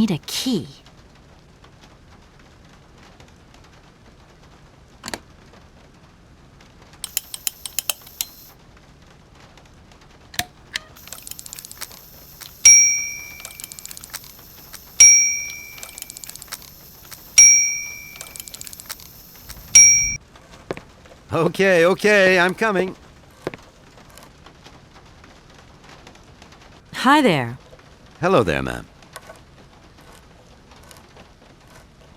need a key. Okay, I'm coming. Hi there. Hello there, ma'am.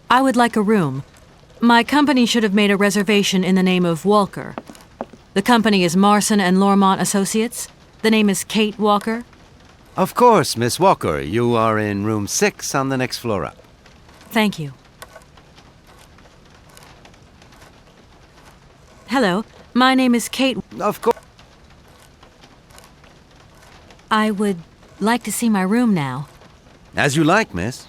I would like a room. My company should have made a reservation in the name of Walker. The company is Marson and Lormont Associates. The name is Kate Walker. Of course, Miss Walker. You are in room 6 on the next floor up. Thank you. Hello, my name is Kate. Of course. I would like to see my room now. As you like, miss.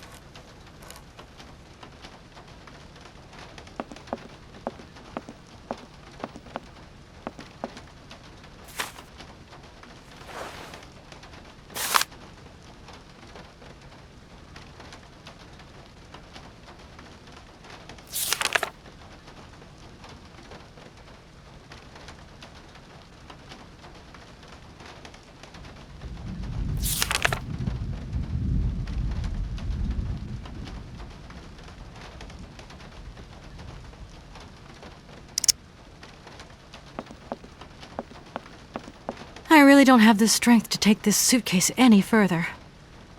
I really don't have the strength to take this suitcase any further.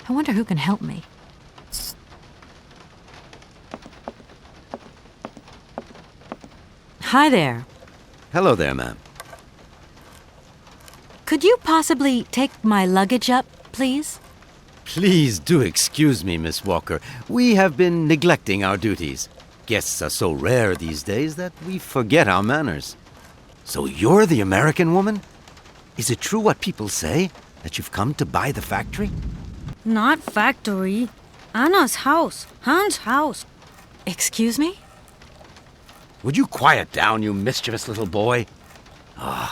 I wonder who can help me. Hi there. Hello there, ma'am. Could you possibly take my luggage up, please? Please do excuse me, Miss Walker. We have been neglecting our duties. Guests are so rare these days that we forget our manners. So you're the American woman? Is it true what people say, that you've come to buy the factory? Not factory. Anna's house. Hans' house. Excuse me? Would you quiet down, you mischievous little boy? I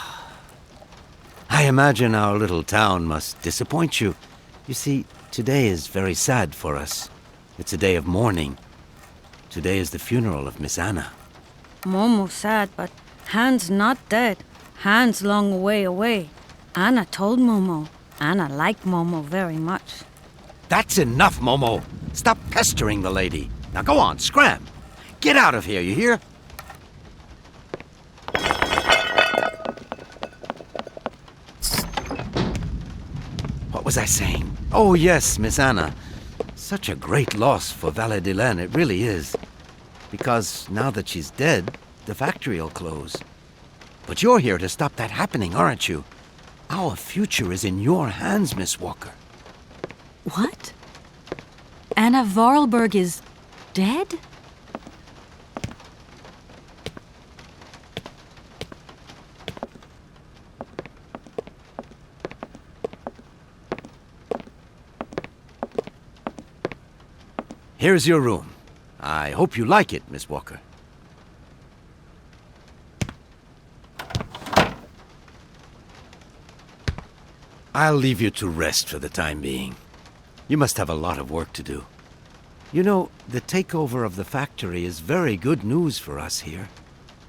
imagine our little town must disappoint you. You see, today is very sad for us. It's a day of mourning. Today is the funeral of Miss Anna. Momo sad, but Hans not dead. Hans long way away. Anna told Momo. Anna liked Momo very much. That's enough, Momo. Stop pestering the lady. Now go on, scram. Get out of here, you hear? What was I saying? Oh, yes, Miss Anna. Such a great loss for Valle-de-Laine, it really is. Because now that she's dead, the factory'll close. But you're here to stop that happening, aren't you? Our future is in your hands, Miss Walker. What? Anna Vorarlberg is dead? Here's your room. I hope you like it, Miss Walker. I'll leave you to rest for the time being. You must have a lot of work to do. You know, the takeover of the factory is very good news for us here.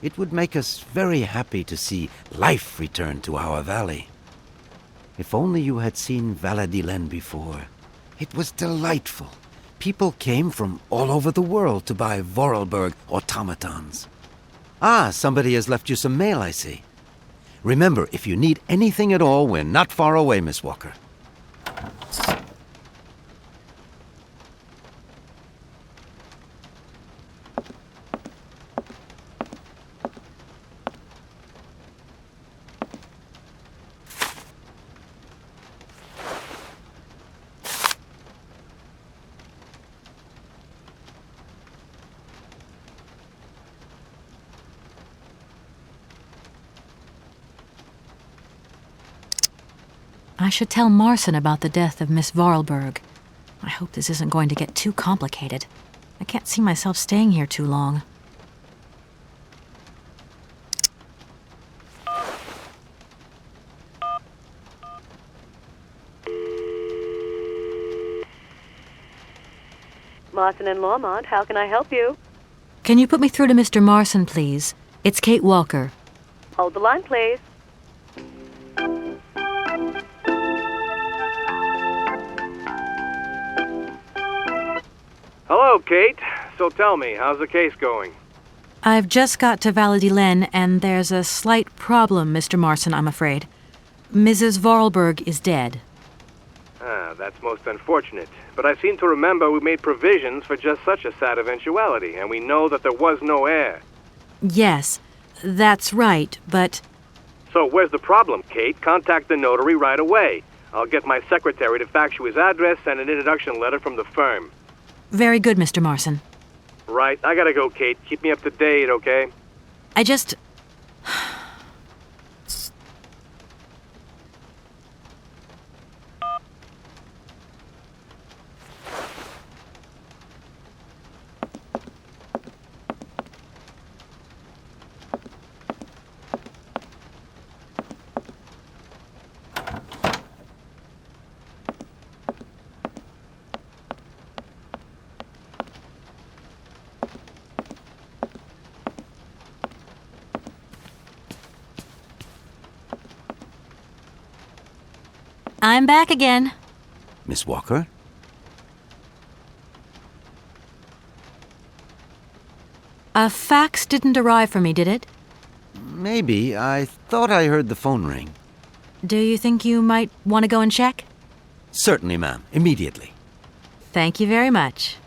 It would make us very happy to see life return to our valley. If only you had seen Valle-de-Laine before. It was delightful. People came from all over the world to buy Vorarlberg automatons. Ah, somebody has left you some mail, I see. Remember, if you need anything at all, we're not far away, Miss Walker. I should tell Marson about the death of Miss Vorarlberg. I hope this isn't going to get too complicated. I can't see myself staying here too long. Marson and Lormont. How can I help you? Can you put me through to Mr. Marson, please? It's Kate Walker. Hold the line, please. Hello, Kate. So tell me, how's the case going? I've just got to Valladolid, and there's a slight problem, Mr. Marson, I'm afraid. Mrs. Vorarlberg is dead. That's most unfortunate. But I seem to remember we made provisions for just such a sad eventuality, and we know that there was no heir. Yes, that's right, but... So where's the problem, Kate? Contact the notary right away. I'll get my secretary to fax you his address and an introduction letter from the firm. Very good, Mr. Marson. Right, I gotta go, Kate. Keep me up to date, okay? I just... I'm back again. Miss Walker? A fax didn't arrive for me, did it? Maybe. I thought I heard the phone ring. Do you think you might want to go and check? Certainly, ma'am. Immediately. Thank you very much.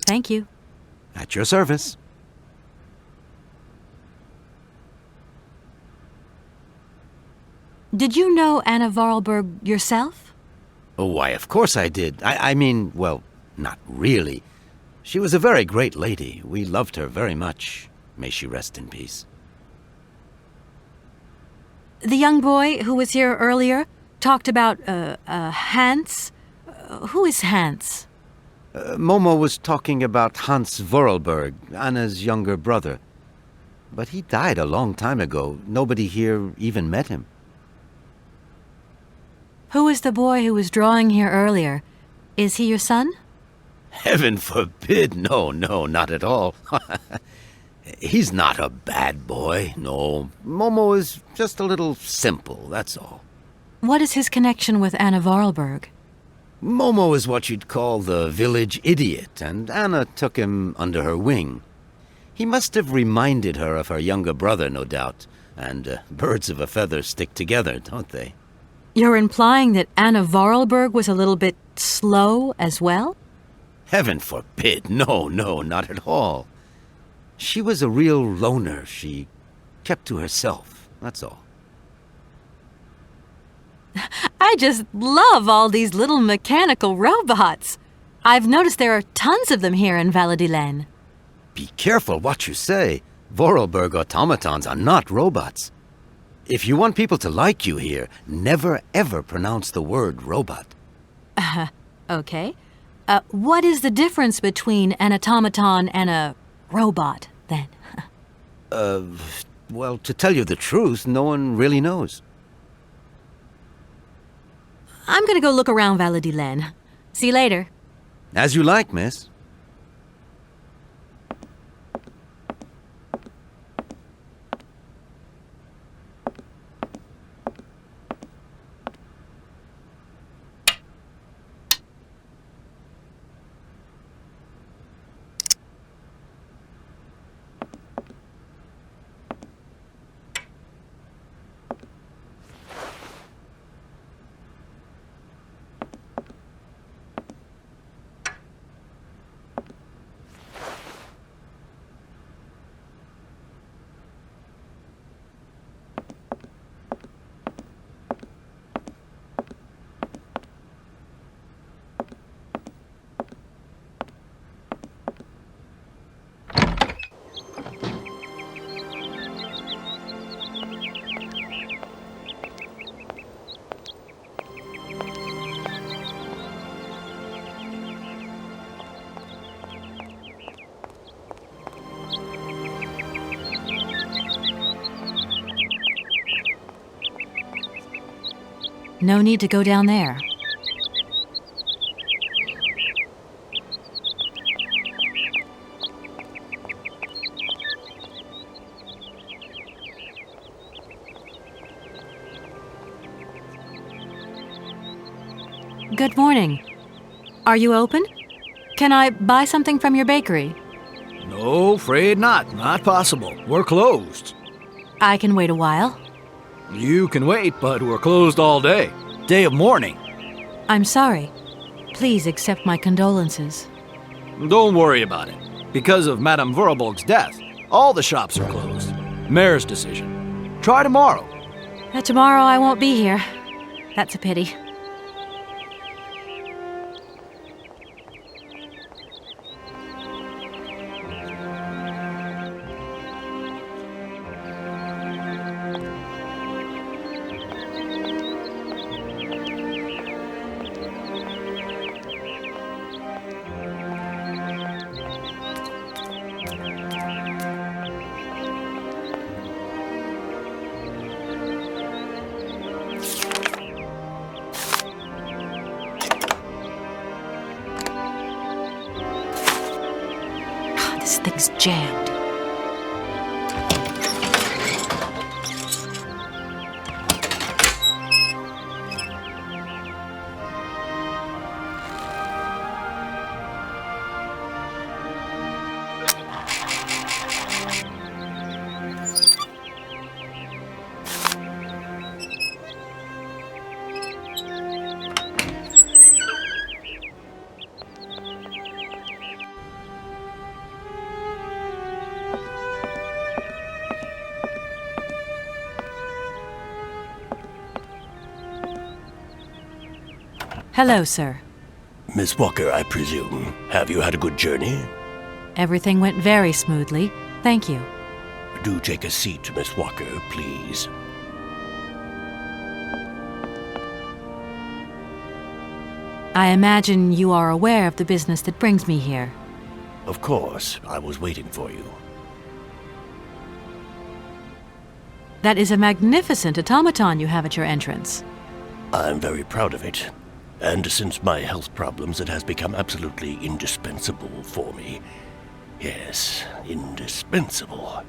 Thank you. At your service. Did you know Anna Vorarlberg yourself? Oh, why, of course I did. I mean, well, not really. She was a very great lady. We loved her very much. May she rest in peace. The young boy who was here earlier talked about, Hans. Who is Hans? Momo was talking about Hans Vorarlberg, Anna's younger brother. But he died a long time ago. Nobody here even met him. Who is the boy who was drawing here earlier? Is he your son? Heaven forbid. No, not at all. He's not a bad boy, no. Momo is just a little simple, that's all. What is his connection with Anna Vorarlberg? Momo is what you'd call the village idiot, and Anna took him under her wing. He must have reminded her of her younger brother, no doubt. And birds of a feather stick together, don't they? You're implying that Anna Vorarlberg was a little bit slow as well? Heaven forbid. No, not at all. She was a real loner. She kept to herself, that's all. I just love all these little mechanical robots. I've noticed there are tons of them here in Valladolid. Be careful what you say. Vorarlberg automatons are not robots. If you want people to like you here, never ever pronounce the word robot. Okay. What is the difference between an automaton and a robot, then? Well, to tell you the truth, no one really knows. I'm gonna go look around Valladolid. See you later. As you like, miss. No need to go down there. Good morning. Are you open? Can I buy something from your bakery? No, afraid not. Not possible. We're closed. I can wait a while. You can wait, but we're closed all day. Day of mourning. I'm sorry. Please accept my condolences. Don't worry about it. Because of Madame Vorarlberg's death, all the shops are closed. Mayor's decision. Try tomorrow. Tomorrow I won't be here. That's a pity. This thing's jammed. Hello, sir. Miss Walker, I presume. Have you had a good journey? Everything went very smoothly. Thank you. Do take a seat, Miss Walker, please. I imagine you are aware of the business that brings me here. Of course, I was waiting for you. That is a magnificent automaton you have at your entrance. I'm very proud of it. And since my health problems, it has become absolutely indispensable for me. Yes, indispensable.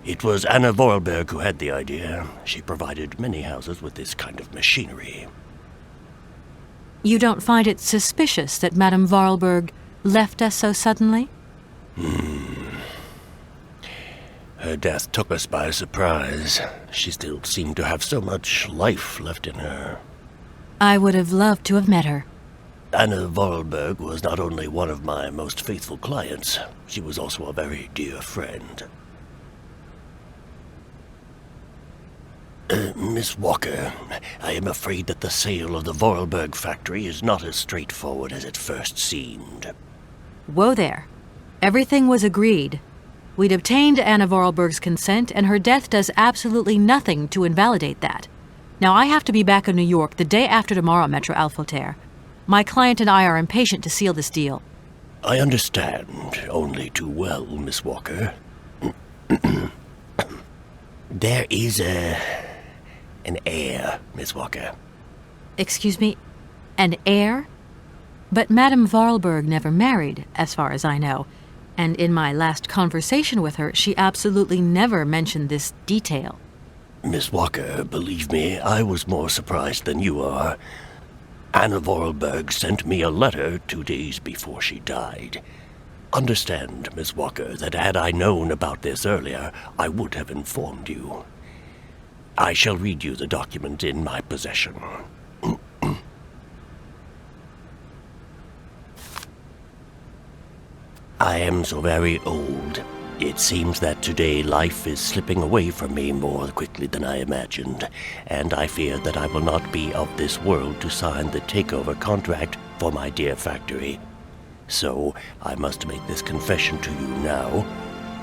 It was Anna Vorarlberg who had the idea. She provided many houses with this kind of machinery. You don't find it suspicious that Madame Vorarlberg left us so suddenly? Her death took us by surprise. She still seemed to have so much life left in her. I would have loved to have met her. Anna Vorarlberg was not only one of my most faithful clients, she was also a very dear friend. Miss Walker, I am afraid that the sale of the Vorarlberg factory is not as straightforward as it first seemed. Whoa there. Everything was agreed. We'd obtained Anna Vorarlberg's consent, and her death does absolutely nothing to invalidate that. Now, I have to be back in New York the day after tomorrow, Maître Alfotaire. My client and I are impatient to seal this deal. I understand only too well, Miss Walker. There is an heir, Miss Walker. Excuse me, an heir? But Madame Vorarlberg never married, as far as I know. And in my last conversation with her, she absolutely never mentioned this detail. Miss Walker, believe me, I was more surprised than you are. Anna Vorarlberg sent me a letter 2 days before she died. Understand, Miss Walker, that had I known about this earlier, I would have informed you. I shall read you the document in my possession. I am so very old. It seems that today life is slipping away from me more quickly than I imagined, and I fear that I will not be of this world to sign the takeover contract for my dear factory. So I must make this confession to you now.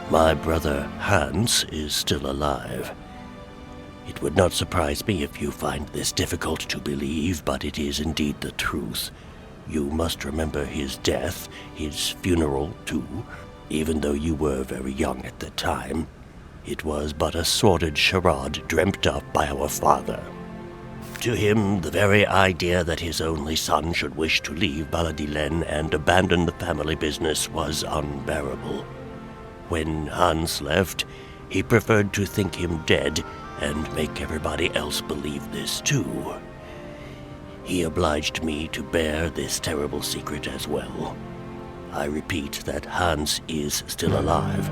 My brother Hans is still alive. It would not surprise me if you find this difficult to believe, but it is indeed the truth. You must remember his death, his funeral too. Even though you were very young at the time, it was but a sordid charade dreamt up by our father. To him, the very idea that his only son should wish to leave Baladilen and abandon the family business was unbearable. When Hans left, he preferred to think him dead and make everybody else believe this too. He obliged me to bear this terrible secret as well. I repeat that Hans is still alive,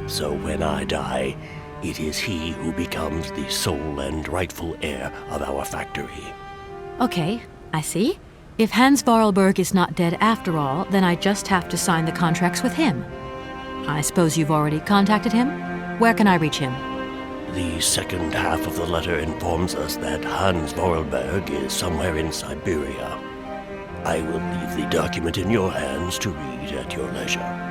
so when I die, it is he who becomes the sole and rightful heir of our factory. Okay, I see. If Hans Vorarlberg is not dead after all, then I just have to sign the contracts with him. I suppose you've already contacted him? Where can I reach him? The second half of the letter informs us that Hans Vorarlberg is somewhere in Syberia. I will leave the document in your hands to read at your leisure.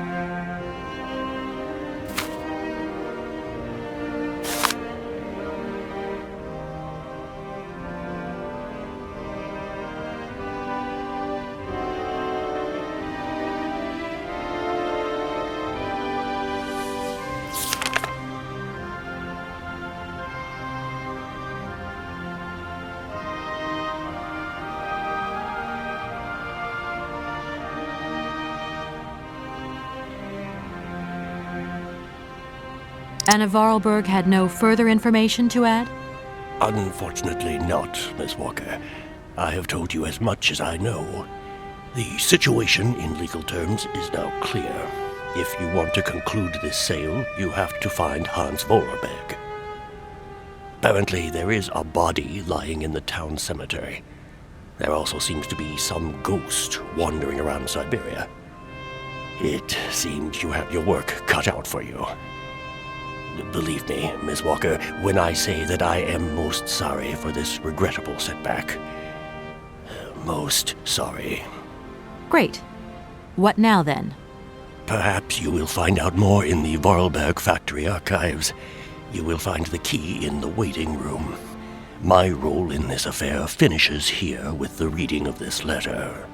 Anna Vorarlberg had no further information to add? Unfortunately not, Miss Walker. I have told you as much as I know. The situation, in legal terms, is now clear. If you want to conclude this sale, you have to find Hans Vorarlberg. Apparently, there is a body lying in the town cemetery. There also seems to be some ghost wandering around Syberia. It seems you have your work cut out for you. Believe me, Miss Walker, when I say that I am most sorry for this regrettable setback. Most sorry. Great. What now, then? Perhaps you will find out more in the Vorarlberg factory archives. You will find the key in the waiting room. My role in this affair finishes here with the reading of this letter.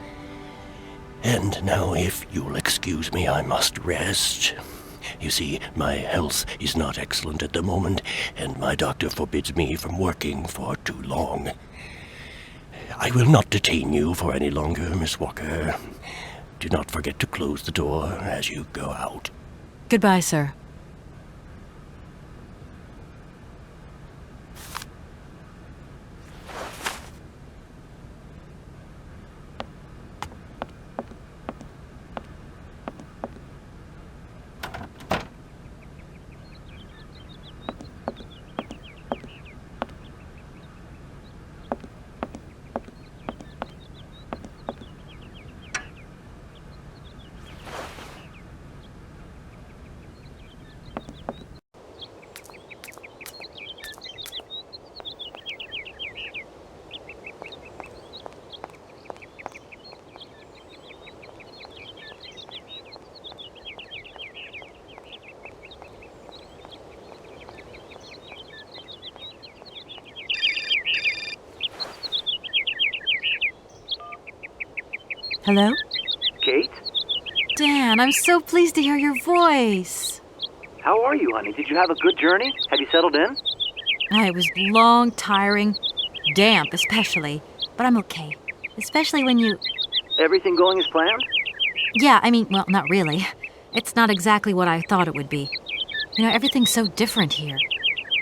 And now, if you'll excuse me, I must rest. You see, my health is not excellent at the moment, and my doctor forbids me from working for too long. I will not detain you for any longer, Miss Walker. Do not forget to close the door as you go out. Goodbye, sir. Hello? Kate? Dan, I'm so pleased to hear your voice. How are you, honey? Did you have a good journey? Have you settled in? It was long, tiring, damp especially, but I'm okay. Especially when you... Everything going as planned? Yeah, well, not really. It's not exactly what I thought it would be. Everything's so different here.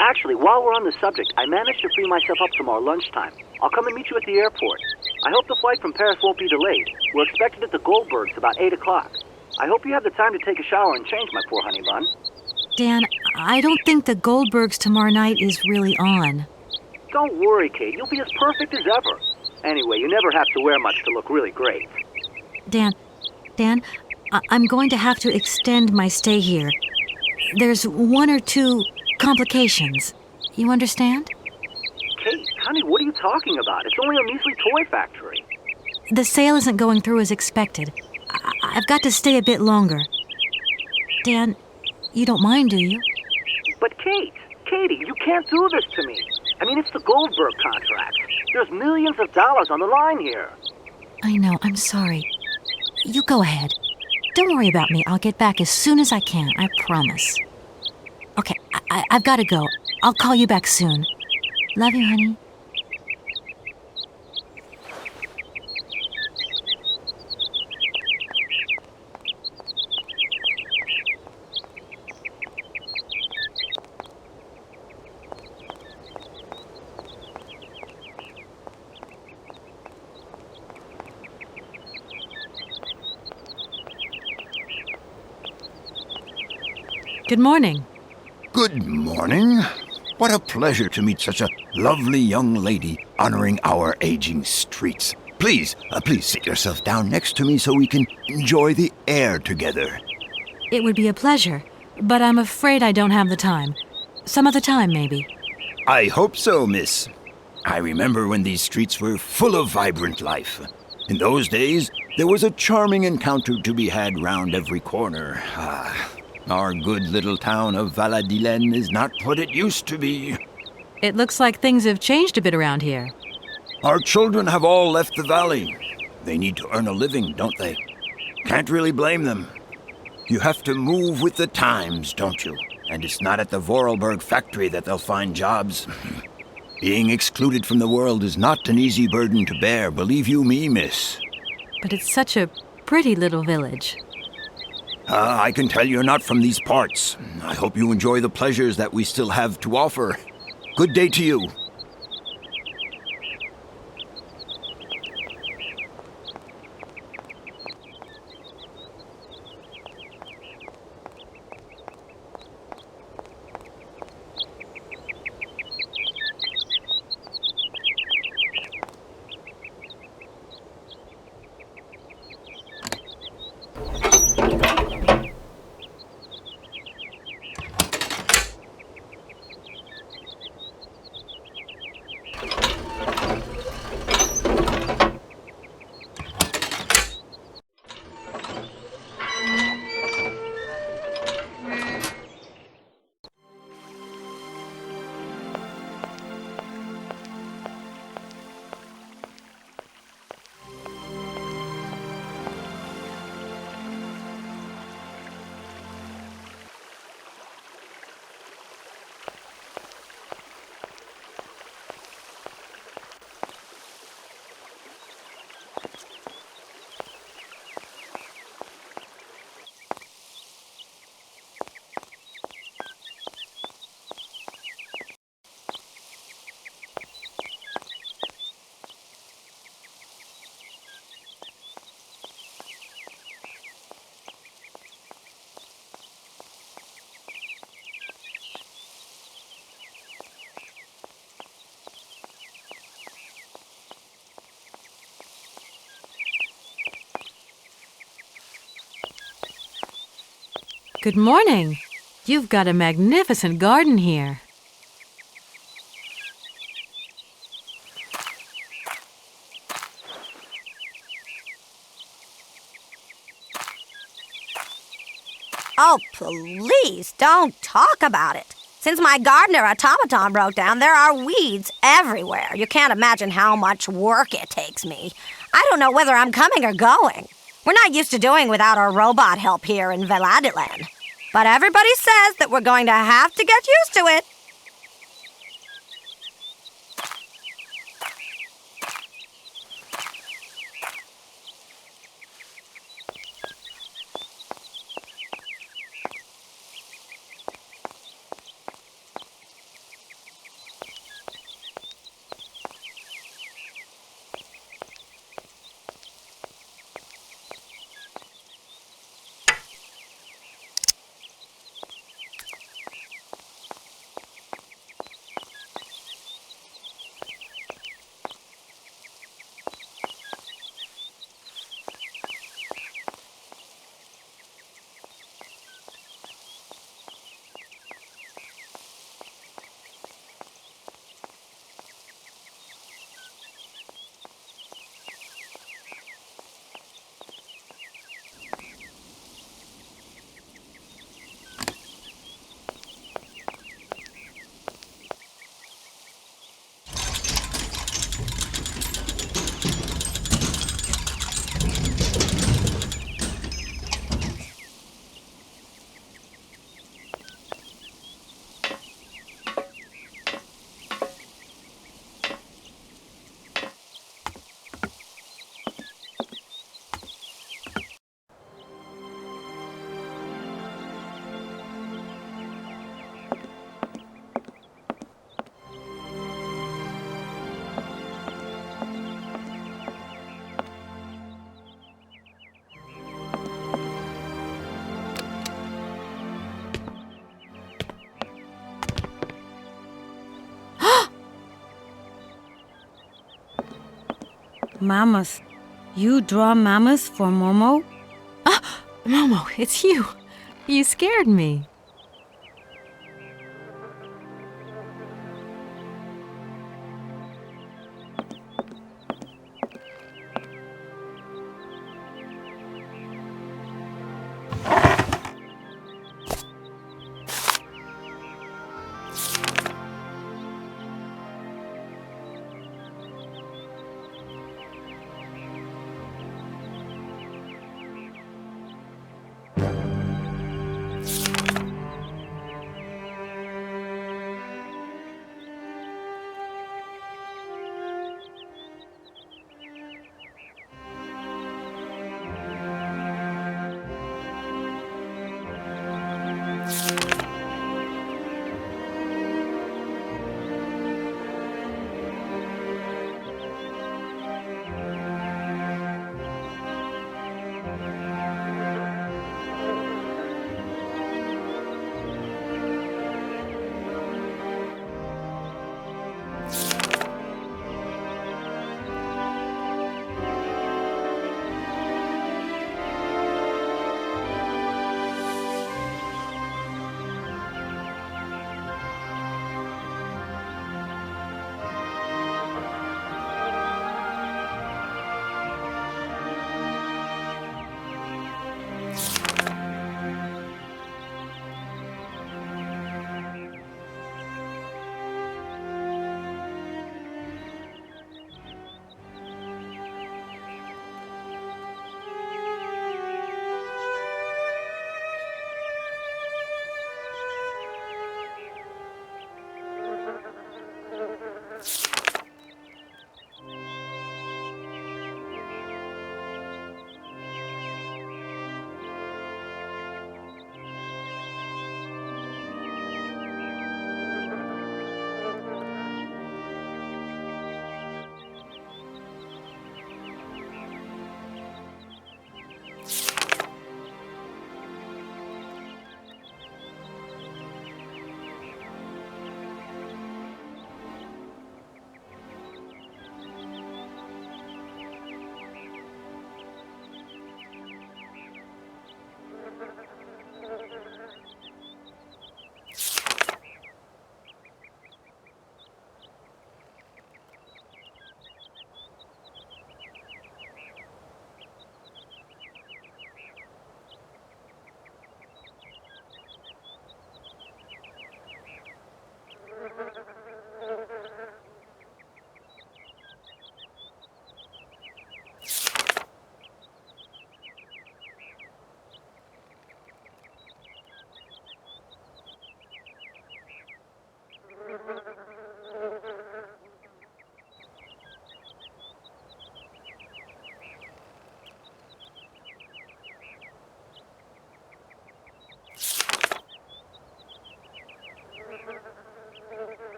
Actually, while we're on the subject, I managed to free myself up tomorrow lunchtime. I'll come and meet you at the airport. I hope the flight from Paris won't be delayed. We're expected at the Goldbergs about 8 o'clock. I hope you have the time to take a shower and change, my poor honey bun. Dan, I don't think the Goldbergs tomorrow night is really on. Don't worry, Kate. You'll be as perfect as ever. Anyway, you never have to wear much to look really great. Dan, I'm going to have to extend my stay here. There's 1 or 2 complications. You understand? Kate, honey, what are you talking about? It's only a measly toy factory. The sale isn't going through as expected. I've got to stay a bit longer. Dan, you don't mind, do you? But Katie, you can't do this to me. It's the Goldberg contract. There's millions of dollars on the line here. I know, I'm sorry. You go ahead. Don't worry about me. I'll get back as soon as I can, I promise. Okay, I've got to go. I'll call you back soon. Love you, honey. Good morning. Good morning. What a pleasure to meet such a lovely young lady honoring our aging streets. Please sit yourself down next to me so we can enjoy the air together. It would be a pleasure, but I'm afraid I don't have the time. Some other time, maybe. I hope so, miss. I remember when these streets were full of vibrant life. In those days, there was a charming encounter to be had round every corner. Our good little town of Valladolid is not what it used to be. It looks like things have changed a bit around here. Our children have all left the valley. They need to earn a living, don't they? Can't really blame them. You have to move with the times, don't you? And it's not at the Vorarlberg factory that they'll find jobs. Being excluded from the world is not an easy burden to bear, believe you me, miss. But it's such a pretty little village. I can tell you're not from these parts. I hope you enjoy the pleasures that we still have to offer. Good day to you. Good morning. You've got a magnificent garden here. Oh, please don't talk about it. Since my gardener automaton broke down, there are weeds everywhere. You can't imagine how much work it takes me. I don't know whether I'm coming or going. We're not used to doing without our robot help here in Veladiland. But everybody says that we're going to have to get used to it. Mammoth. You draw mammoths for Momo? Momo, it's you. You scared me.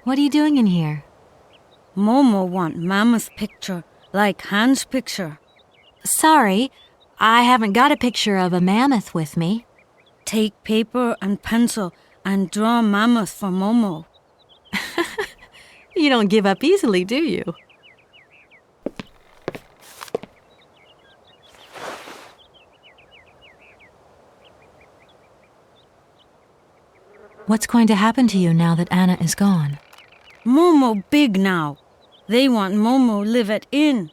What are you doing in here? Momo want Mama's picture, like Hans' picture. Sorry, I haven't got a picture of a mammoth with me. Take paper and pencil and draw mammoth for Momo. You don't give up easily, do you? What's going to happen to you now that Anna is gone? Momo big now. They want Momo live at inn.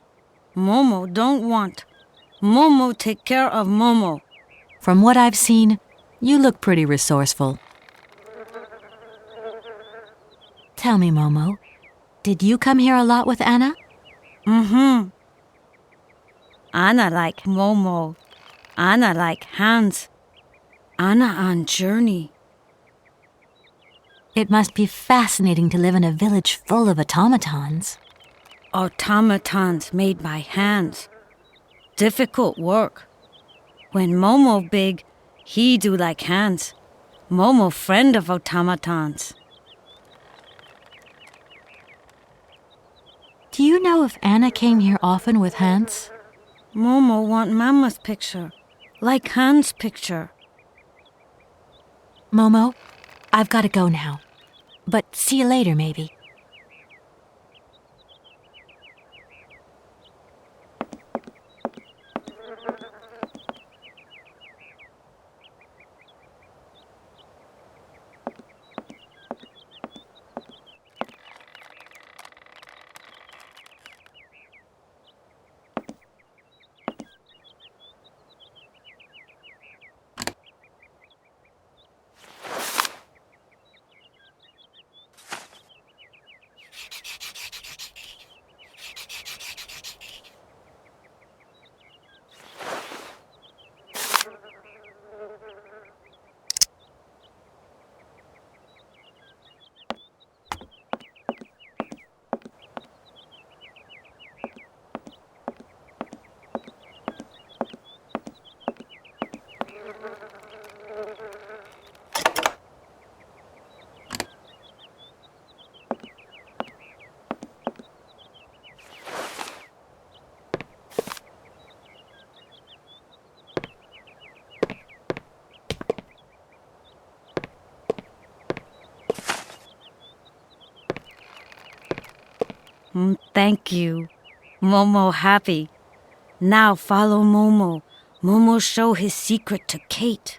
Momo don't want. Momo take care of Momo. From what I've seen, you look pretty resourceful. Tell me, Momo, did you come here a lot with Anna? Mm-hmm. Anna like Momo. Anna like Hans. Anna on journey. It must be fascinating to live in a village full of automatons. Automatons made by hands. Difficult work. When Momo big, he do like Hans. Momo friend of automatons. Do you know if Anna came here often with Hans? Momo want Mama's picture, like Hans' picture. Momo, I've got to go now. But see you later, maybe. Thank you. Momo happy. Now follow Momo. Momo show his secret to Kate.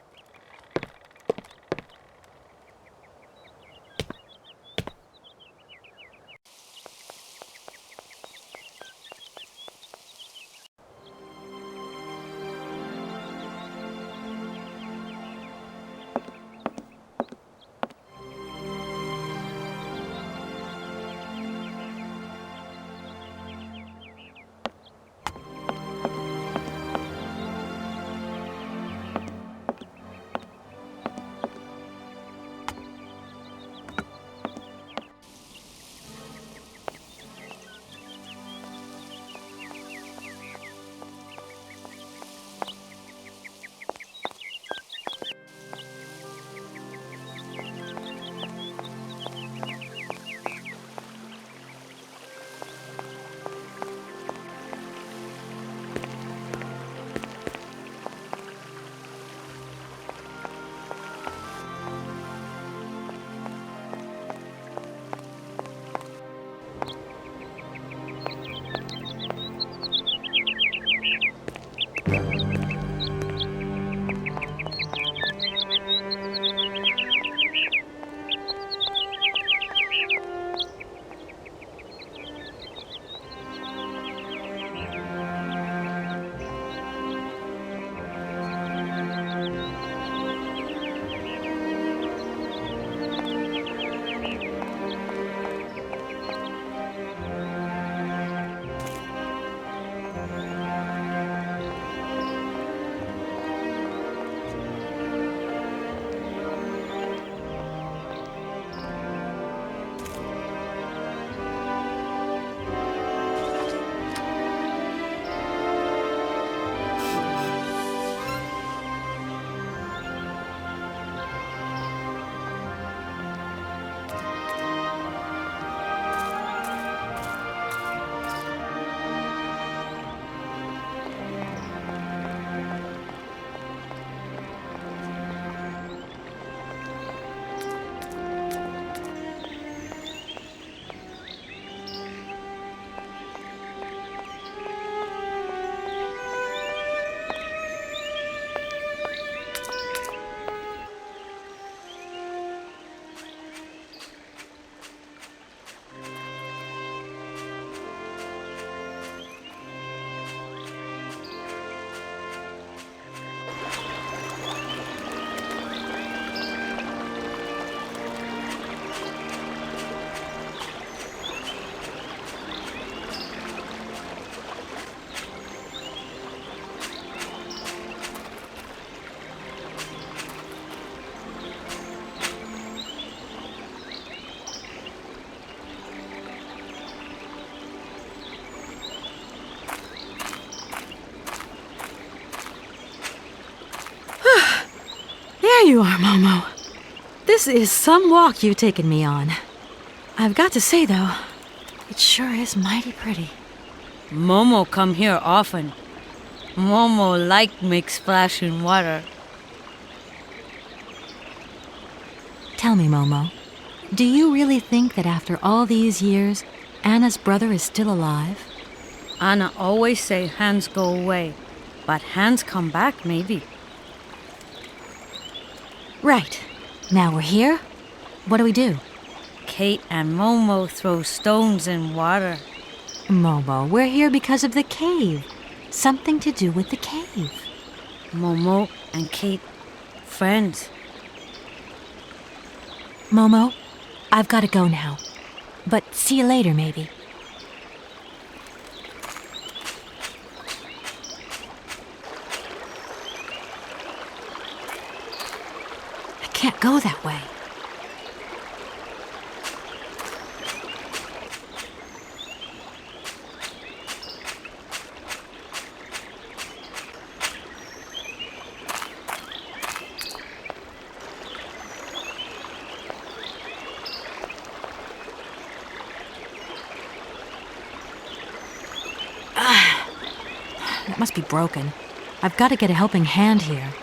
you are, Momo. This is some walk you've taken me on. I've got to say, though, it sure is mighty pretty. Momo come here often. Momo like make splash in water. Tell me, Momo, do you really think that after all these years, Anna's brother is still alive? Anna always say Hans go away, but Hans come back maybe. Right. Now we're here. What do we do? Kate and Momo throw stones in water. Momo, we're here because of the cave. Something to do with the cave. Momo and Kate, friends. Momo, I've got to go now. But see you later, maybe. I can't go that way. That must be broken. I've got to get a helping hand here.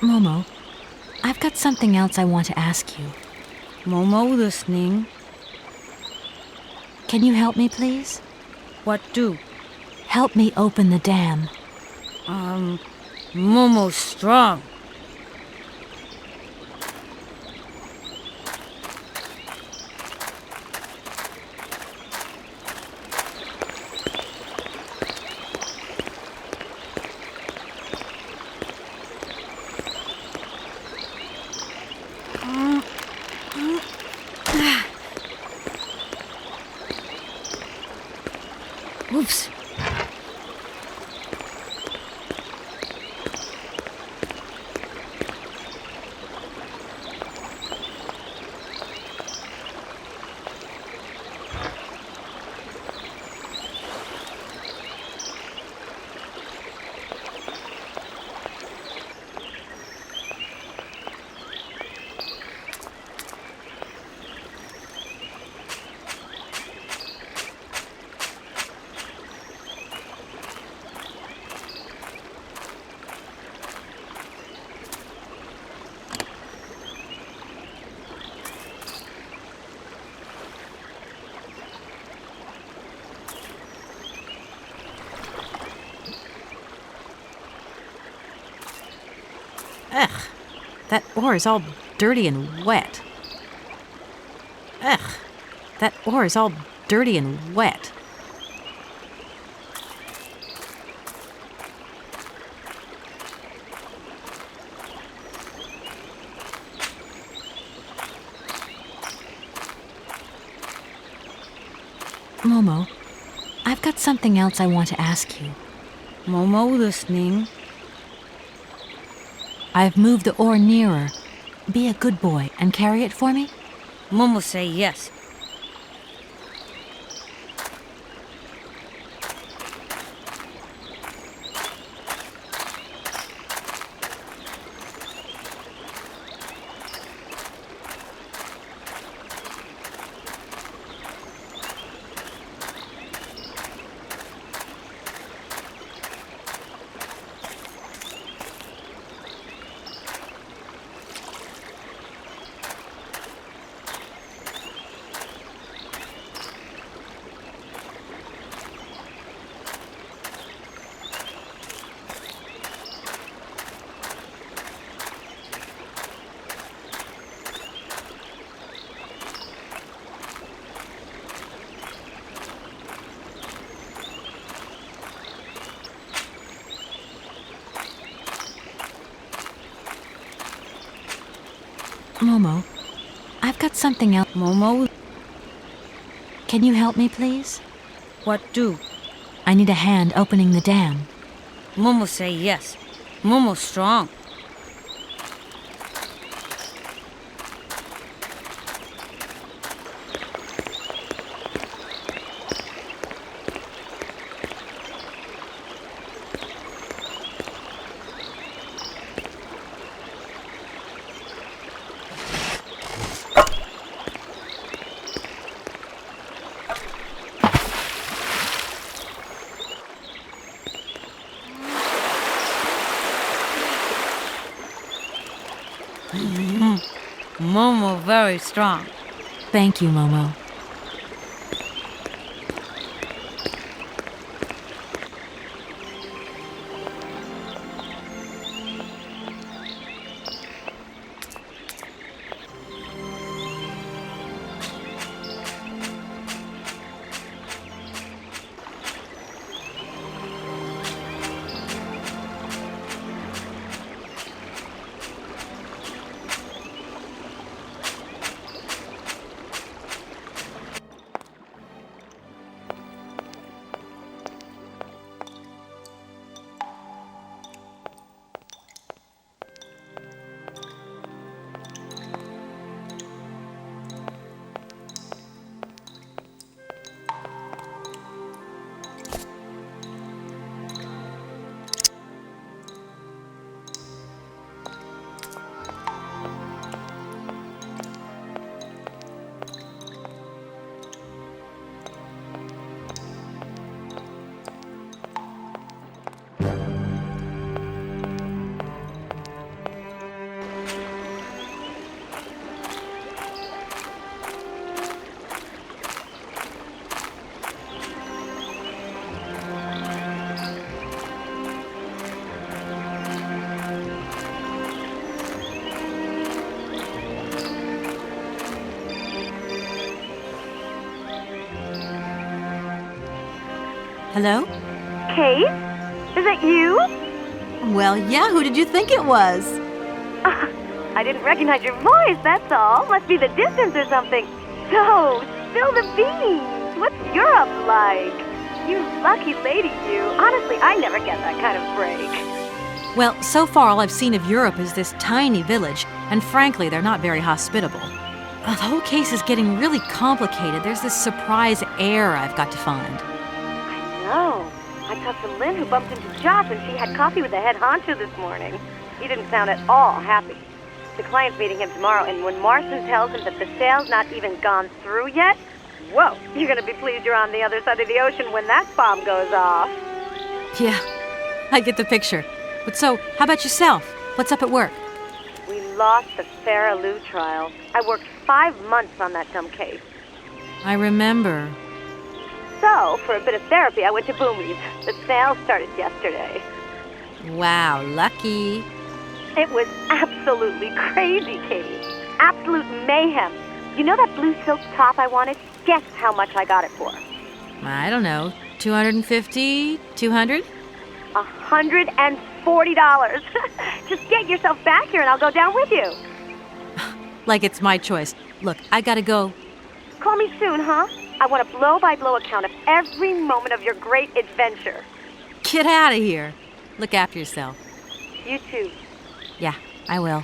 Momo, I've got something else I want to ask you. Momo listening. Can you help me, please? What do? Help me open the dam. Momo's strong. Oops. Ugh, that ore is all dirty and wet. Ugh, that ore is all dirty and wet. Momo, I've got something else I want to ask you. Momo listening. I've moved the ore nearer. Be a good boy and carry it for me? Momo say yes. Momo, I've got something else. Momo, can you help me, please? what do? I need a hand opening the dam. Momo say yes. Momo strong. very strong. Thank you, Momo. Hello? Kate? Is that you? Well, yeah, who did you think it was? I didn't recognize your voice, that's all. Must be the distance or something. So, spill the beans. What's Europe like? You lucky lady, you. Honestly, I never get that kind of break. Well, so far all I've seen of Europe is this tiny village, and frankly, they're not very hospitable. The whole case is getting really complicated. There's this surprise heir I've got to find. No. I talked to Lynn, who bumped into Josh when she had coffee with the head honcho this morning. He didn't sound at all happy. The client's meeting him tomorrow, and when Marston tells him that the sale's not even gone through yet, whoa, you're gonna be pleased you're on the other side of the ocean when that bomb goes off. Yeah, I get the picture. But so, how about yourself? What's up at work? We lost the Farah Lou trial. I worked 5 months on that dumb case. I remember. So, for a bit of therapy, I went to Boomies. The sale started yesterday. Wow, lucky. It was absolutely crazy, Katie. Absolute mayhem. You know that blue silk top I wanted? Guess how much I got it for? I don't know, 250, 200? $140. Just get yourself back here and I'll go down with you. Like it's my choice. Look, I gotta go. Call me soon, huh? I want a blow-by-blow account of every moment of your great adventure. Get out of here. Look after yourself. You too. Yeah, I will.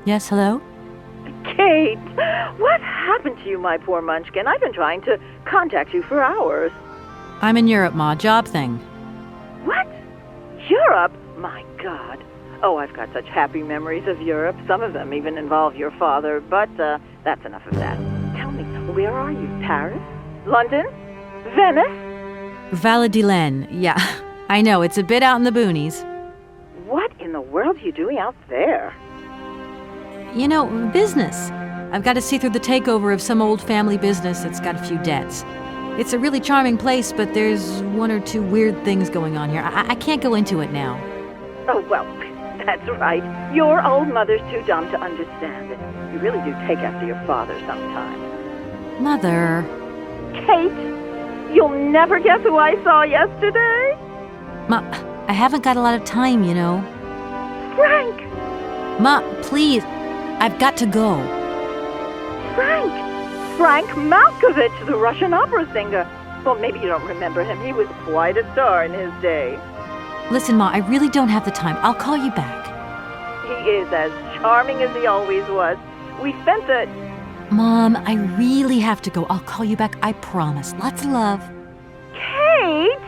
Yes, hello? Kate, what happened to you, my poor munchkin? I've been trying to contact you for hours. I'm in Europe, Ma. Job thing. What? Europe? My God. Oh, I've got such happy memories of Europe. Some of them even involve your father, but that's enough of that. Tell me, where are you? Paris? London? Venice? Valladolid, yeah. I know, it's a bit out in the boonies. What in the world are you doing out there? You know, business. I've got to see through the takeover of some old family business that's got a few debts. It's a really charming place, but there's one or two weird things going on here. I can't go into it now. Oh, well, that's right. Your old mother's too dumb to understand it. You really do take after your father sometimes. Mother. Kate, you'll never guess who I saw yesterday? Ma, I haven't got a lot of time, you know. Frank! Ma, please. I've got to go. Frank Malkovich, the Russian opera singer. Well, maybe you don't remember him. He was quite a star in his day. Listen, Ma, I really don't have the time. I'll call you back. He is as charming as he always was. We spent the... Mom, I really have to go. I'll call you back, I promise. Lots of love. Kate!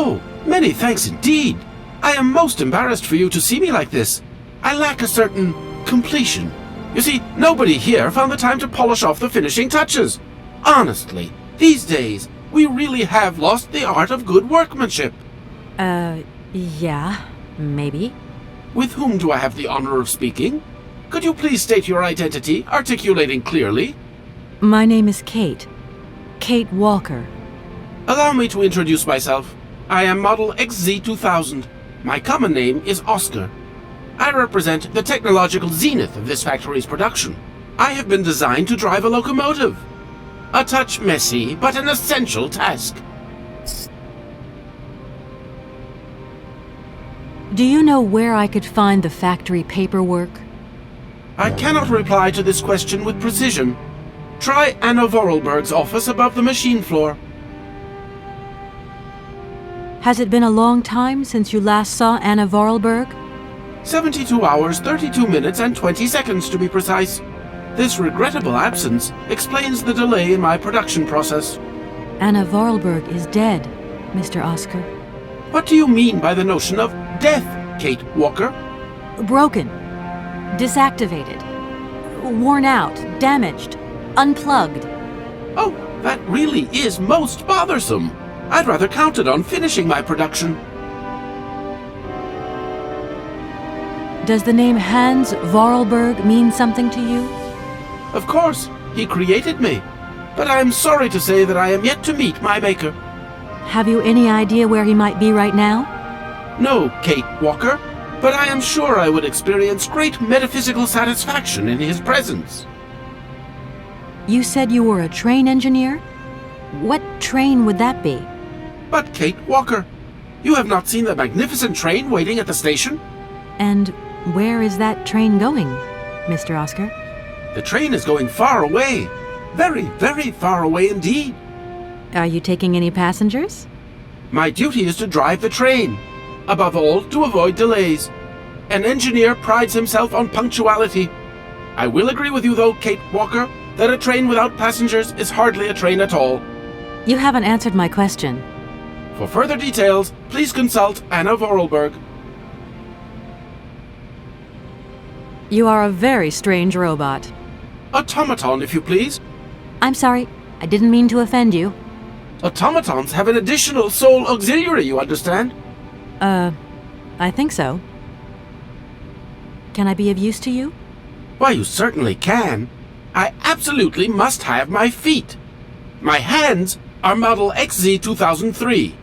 Oh, many thanks indeed. I am most embarrassed for you to see me like this. I lack a certain completion. You see, nobody here found the time to polish off the finishing touches. Honestly, these days, we really have lost the art of good workmanship. Yeah, maybe. With whom do I have the honor of speaking? Could you please state your identity, articulating clearly? My name is Kate. Kate Walker. Allow me to introduce myself. I am Model XZ2000. My common name is Oscar. I represent the technological zenith of this factory's production. I have been designed to drive a locomotive. A touch messy, but an essential task. Do you know where I could find the factory paperwork? I cannot reply to this question with precision. Try Anna Vorarlberg's office above the machine floor. Has it been a long time since you last saw Anna Vorarlberg? 72 hours, 32 minutes, and 20 seconds to be precise. This regrettable absence explains the delay in my production process. Anna Vorarlberg is dead, Mr. Oscar. What do you mean by the notion of death, Kate Walker? Broken. Disactivated. Worn out. Damaged. Unplugged. Oh, that really is most bothersome. I'd rather counted on finishing my production. Does the name Hans Vorarlberg mean something to you? Of course, he created me. But I'm sorry to say that I am yet to meet my maker. Have you any idea where he might be right now? No, Kate Walker, but I am sure I would experience great metaphysical satisfaction in his presence. You said you were a train engineer? What train would that be? But Kate Walker, you have not seen the magnificent train waiting at the station? And where is that train going, Mr. Oscar? The train is going far away. Very, very far away indeed. Are you taking any passengers? My duty is to drive the train. Above all, to avoid delays. An engineer prides himself on punctuality. I will agree with you, though, Kate Walker, that a train without passengers is hardly a train at all. You haven't answered my question. For further details, please consult Anna Vorarlberg. You are a very strange robot. Automaton, if you please. I'm sorry. I didn't mean to offend you. Automatons have an additional soul auxiliary, you understand? I think so. Can I be of use to you? Why, you certainly can. I absolutely must have my feet. My hands are Model XZ2003.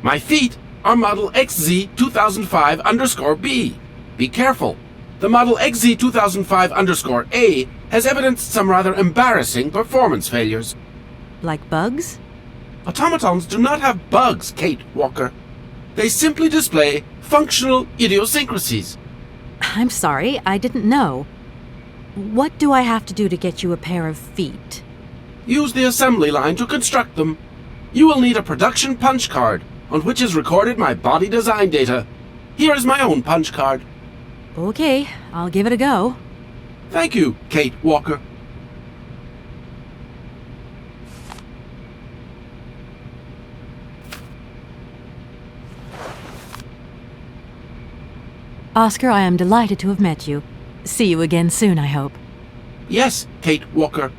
My feet are Model XZ2005_B. Be careful. The Model XZ2005_A has evidenced some rather embarrassing performance failures. Like bugs? Automatons do not have bugs, Kate Walker. They simply display functional idiosyncrasies. I'm sorry, I didn't know. What do I have to do to get you a pair of feet? Use the assembly line to construct them. You will need a production punch card, on which is recorded my body design data. Here is my own punch card. Okay, I'll give it a go. Thank you, Kate Walker. Oscar, I am delighted to have met you. See you again soon, I hope. Yes, Kate Walker.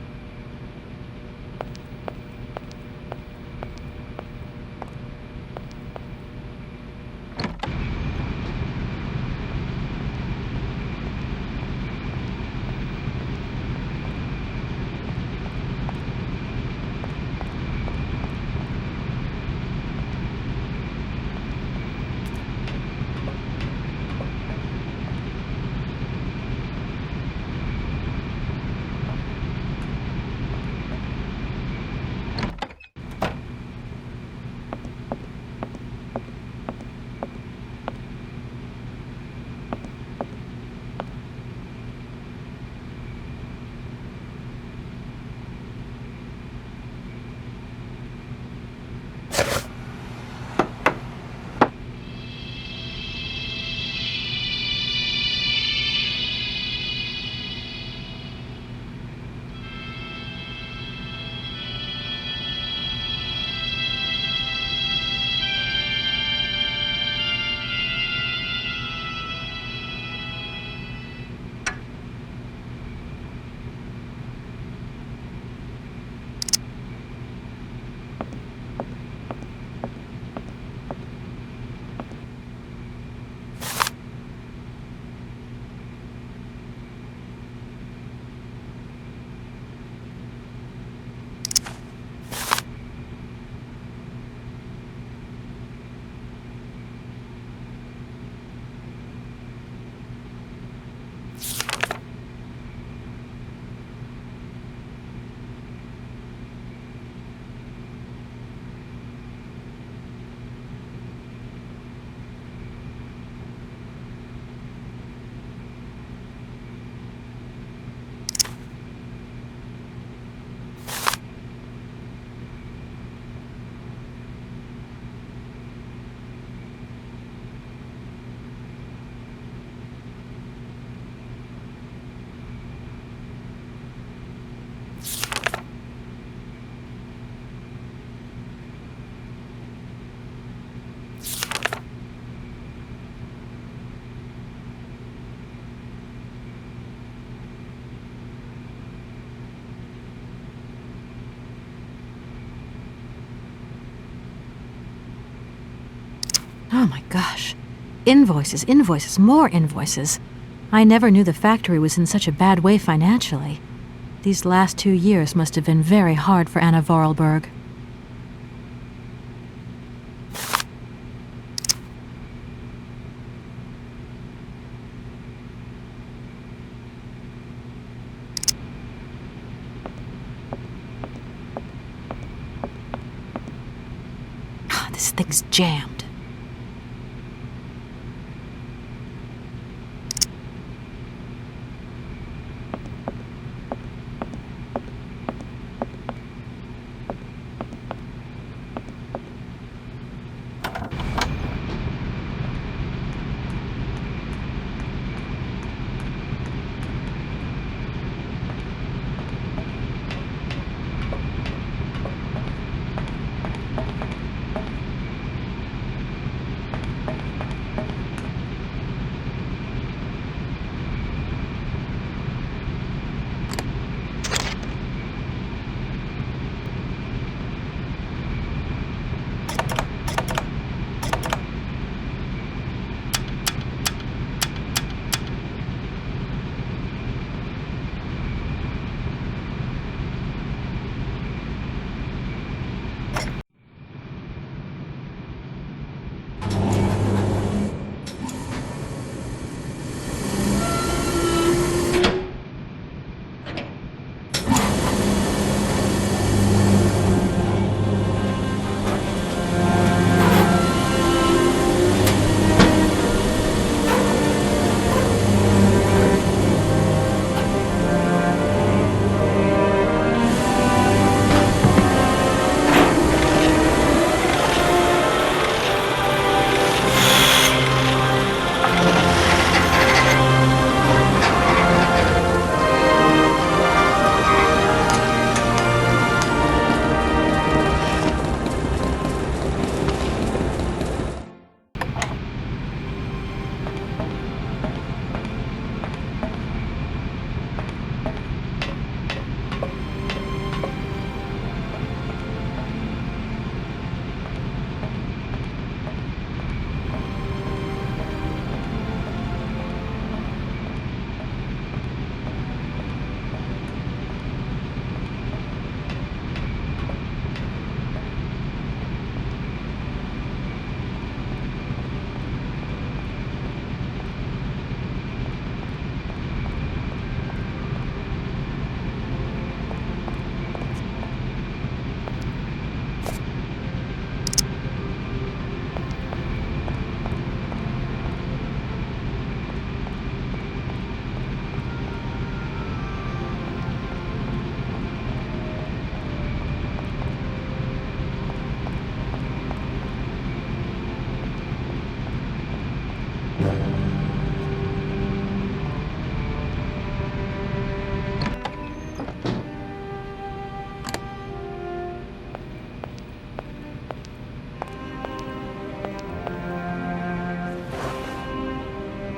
Oh my gosh. Invoices, invoices, more invoices. I never knew the factory was in such a bad way financially. These last 2 years must have been very hard for Anna Vorarlberg. This thing's jammed.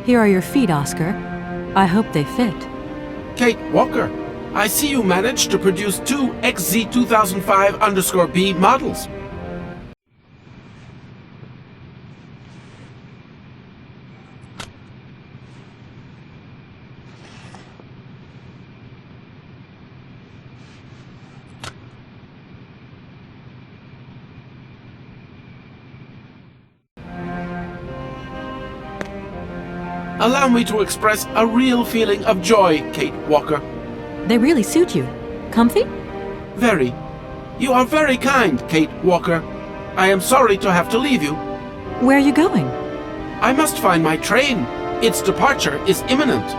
Here are your feet, Oscar. I hope they fit. Kate Walker, I see you managed to produce 2 XZ2005_B models. Allow me to express a real feeling of joy, Kate Walker. They really suit you. Comfy? Very. You are very kind, Kate Walker. I am sorry to have to leave you. Where are you going? I must find my train. Its departure is imminent.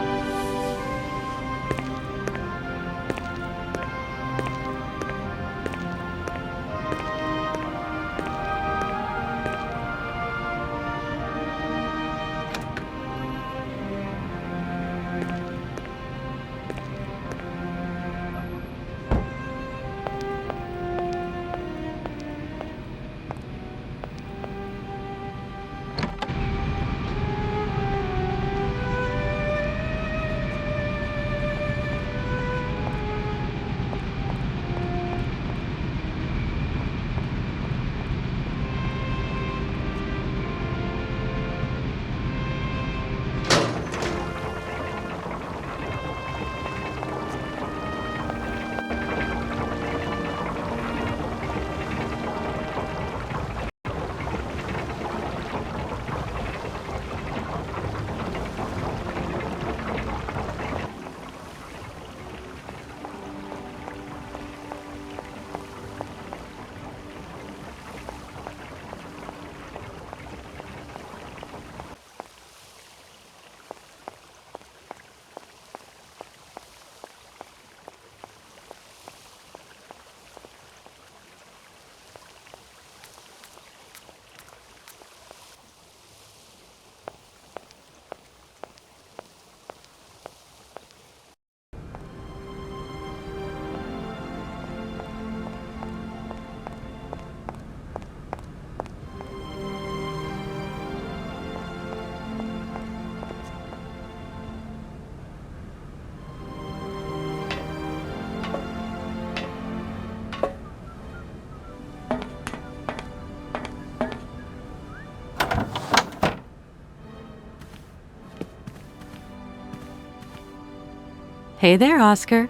Hey there, Oscar.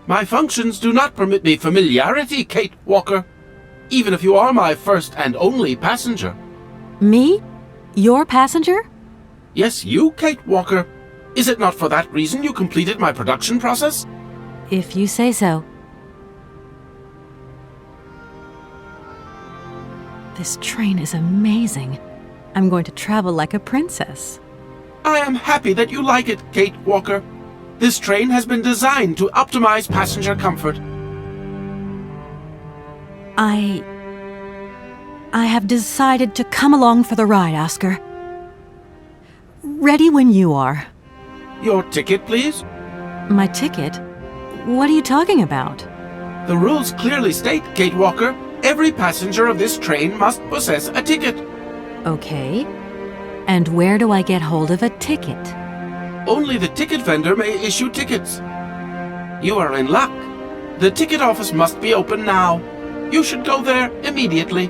My functions do not permit me familiarity, Kate Walker. Even if you are my first and only passenger. Me? Your passenger? Yes, you, Kate Walker. Is it not for that reason you completed my production process? If you say so. This train is amazing. I'm going to travel like a princess. I am happy that you like it, Kate Walker. This train has been designed to optimize passenger comfort. I have decided to come along for the ride, Oscar. Ready when you are. Your ticket, please? My ticket? What are you talking about? The rules clearly state, Kate Walker, every passenger of this train must possess a ticket. Okay. And where do I get hold of a ticket? Only the ticket vendor may issue tickets. You are in luck. The ticket office must be open now. You should go there immediately.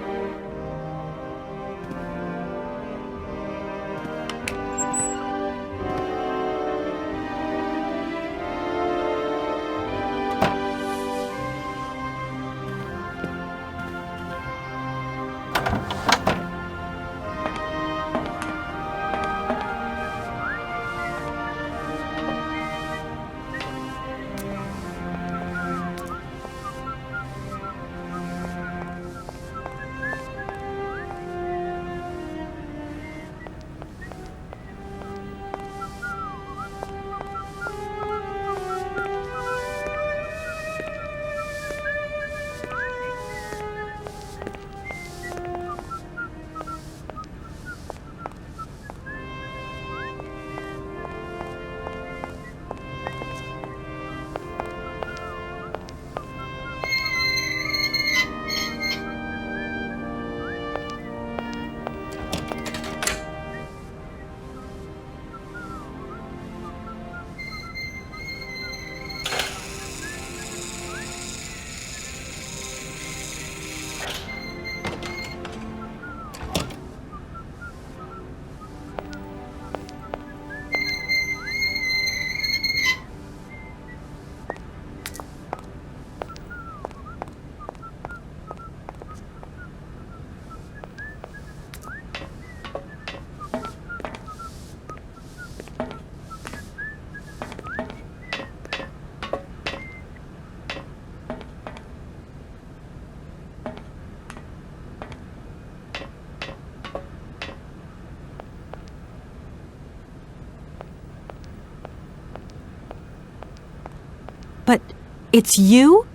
But it's you?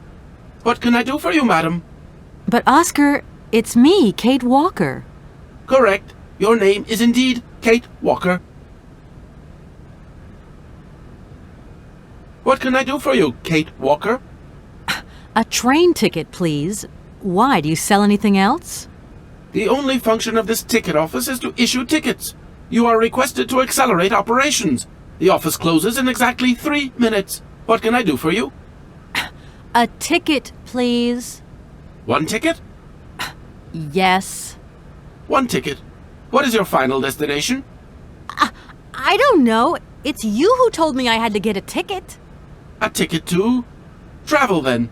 What can I do for you, madam? But Oscar, it's me, Kate Walker. Correct. Your name is indeed Kate Walker. What can I do for you, Kate Walker? A train ticket, please. Why, do you sell anything else? The only function of this ticket office is to issue tickets. You are requested to accelerate operations. The office closes in exactly 3 minutes. What can I do for you? A ticket, please. 1 ticket? Yes. 1 ticket. What is your final destination? I don't know. It's you who told me I had to get a ticket. A ticket to travel, then.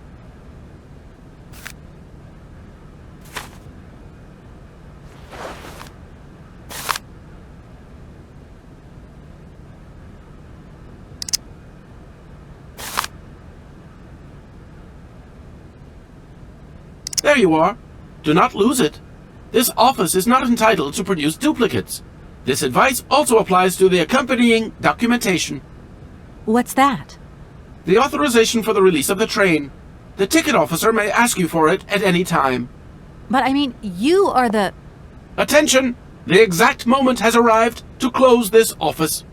There you are. Do not lose it. This office is not entitled to produce duplicates. This advice also applies to the accompanying documentation. What's that? The authorization for the release of the train. The ticket officer may ask you for it at any time. But I mean, you are the... Attention! The exact moment has arrived to close this office.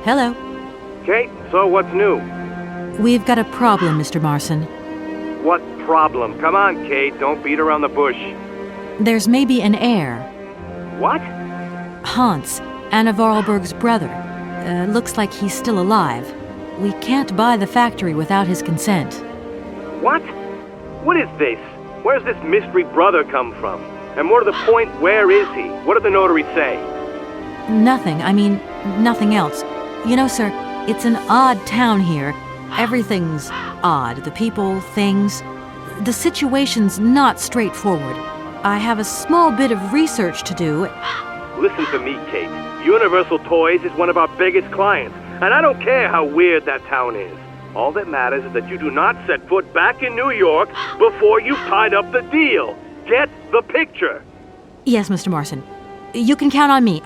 Hello. Kate, so what's new? We've got a problem, Mr. Marson. What problem? Come on, Kate, don't beat around the bush. There's maybe an heir. What? Hans, Anna Vorarlberg's brother. Looks like he's still alive. We can't buy the factory without his consent. What? What is this? Where's this mystery brother come from? And more to the point, where is he? What did the notary say? Nothing. I mean, nothing else. You know, sir, it's an odd town here. Everything's odd. The people, things. The situation's not straightforward. I have a small bit of research to do. Listen to me, Kate. Universal Toys is one of our biggest clients, and I don't care how weird that town is. All that matters is that you do not set foot back in New York before you've tied up the deal. Get the picture? Yes, Mr. Marson. You can count on me.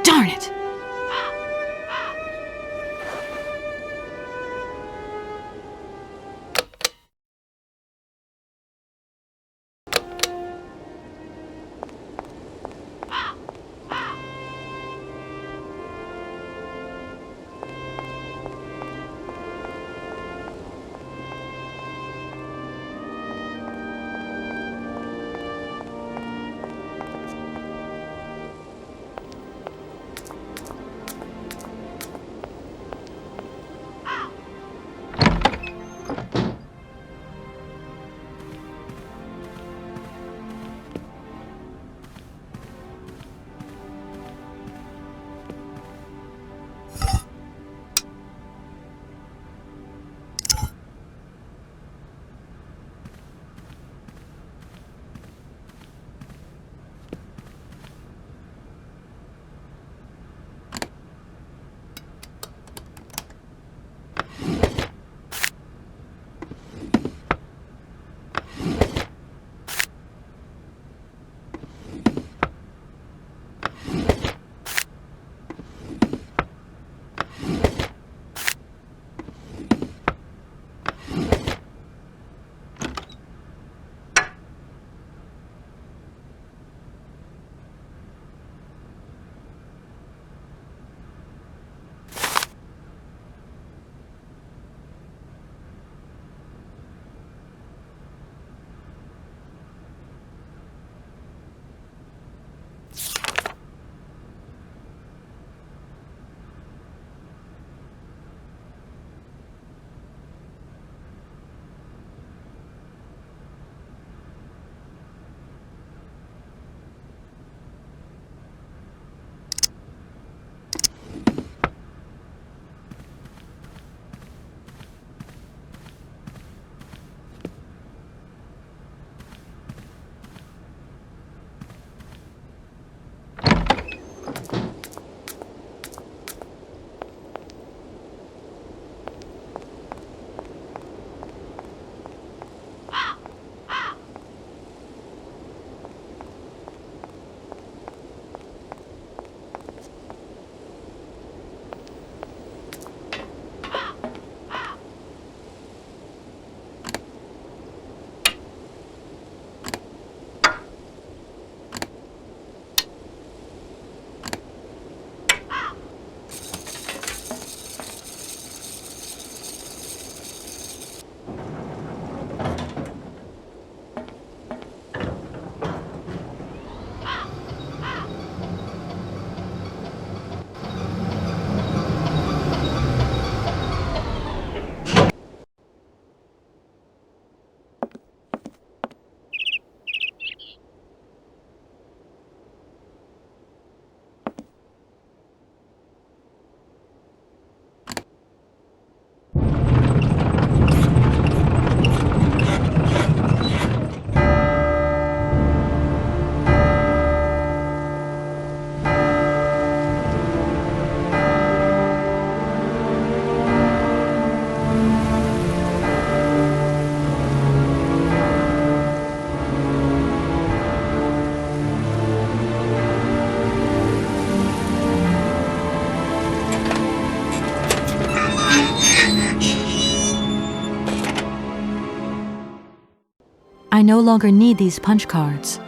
Darn it! I no longer need these punch cards.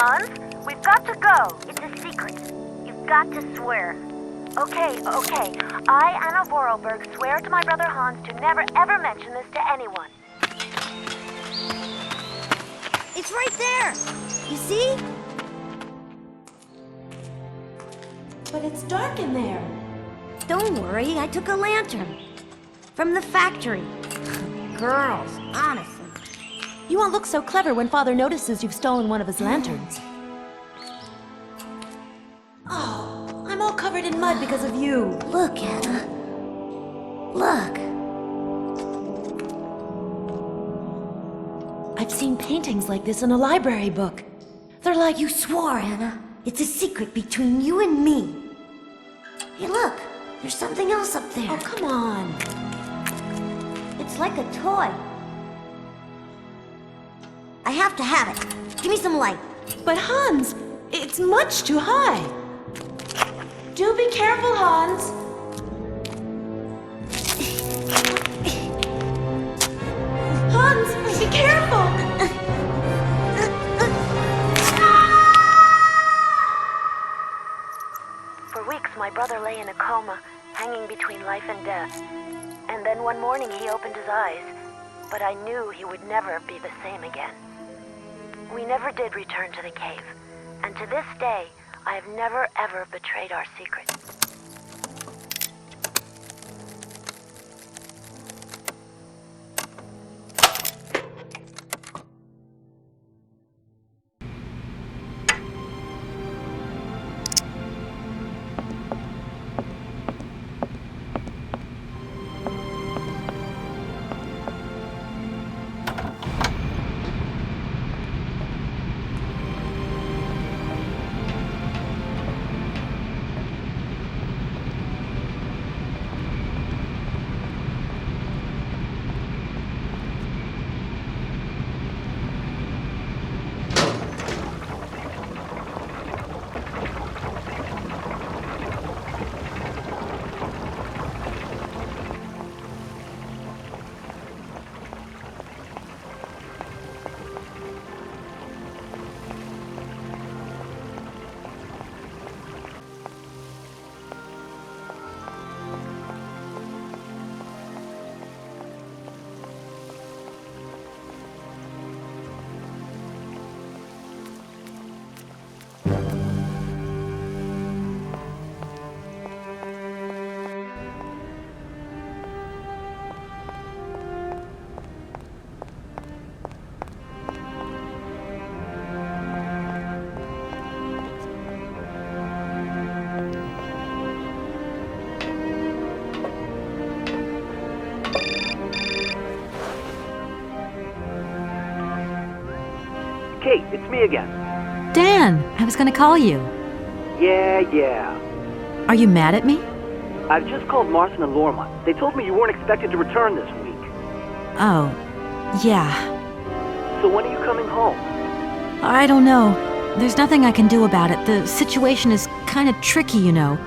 Hans. We've got to go. It's a secret. You've got to swear. Okay. I, Anna Vorarlberg, swear to my brother Hans to never ever mention this to anyone. It's right there. You see? But it's dark in there. Don't worry, I took a lantern. From the factory. Girls, honestly. You won't look so clever when Father notices you've stolen one of his lanterns. Oh, I'm all covered in mud because of you. Look, Anna. Look. I've seen paintings like this in a library book. They're like... You swore, Anna. It's a secret between you and me. Hey, look. There's something else up there. Oh, come on. It's like a toy. I have to have it. Give me some light. But Hans, it's much too high. Do be careful, Hans. Hans, be careful! For weeks, my brother lay in a coma, hanging between life and death. And then one morning he opened his eyes, but I knew he would never be the same again. We never did return to the cave, and to this day, I have never ever betrayed our secret. Kate, it's me again. Dan, I was gonna call you. Yeah. Are you mad at me? I've just called Marston and Lorma. They told me you weren't expected to return this week. Oh, yeah. So when are you coming home? I don't know. There's nothing I can do about it. The situation is kind of tricky, you know.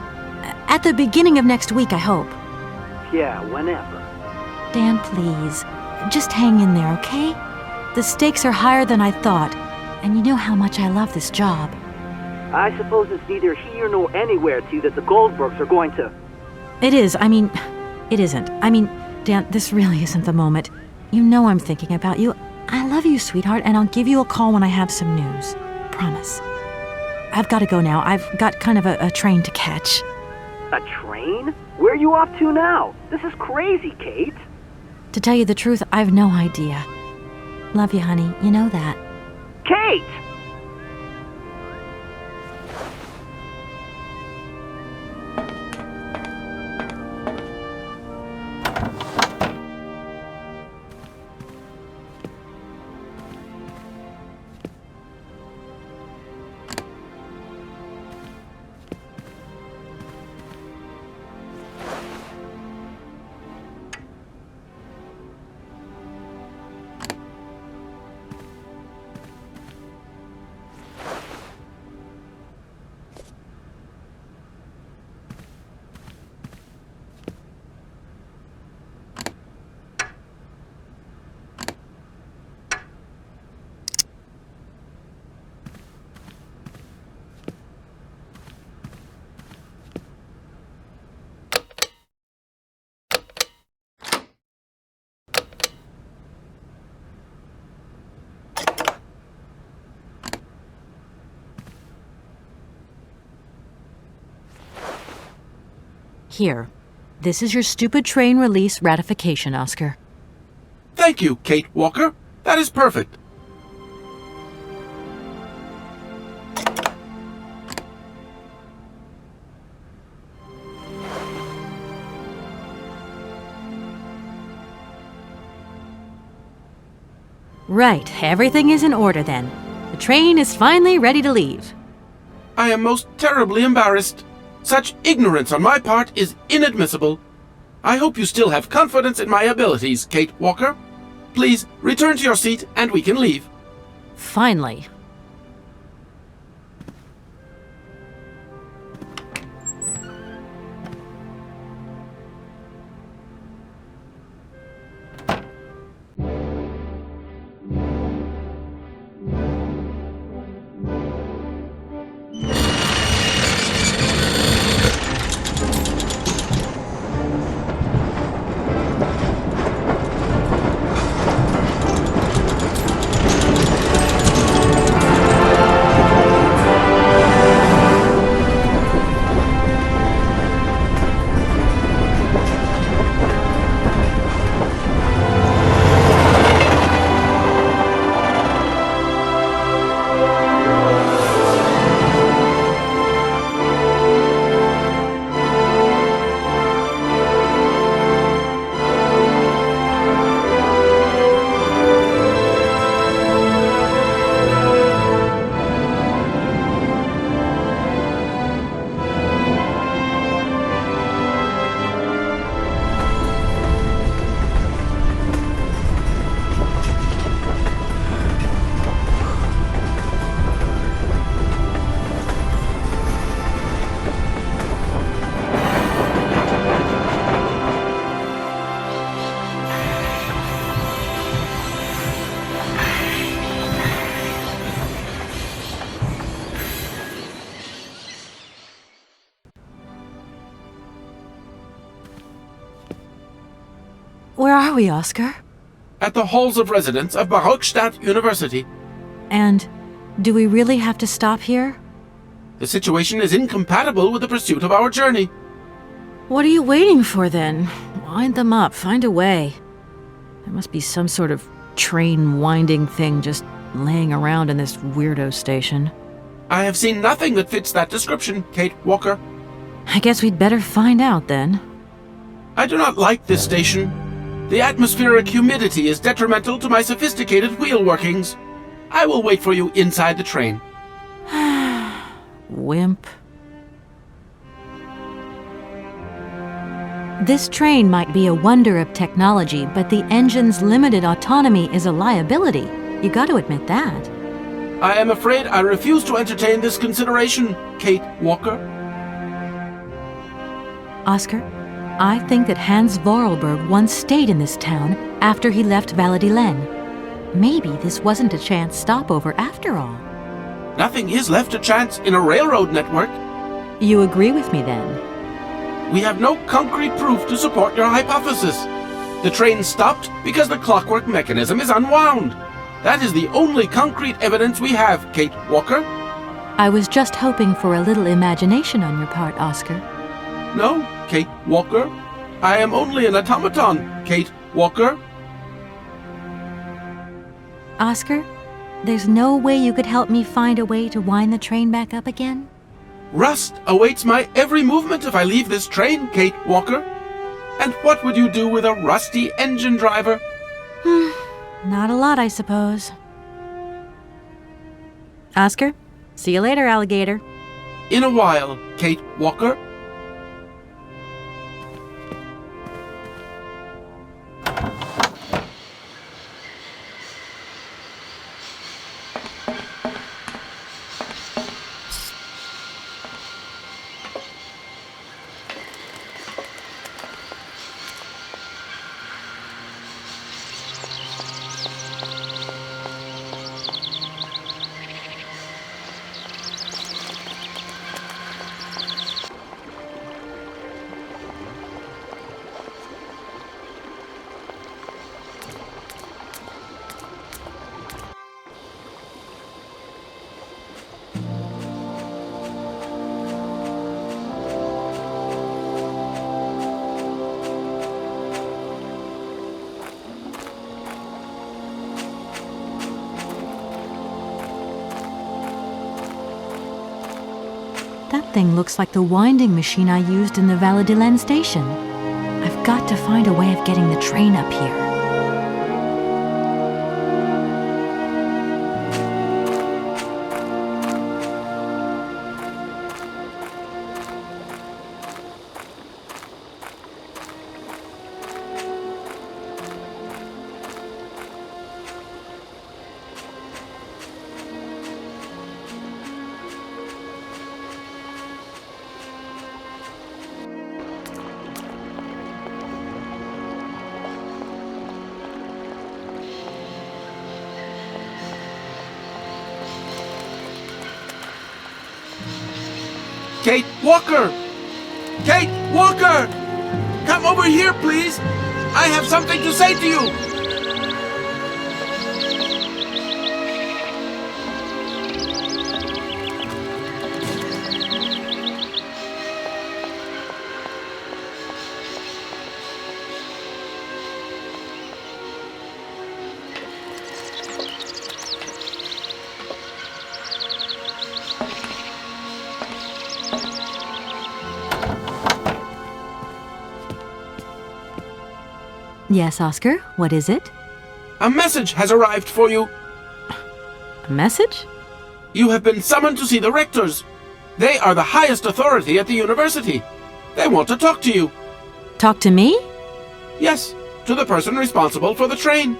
At the beginning of next week, I hope. Yeah, whenever. Dan, please. Just hang in there, okay? The stakes are higher than I thought, and you know how much I love this job. I suppose it's neither here nor anywhere to you that the Goldbergs are going to... It is. It isn't. Dan, this really isn't the moment. You know I'm thinking about you. I love you, sweetheart, and I'll give you a call when I have some news. Promise. I've got to go now. I've got kind of a train to catch. A train? Where are you off to now? This is crazy, Kate. To tell you the truth, I've no idea. Love you, honey. You know that. Kate! Here. This is your stupid train release ratification, Oscar. Thank you, Kate Walker. That is perfect. Right, everything is in order then. The train is finally ready to leave. I am most terribly embarrassed. Such ignorance on my part is inadmissible. I hope you still have confidence in my abilities, Kate Walker. Please return to your seat and we can leave. Finally. Where are we, Oscar? At the halls of residence of Barockstadt University. And do we really have to stop here? The situation is incompatible with the pursuit of our journey. What are you waiting for then? Wind them up, find a way. There must be some sort of train winding thing just laying around in this weirdo station. I have seen nothing that fits that description, Kate Walker. I guess we'd better find out then. I do not like this station. The atmospheric humidity is detrimental to my sophisticated wheel workings. I will wait for you inside the train. Wimp. This train might be a wonder of technology, but the engine's limited autonomy is a liability. You got to admit that. I am afraid I refuse to entertain this consideration, Kate Walker. Oscar, I think that Hans Vorarlberg once stayed in this town after he left Valladolid. Maybe this wasn't a chance stopover after all. Nothing is left to chance in a railroad network. You agree with me then? We have no concrete proof to support your hypothesis. The train stopped because the clockwork mechanism is unwound. That is the only concrete evidence we have, Kate Walker. I was just hoping for a little imagination on your part, Oscar. No, Kate Walker. I am only an automaton, Kate Walker. Oscar, there's no way you could help me find a way to wind the train back up again? Rust awaits my every movement if I leave this train, Kate Walker. And what would you do with a rusty engine driver? Not a lot, I suppose. Oscar, see you later, alligator. In a while, Kate Walker. That thing looks like the winding machine I used in the Valladolid station. I've got to find a way of getting the train up here. Kate Walker! Kate Walker! Come over here, please! I have something to say to you! Yes, Oscar, what is it? A message has arrived for you. A message? You have been summoned to see the rectors. They are the highest authority at the university. They want to talk to you. Talk to me? Yes, to the person responsible for the train.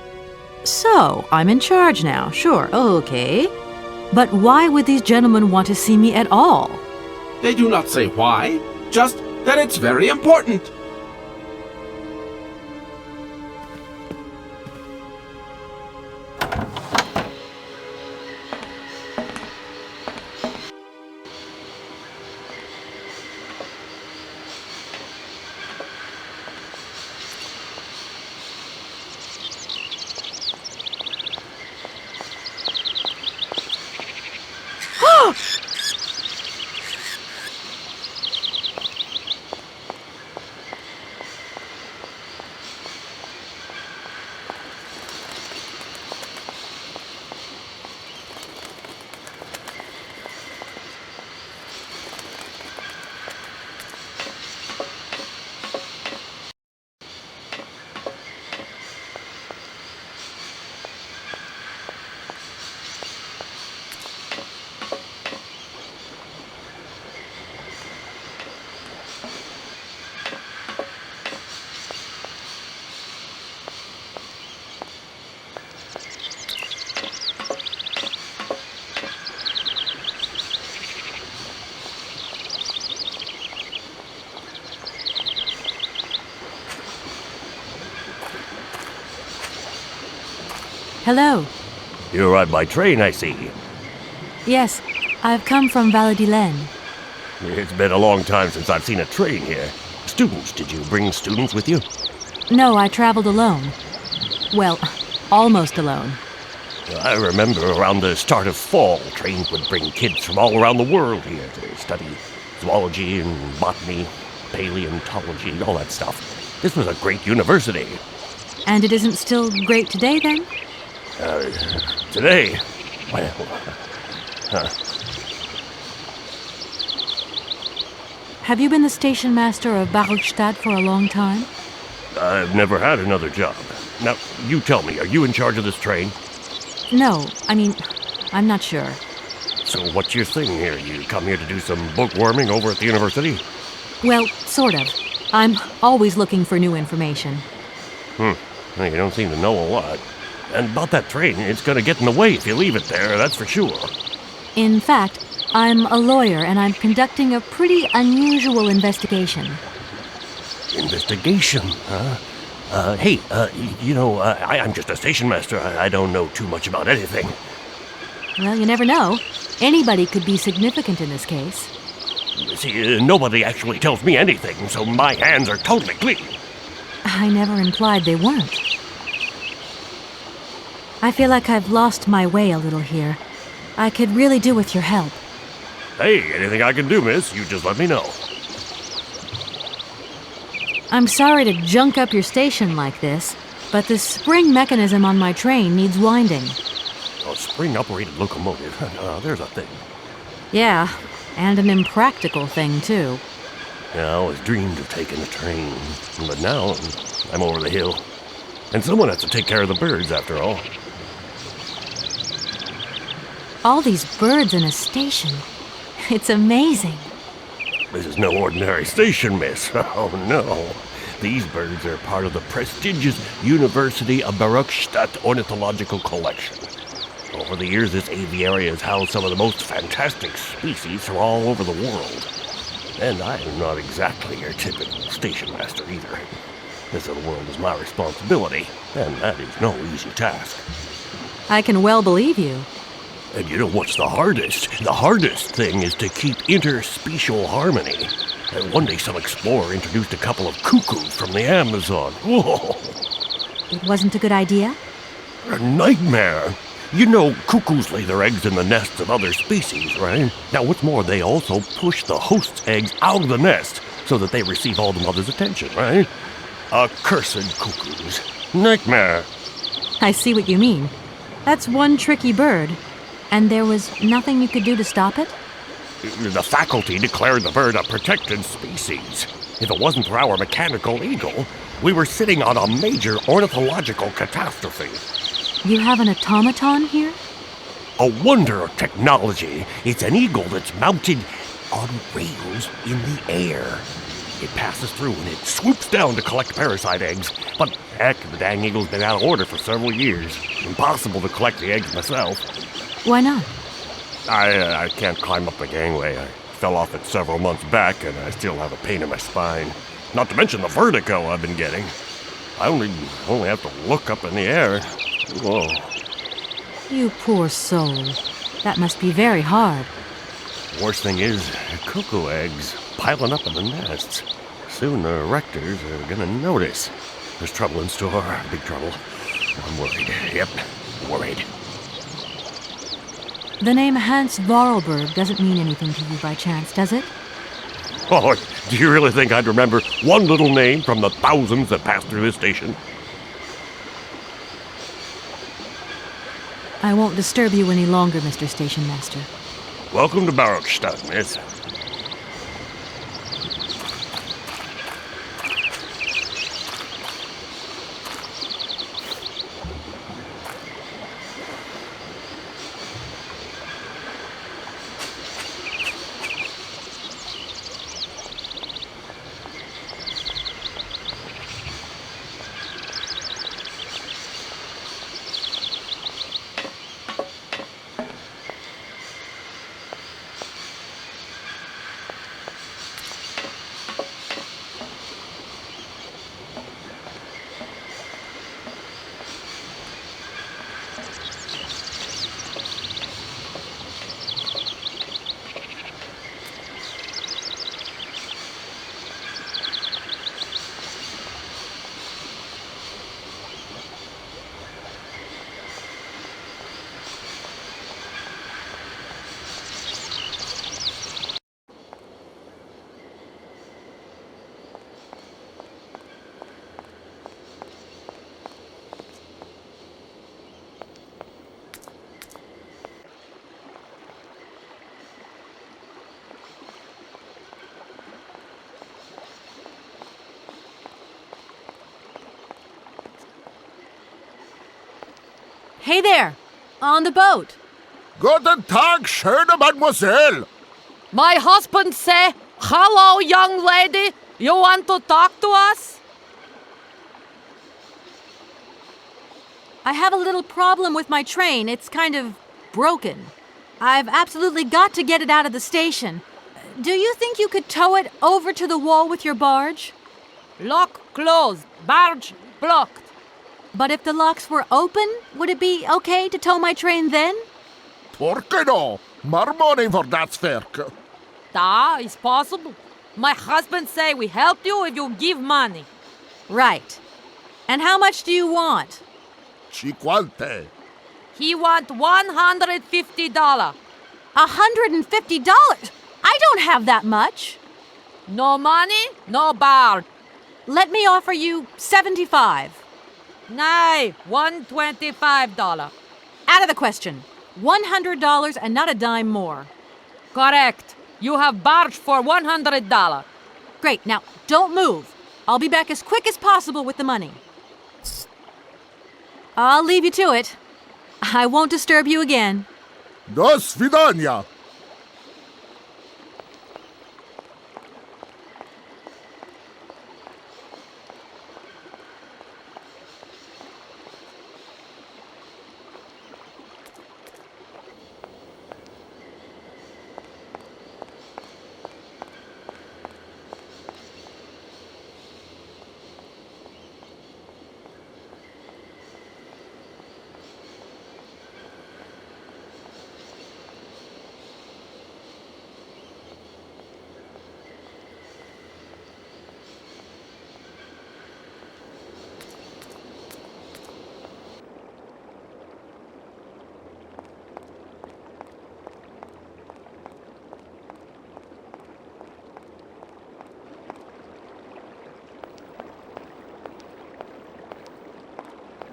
So, I'm in charge now, sure, okay. But why would these gentlemen want to see me at all? They do not say why, just that it's very important. Hello. You arrived by train, I see. Yes, I've come from Valladolid. It's been a long time since I've seen a train here. Students, did you bring students with you? No, I traveled alone. Well, almost alone. I remember around the start of fall, trains would bring kids from all around the world here to study zoology and botany, paleontology, all that stuff. This was a great university. And it isn't still great today, then? Today? Well, Have you been the station master of Barrelstadt for a long time? I've never had another job. Now, you tell me, are you in charge of this train? No, I'm not sure. So what's your thing here? You come here to do some bookworming over at the university? Well, sort of. I'm always looking for new information. Well, you don't seem to know a lot. And about that train, it's gonna get in the way if you leave it there, that's for sure. In fact, I'm a lawyer and I'm conducting a pretty unusual investigation. Investigation, huh? Hey, I'm just a station master. I don't know too much about anything. Well, you never know. Anybody could be significant in this case. See, nobody actually tells me anything, so my hands are totally clean. I never implied they weren't. I feel like I've lost my way a little here. I could really do with your help. Hey, anything I can do, miss, you just let me know. I'm sorry to junk up your station like this, but the spring mechanism on my train needs winding. A spring-operated locomotive? There's a thing. Yeah, and an impractical thing, too. Yeah, I always dreamed of taking a train, but now I'm over the hill. And someone has to take care of the birds, after all. All these birds in a station. It's amazing. This is no ordinary station, miss. Oh, no. These birds are part of the prestigious University of Barrelstadt Ornithological Collection. Over the years, this aviary has housed some of the most fantastic species from all over the world. And I am not exactly your typical station master either. This little world is my responsibility, and that is no easy task. I can well believe you. And you know what's the hardest? The hardest thing is to keep interspecial harmony. One day some explorer introduced a couple of cuckoos from the Amazon. Whoa! It wasn't a good idea? A nightmare. You know, cuckoos lay their eggs in the nests of other species, right? Now, what's more, they also push the host's eggs out of the nest so that they receive all the mother's attention, right? Accursed cuckoos. Nightmare. I see what you mean. That's one tricky bird. And there was nothing you could do to stop it? The faculty declared the bird a protected species. If it wasn't for our mechanical eagle, we were sitting on a major ornithological catastrophe. You have an automaton here? A wonder of technology. It's an eagle that's mounted on rails in the air. It passes through and it swoops down to collect parasite eggs. But heck, the dang eagle's been out of order for several years. Impossible to collect the eggs myself. Why not? I can't climb up the gangway. I fell off it several months back and I still have a pain in my spine. Not to mention the vertigo I've been getting. I only have to look up in the air. Whoa. You poor soul. That must be very hard. Worst thing is, cuckoo eggs piling up in the nests. Soon the rectors are gonna notice. There's trouble in store, big trouble. I'm worried. Yep, worried. The name Hans Vorarlberg doesn't mean anything to you by chance, does it? Oh, do you really think I'd remember one little name from the thousands that pass through this station? I won't disturb you any longer, Mr. Station Master. Welcome to Barrockstadt, miss. Hey there! On the boat! Guten Tag, schöne Mademoiselle! My husband say, hello, young lady. You want to talk to us? I have a little problem with my train. It's kind of broken. I've absolutely got to get it out of the station. Do you think you could tow it over to the wall with your barge? Lock closed. Barge blocked. But if the locks were open, would it be okay to tow my train then? Porke no? More money for that werk. Da, it's possible. My husband say we help you if you give money. Right. And how much do you want? Cinquante. He want $150. $150? I don't have that much. No money, no barge. Let me offer you $75. Nay, $125. Out of the question. $100 and not a dime more. Correct. You have barge for $100. Great. Now, don't move. I'll be back as quick as possible with the money. I'll leave you to it. I won't disturb you again. До свидания.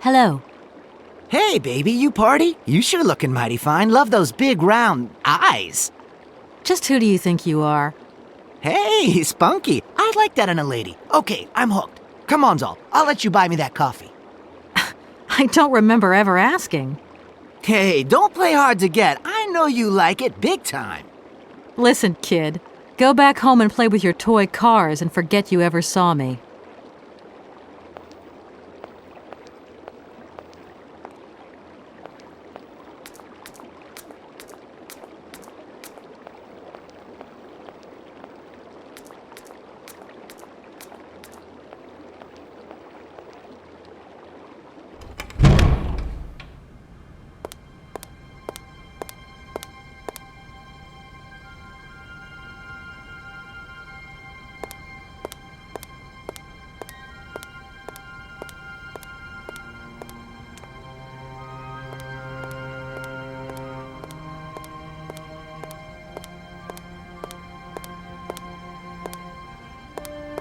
Hello. Hey, baby, you party? You sure looking mighty fine. Love those big round eyes. Just who do you think you are? Hey, spunky. I'd like that in a lady. Okay, I'm hooked. Come on, Zol. I'll let you buy me that coffee. I don't remember ever asking. Hey, don't play hard to get. I know you like it big time. Listen, kid. Go back home and play with your toy cars and forget you ever saw me.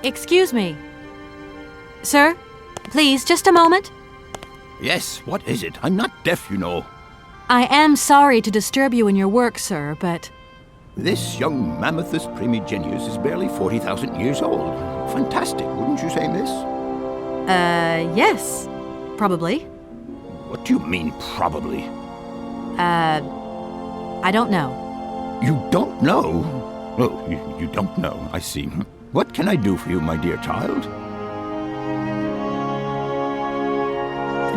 Excuse me. Sir, please, just a moment. Yes, what is it? I'm not deaf, you know. I am sorry to disturb you in your work, sir, but... This young Mammothus primigenius is barely 40,000 years old. Fantastic, wouldn't you say, miss? Yes. Probably. What do you mean, probably? I don't know. You don't know? Oh, you don't know, I see. What can I do for you, my dear child?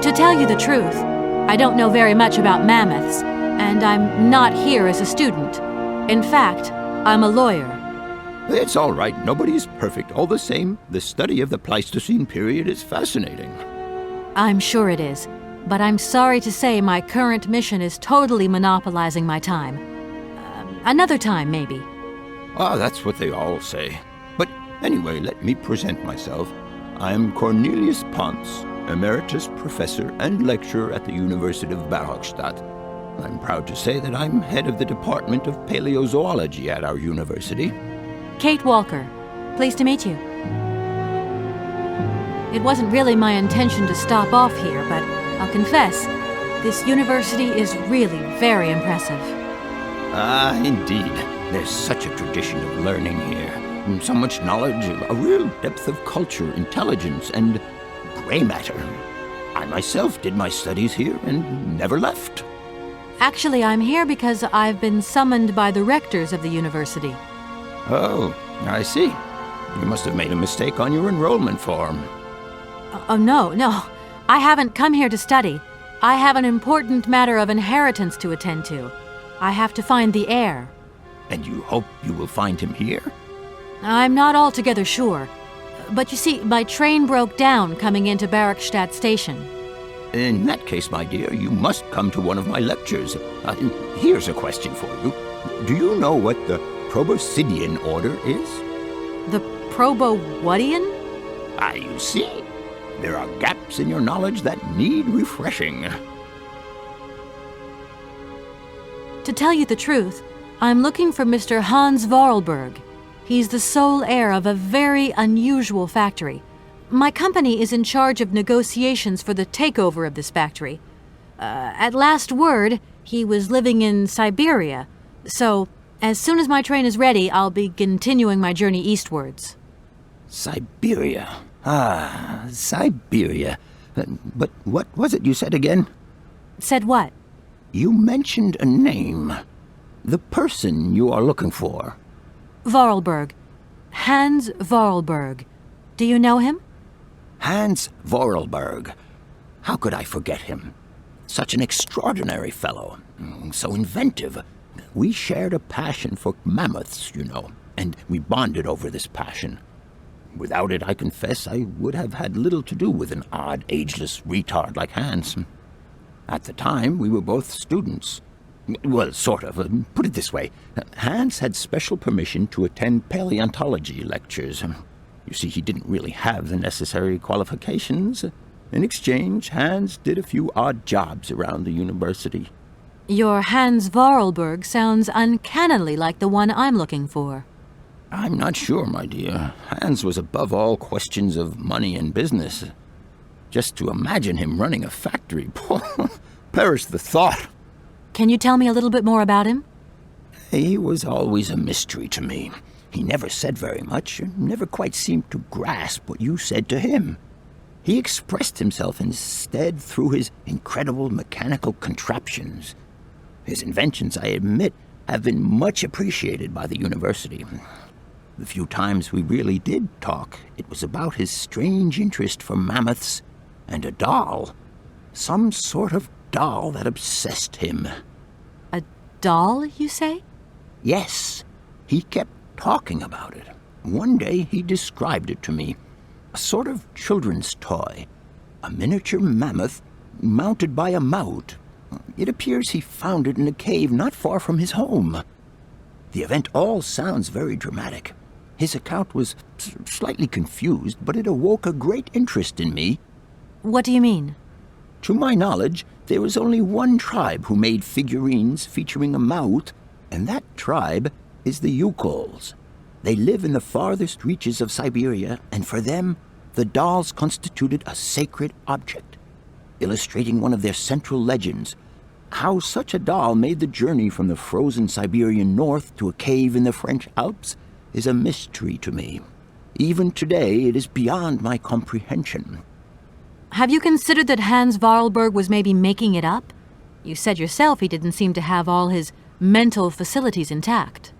To tell you the truth, I don't know very much about mammoths, and I'm not here as a student. In fact, I'm a lawyer. It's all right. Nobody's perfect. All the same, the study of the Pleistocene period is fascinating. I'm sure it is, but I'm sorry to say my current mission is totally monopolizing my time. Another time, maybe. Ah, that's what they all say. But anyway, let me present myself. I'm Cornelius Ponce, Emeritus Professor and Lecturer at the University of Barhochstadt. I'm proud to say that I'm head of the Department of Paleozoology at our university. Kate Walker. Pleased to meet you. It wasn't really my intention to stop off here, but I'll confess, this university is really very impressive. Ah, indeed. There's such a tradition of learning here. So much knowledge, a real depth of culture, intelligence, and gray matter. I myself did my studies here and never left. Actually, I'm here because I've been summoned by the rectors of the university. Oh, I see. You must have made a mistake on your enrollment form. Oh, no. I haven't come here to study. I have an important matter of inheritance to attend to. I have to find the heir. And you hope you will find him here? I'm not altogether sure. But you see, my train broke down coming into Barhochstadt Station. In that case, my dear, you must come to one of my lectures. Here's a question for you. Do you know what the Proboscidean order is? The Probowhatian? You see. There are gaps in your knowledge that need refreshing. To tell you the truth, I'm looking for Mr. Hans Vorarlberg. He's the sole heir of a very unusual factory. My company is in charge of negotiations for the takeover of this factory. At last word, he was living in Syberia. So, as soon as my train is ready, I'll be continuing my journey eastwards. Syberia. Ah, Syberia. But what was it you said again? Said what? You mentioned a name. The person you are looking for. Vorarlberg. Hans Vorarlberg. Do you know him? Hans Vorarlberg. How could I forget him? Such an extraordinary fellow. So inventive. We shared a passion for mammoths, you know, and we bonded over this passion. Without it, I confess, I would have had little to do with an odd, ageless retard like Hans. At the time, we were both students. Well, sort of. Put it this way. Hans had special permission to attend paleontology lectures. You see, he didn't really have the necessary qualifications. In exchange, Hans did a few odd jobs around the university. Your Hans Vorarlberg sounds uncannily like the one I'm looking for. I'm not sure, my dear. Hans was above all questions of money and business. Just to imagine him running a factory, perish the thought. Can you tell me a little bit more about him? He was always a mystery to me. He never said very much, and never quite seemed to grasp what you said to him. He expressed himself instead through his incredible mechanical contraptions. His inventions, I admit, have been much appreciated by the university. The few times we really did talk, it was about his strange interest for mammoths and a doll. Some sort of doll that obsessed him. A doll, you say? Yes. He kept talking about it. One day he described it to me. A sort of children's toy. A miniature mammoth mounted by a mout. It appears he found it in a cave not far from his home. The event all sounds very dramatic. His account was slightly confused, but it awoke a great interest in me. What do you mean? To my knowledge, there was only one tribe who made figurines featuring a mout, and that tribe is the Yukols. They live in the farthest reaches of Syberia, and for them, the dolls constituted a sacred object, illustrating one of their central legends. How such a doll made the journey from the frozen Siberian north to a cave in the French Alps is a mystery to me. Even today, it is beyond my comprehension. Have you considered that Hans Vorarlberg was maybe making it up? You said yourself he didn't seem to have all his mental facilities intact.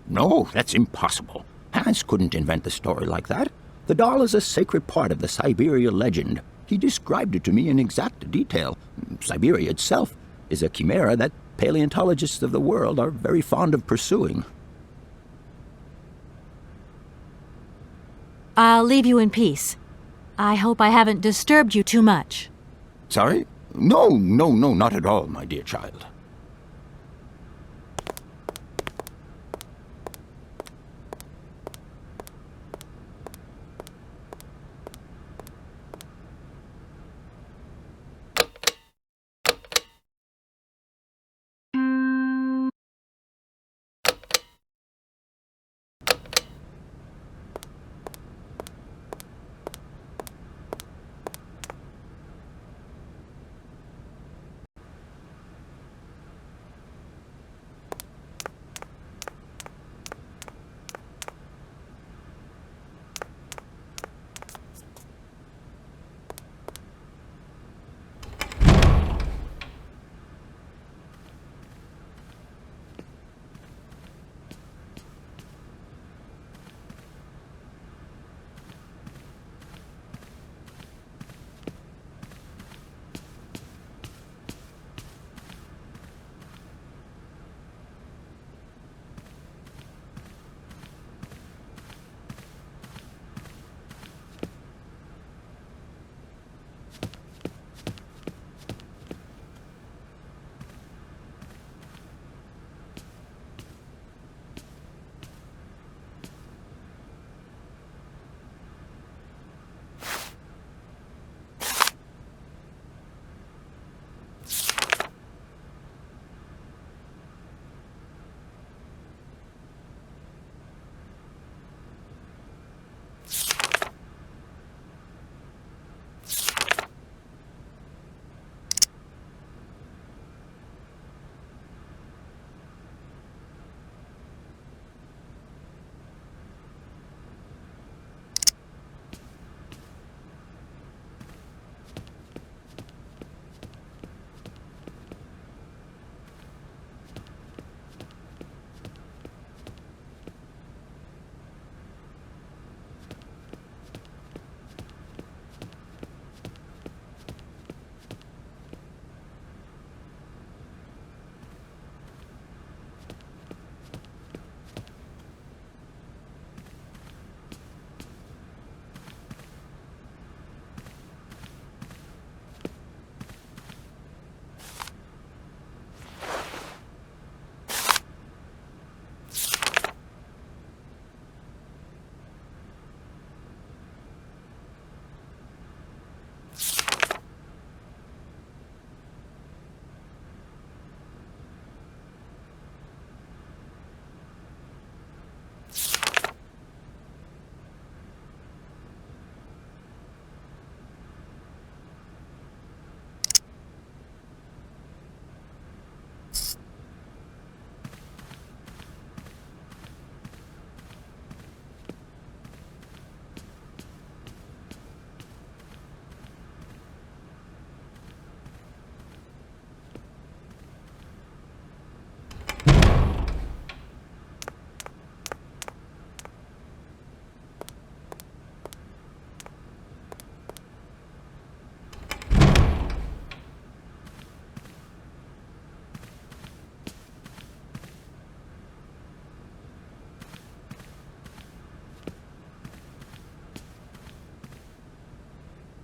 No, that's impossible. Hans couldn't invent a story like that. The doll is a sacred part of the Syberia legend. He described it to me in exact detail. Syberia itself is a chimera that paleontologists of the world are very fond of pursuing. I'll leave you in peace. I hope I haven't disturbed you too much. Sorry? No, not at all, my dear child.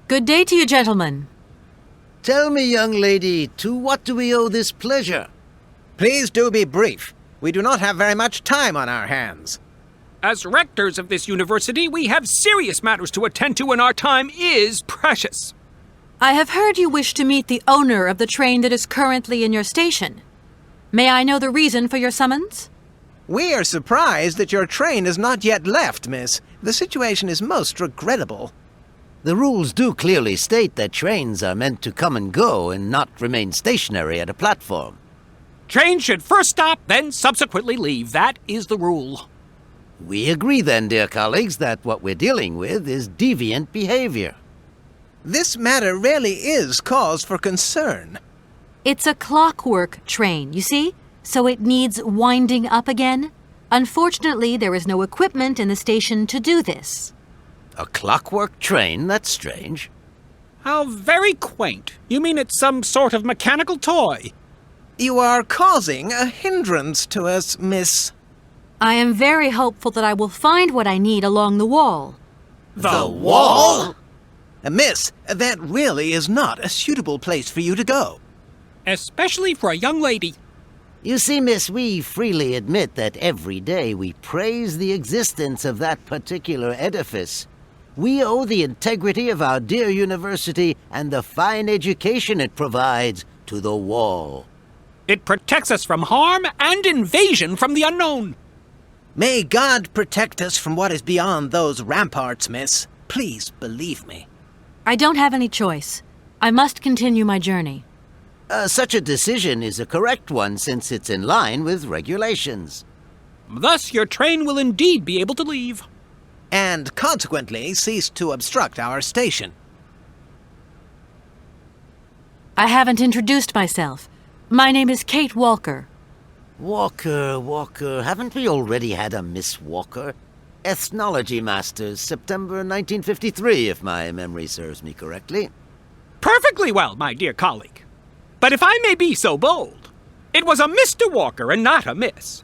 Good day to you, gentlemen. Tell me, young lady, to what do we owe this pleasure? Please do be brief. We do not have very much time on our hands. As rectors of this university, we have serious matters to attend to, and our time is precious. I have heard you wish to meet the owner of the train that is currently in your station. May I know the reason for your summons? We are surprised that your train has not yet left, miss. The situation is most regrettable. The rules do clearly state that trains are meant to come and go and not remain stationary at a platform. Trains should first stop, then subsequently leave. That is the rule. We agree then, dear colleagues, that what we're dealing with is deviant behavior. This matter really is cause for concern. It's a clockwork train, you see? So it needs winding up again. Unfortunately, there is no equipment in the station to do this. A clockwork train? That's strange. How very quaint. You mean it's some sort of mechanical toy? You are causing a hindrance to us, miss. I am very hopeful that I will find what I need along the wall. The wall? Miss, that really is not a suitable place for you to go. Especially for a young lady. You see, miss, we freely admit that every day we praise the existence of that particular edifice. We owe the integrity of our dear university and the fine education it provides to the wall. It protects us from harm and invasion from the unknown. May God protect us from what is beyond those ramparts, miss. Please believe me. I don't have any choice. I must continue my journey. Such a decision is a correct one since it's in line with regulations. Thus, your train will indeed be able to leave. And consequently cease to obstruct our station. I haven't introduced myself. My name is Kate Walker. Walker. Haven't we already had a Miss Walker? Ethnology Masters, September 1953, if my memory serves me correctly. Perfectly well, my dear colleague. But if I may be so bold, it was a Mr. Walker and not a Miss.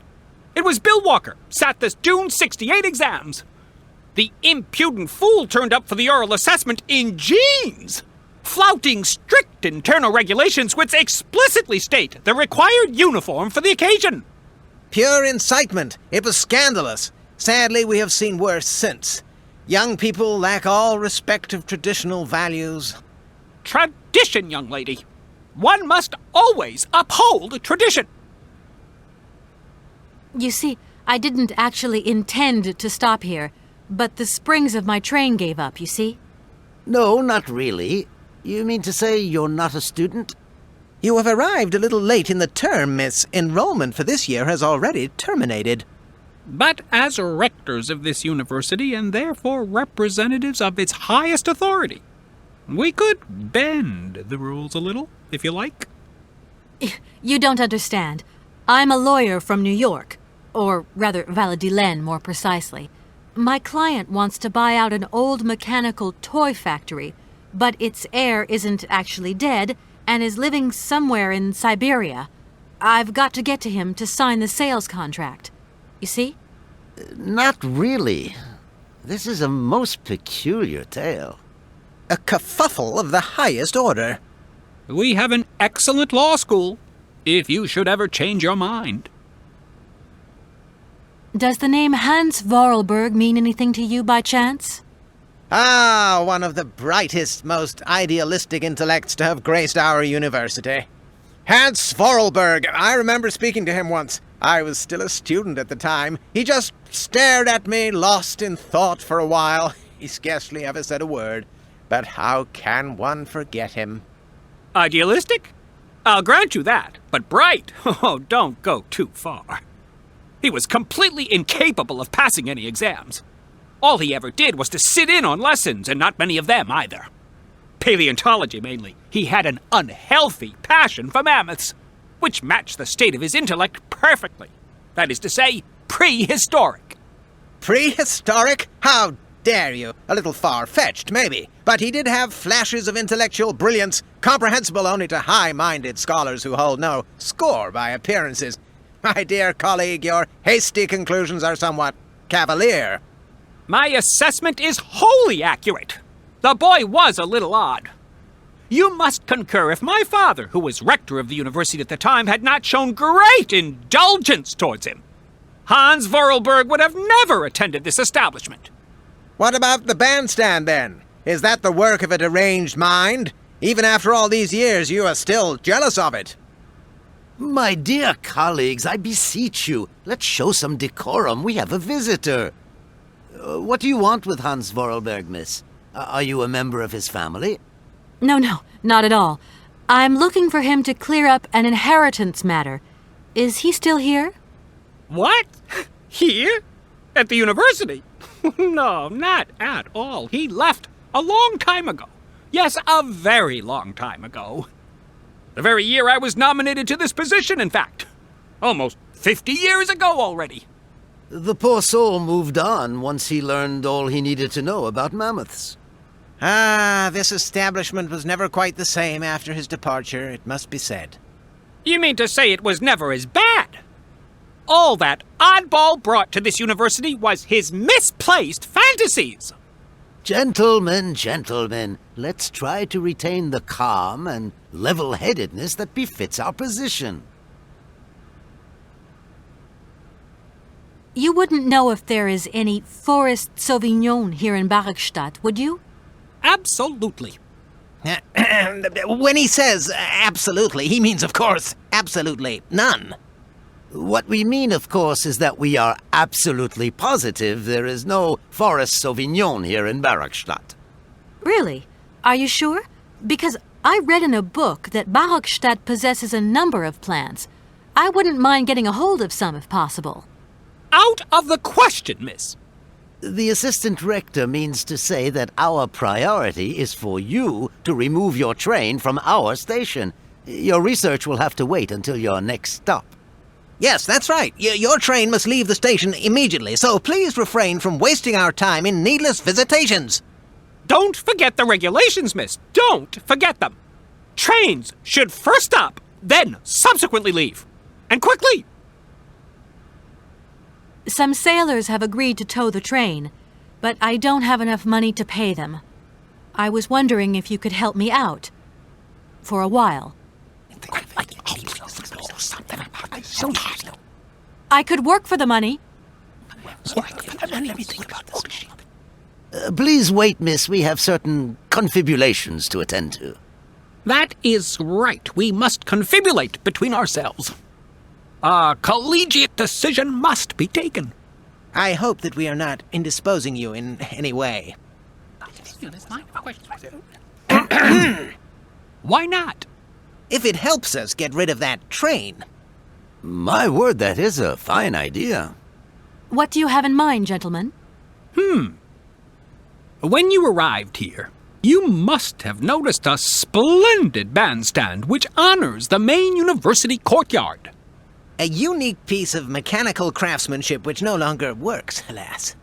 It was Bill Walker, sat this June 68 exams. The impudent fool turned up for the oral assessment in jeans, flouting strict internal regulations which explicitly state the required uniform for the occasion. Pure incitement. It was scandalous. Sadly, we have seen worse since. Young people lack all respect of traditional values. Tradition, young lady. One must always uphold tradition. You see, I didn't actually intend to stop here, but the springs of my train gave up, you see? No, not really. You mean to say you're not a student? You have arrived a little late in the term, miss. Enrollment for this year has already terminated. But as rectors of this university, and therefore representatives of its highest authority, we could bend the rules a little, if you like. You don't understand. I'm a lawyer from New York, or rather Valladolid, more precisely. My client wants to buy out an old mechanical toy factory, but its heir isn't actually dead and is living somewhere in Syberia. I've got to get to him to sign the sales contract. You see? Not really. This is a most peculiar tale. A kerfuffle of the highest order. We have an excellent law school, if you should ever change your mind. Does the name Hans Vorarlberg mean anything to you by chance? Ah, one of the brightest, most idealistic intellects to have graced our university. Hans Vorarlberg. I remember speaking to him once. I was still a student at the time. He just stared at me, lost in thought for a while. He scarcely ever said a word. But how can one forget him? Idealistic? I'll grant you that. But bright? Oh, don't go too far. He was completely incapable of passing any exams. All he ever did was to sit in on lessons, and not many of them either. Paleontology, mainly. He had an unhealthy passion for mammoths, which matched the state of his intellect perfectly. That is to say, prehistoric. Prehistoric? How dare you? A little far-fetched, maybe. But he did have flashes of intellectual brilliance, comprehensible only to high-minded scholars who hold no score by appearances. My dear colleague, your hasty conclusions are somewhat cavalier. My assessment is wholly accurate. The boy was a little odd. You must concur if my father, who was rector of the university at the time, had not shown great indulgence towards him. Hans Vorarlberg would have never attended this establishment. What about the bandstand, then? Is that the work of a deranged mind? Even after all these years, you are still jealous of it. My dear colleagues, I beseech you, let's show some decorum. We have a visitor. What do you want with Hans Vorarlberg, miss? Are you a member of his family? No, not at all. I'm looking for him to clear up an inheritance matter. Is he still here? What? Here? At the university? No, not at all. He left a long time ago. Yes, a very long time ago. The very year I was nominated to this position, in fact. Almost 50 years ago already. The poor soul moved on once he learned all he needed to know about mammoths. Ah, this establishment was never quite the same after his departure, it must be said. You mean to say it was never as bad? All that oddball brought to this university was his misplaced fantasies. Gentlemen, let's try to retain the calm and level-headedness that befits our position. You wouldn't know if there is any Forest Sauvignon here in Barrackstadt, would you? Absolutely. When he says absolutely, he means, of course, absolutely none. What we mean, of course, is that we are absolutely positive there is no Forest Sauvignon here in Barrackstadt. Really? Are you sure? Because I read in a book that Barrackstadt possesses a number of plants. I wouldn't mind getting a hold of some if possible. Out of the question, miss. The assistant rector means to say that our priority is for you to remove your train from our station. Your research will have to wait until your next stop. Yes, that's right. Your train must leave the station immediately, so please refrain from wasting our time in needless visitations. Don't forget the regulations, miss. Don't forget them. Trains should first stop, then subsequently leave. And quickly! Some sailors have agreed to tow the train, but I don't have enough money to pay them. I was wondering if you could help me out. For a while. I could work for the money. Please wait, miss. We have certain confibulations to attend to. That is right. We must confibulate between ourselves. A collegiate decision must be taken. I hope that we are not indisposing you in any way. Why not? If it helps us get rid of that train. My word, that is a fine idea. What do you have in mind, gentlemen? When you arrived here, you must have noticed a splendid bandstand which honors the main university courtyard. A unique piece of mechanical craftsmanship which no longer works, alas.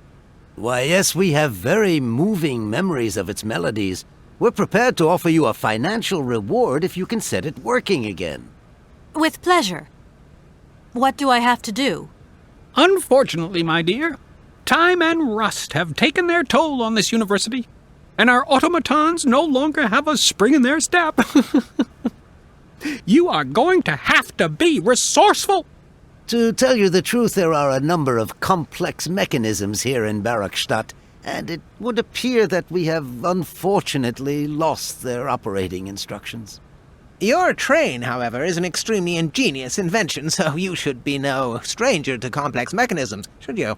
Why, yes, we have very moving memories of its melodies. We're prepared to offer you a financial reward if you can set it working again. With pleasure. What do I have to do? Unfortunately, my dear, time and rust have taken their toll on this university, and our automatons no longer have a spring in their step. You are going to have to be resourceful. To tell you the truth, there are a number of complex mechanisms here in Barrackstadt, and it would appear that we have unfortunately lost their operating instructions. Your train, however, is an extremely ingenious invention, so you should be no stranger to complex mechanisms, should you?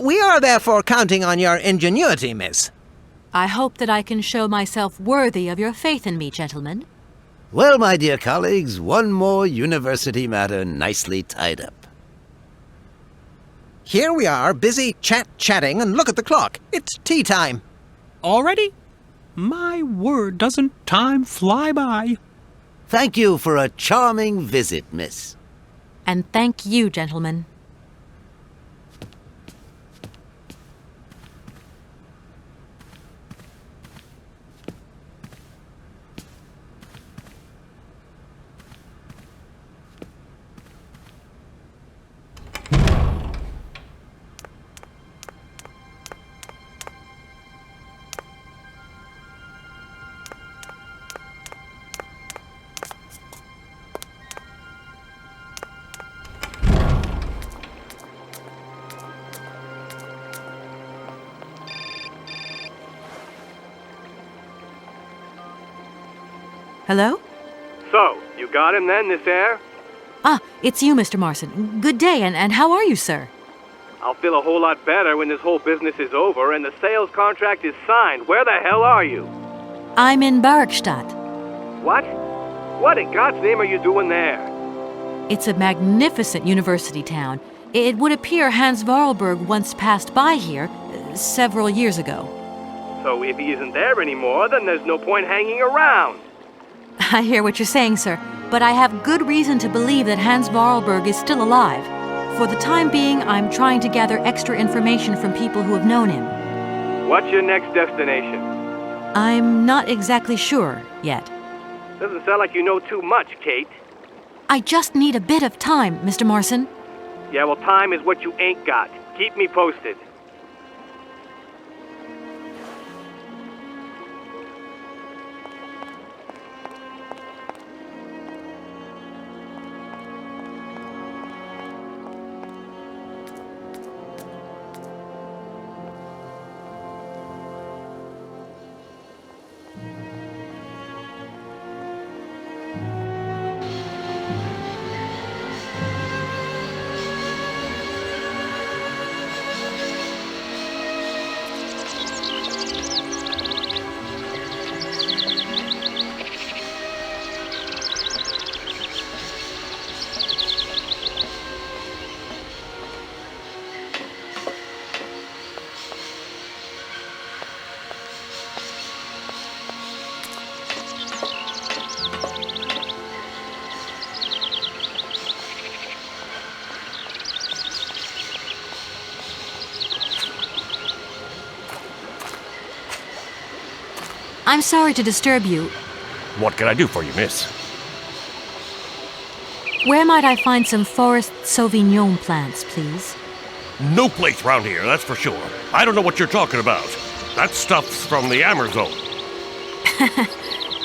We are therefore counting on your ingenuity, miss. I hope that I can show myself worthy of your faith in me, gentlemen. Well, my dear colleagues, one more university matter nicely tied up. Here we are, busy chatting, and look at the clock. It's tea time. Already? My word, doesn't time fly by? Thank you for a charming visit, miss. And thank you, gentlemen. Hello? So, you got him then, this air? Ah, it's you, Mr. Marson. Good day, and how are you, sir? I'll feel a whole lot better when this whole business is over and the sales contract is signed. Where the hell are you? I'm in Barkstadt. What? What in God's name are you doing there? It's a magnificent university town. It would appear Hans Vorarlberg once passed by here several years ago. So if he isn't there anymore, then there's no point hanging around. I hear what you're saying, sir, but I have good reason to believe that Hans Vorarlberg is still alive. For the time being, I'm trying to gather extra information from people who have known him. What's your next destination? I'm not exactly sure yet. Doesn't sound like you know too much, Kate. I just need a bit of time, Mr. Marson. Yeah, well, time is what you ain't got. Keep me posted. I'm sorry to disturb you. What can I do for you, miss? Where might I find some forest Sauvignon plants, please? No place round here, that's for sure. I don't know what you're talking about. That stuff's from the Amazon.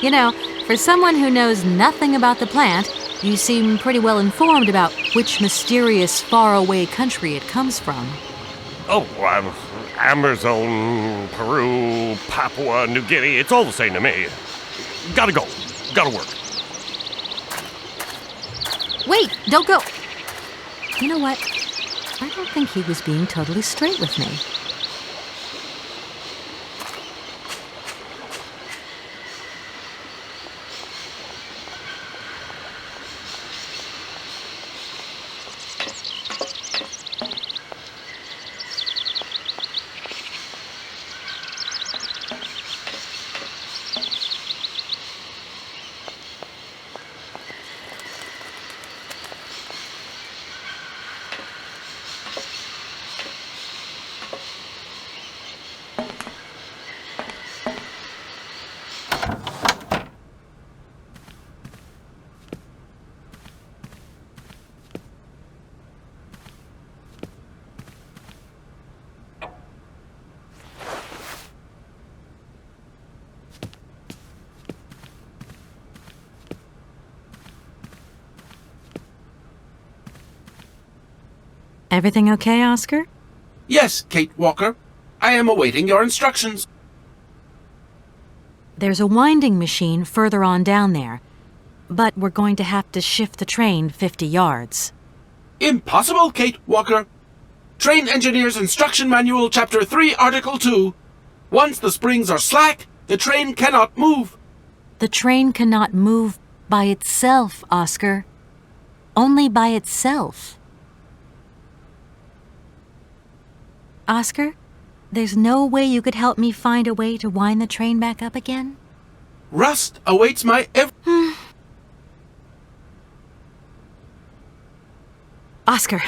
You know, for someone who knows nothing about the plant, you seem pretty well informed about which mysterious faraway country it comes from. Oh, Amazon, Peru, Papua New Guinea, it's all the same to me. Gotta go. Gotta work. Wait, don't go. You know what? I don't think he was being totally straight with me. Everything okay, Oscar? Yes, Kate Walker. I am awaiting your instructions. There's a winding machine further on down there, but we're going to have to shift the train 50 yards. Impossible, Kate Walker. Train Engineer's Instruction Manual, Chapter 3, Article 2. Once the springs are slack, the train cannot move. The train cannot move by itself, Oscar. Only by itself. Oscar, there's no way you could help me find a way to wind the train back up again? Rust awaits my Oscar,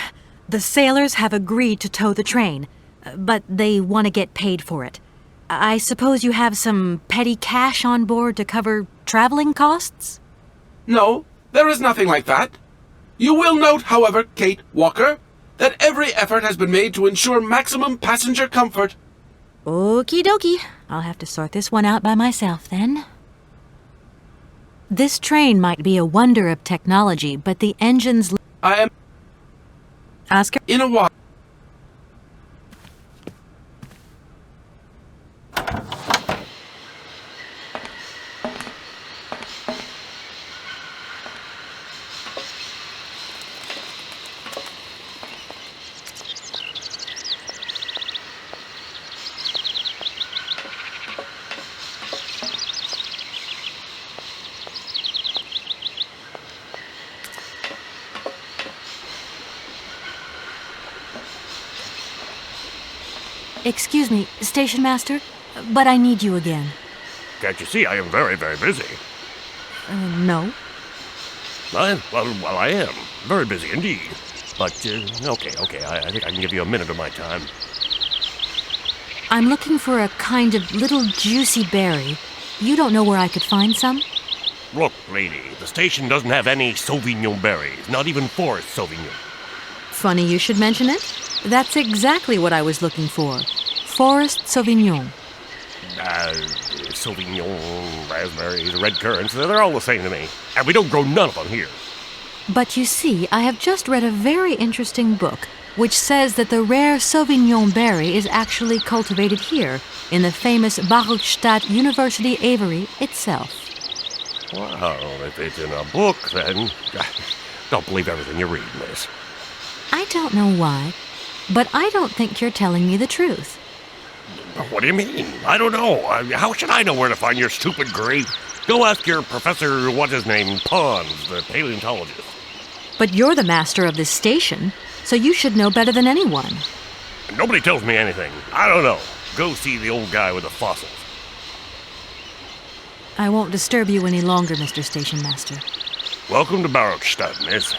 the sailors have agreed to tow the train, but they want to get paid for it. I suppose you have some petty cash on board to cover traveling costs? No, there is nothing like that. You will note, however, Kate Walker, that every effort has been made to ensure maximum passenger comfort. Okie dokie. I'll have to sort this one out by myself, then. This train might be a wonder of technology, but the engines... I am... Oscar? In a while. Excuse me, Station Master, but I need you again. Can't you see I am very, very busy? No. Well, I am. Very busy indeed. But, okay, I think I can give you a minute of my time. I'm looking for a kind of little juicy berry. You don't know where I could find some? Look, lady, the station doesn't have any Sauvignon berries, not even Forest Sauvignon. Funny you should mention it. That's exactly what I was looking for. Forest Sauvignon. Sauvignon, raspberries, red currants, they're all the same to me. And we don't grow none of them here. But you see, I have just read a very interesting book which says that the rare Sauvignon berry is actually cultivated here, in the famous Barokstadt University aviary itself. Well, if it's in a book, then don't believe everything you read, miss. I don't know why, but I don't think you're telling me the truth. What do you mean? I don't know. How should I know where to find your stupid grape? Go ask your Professor, what's-his-name, Pons, the paleontologist. But you're the master of this station, so you should know better than anyone. Nobody tells me anything. I don't know. Go see the old guy with the fossils. I won't disturb you any longer, Mr. Station Master. Welcome to Barokstadt, miss.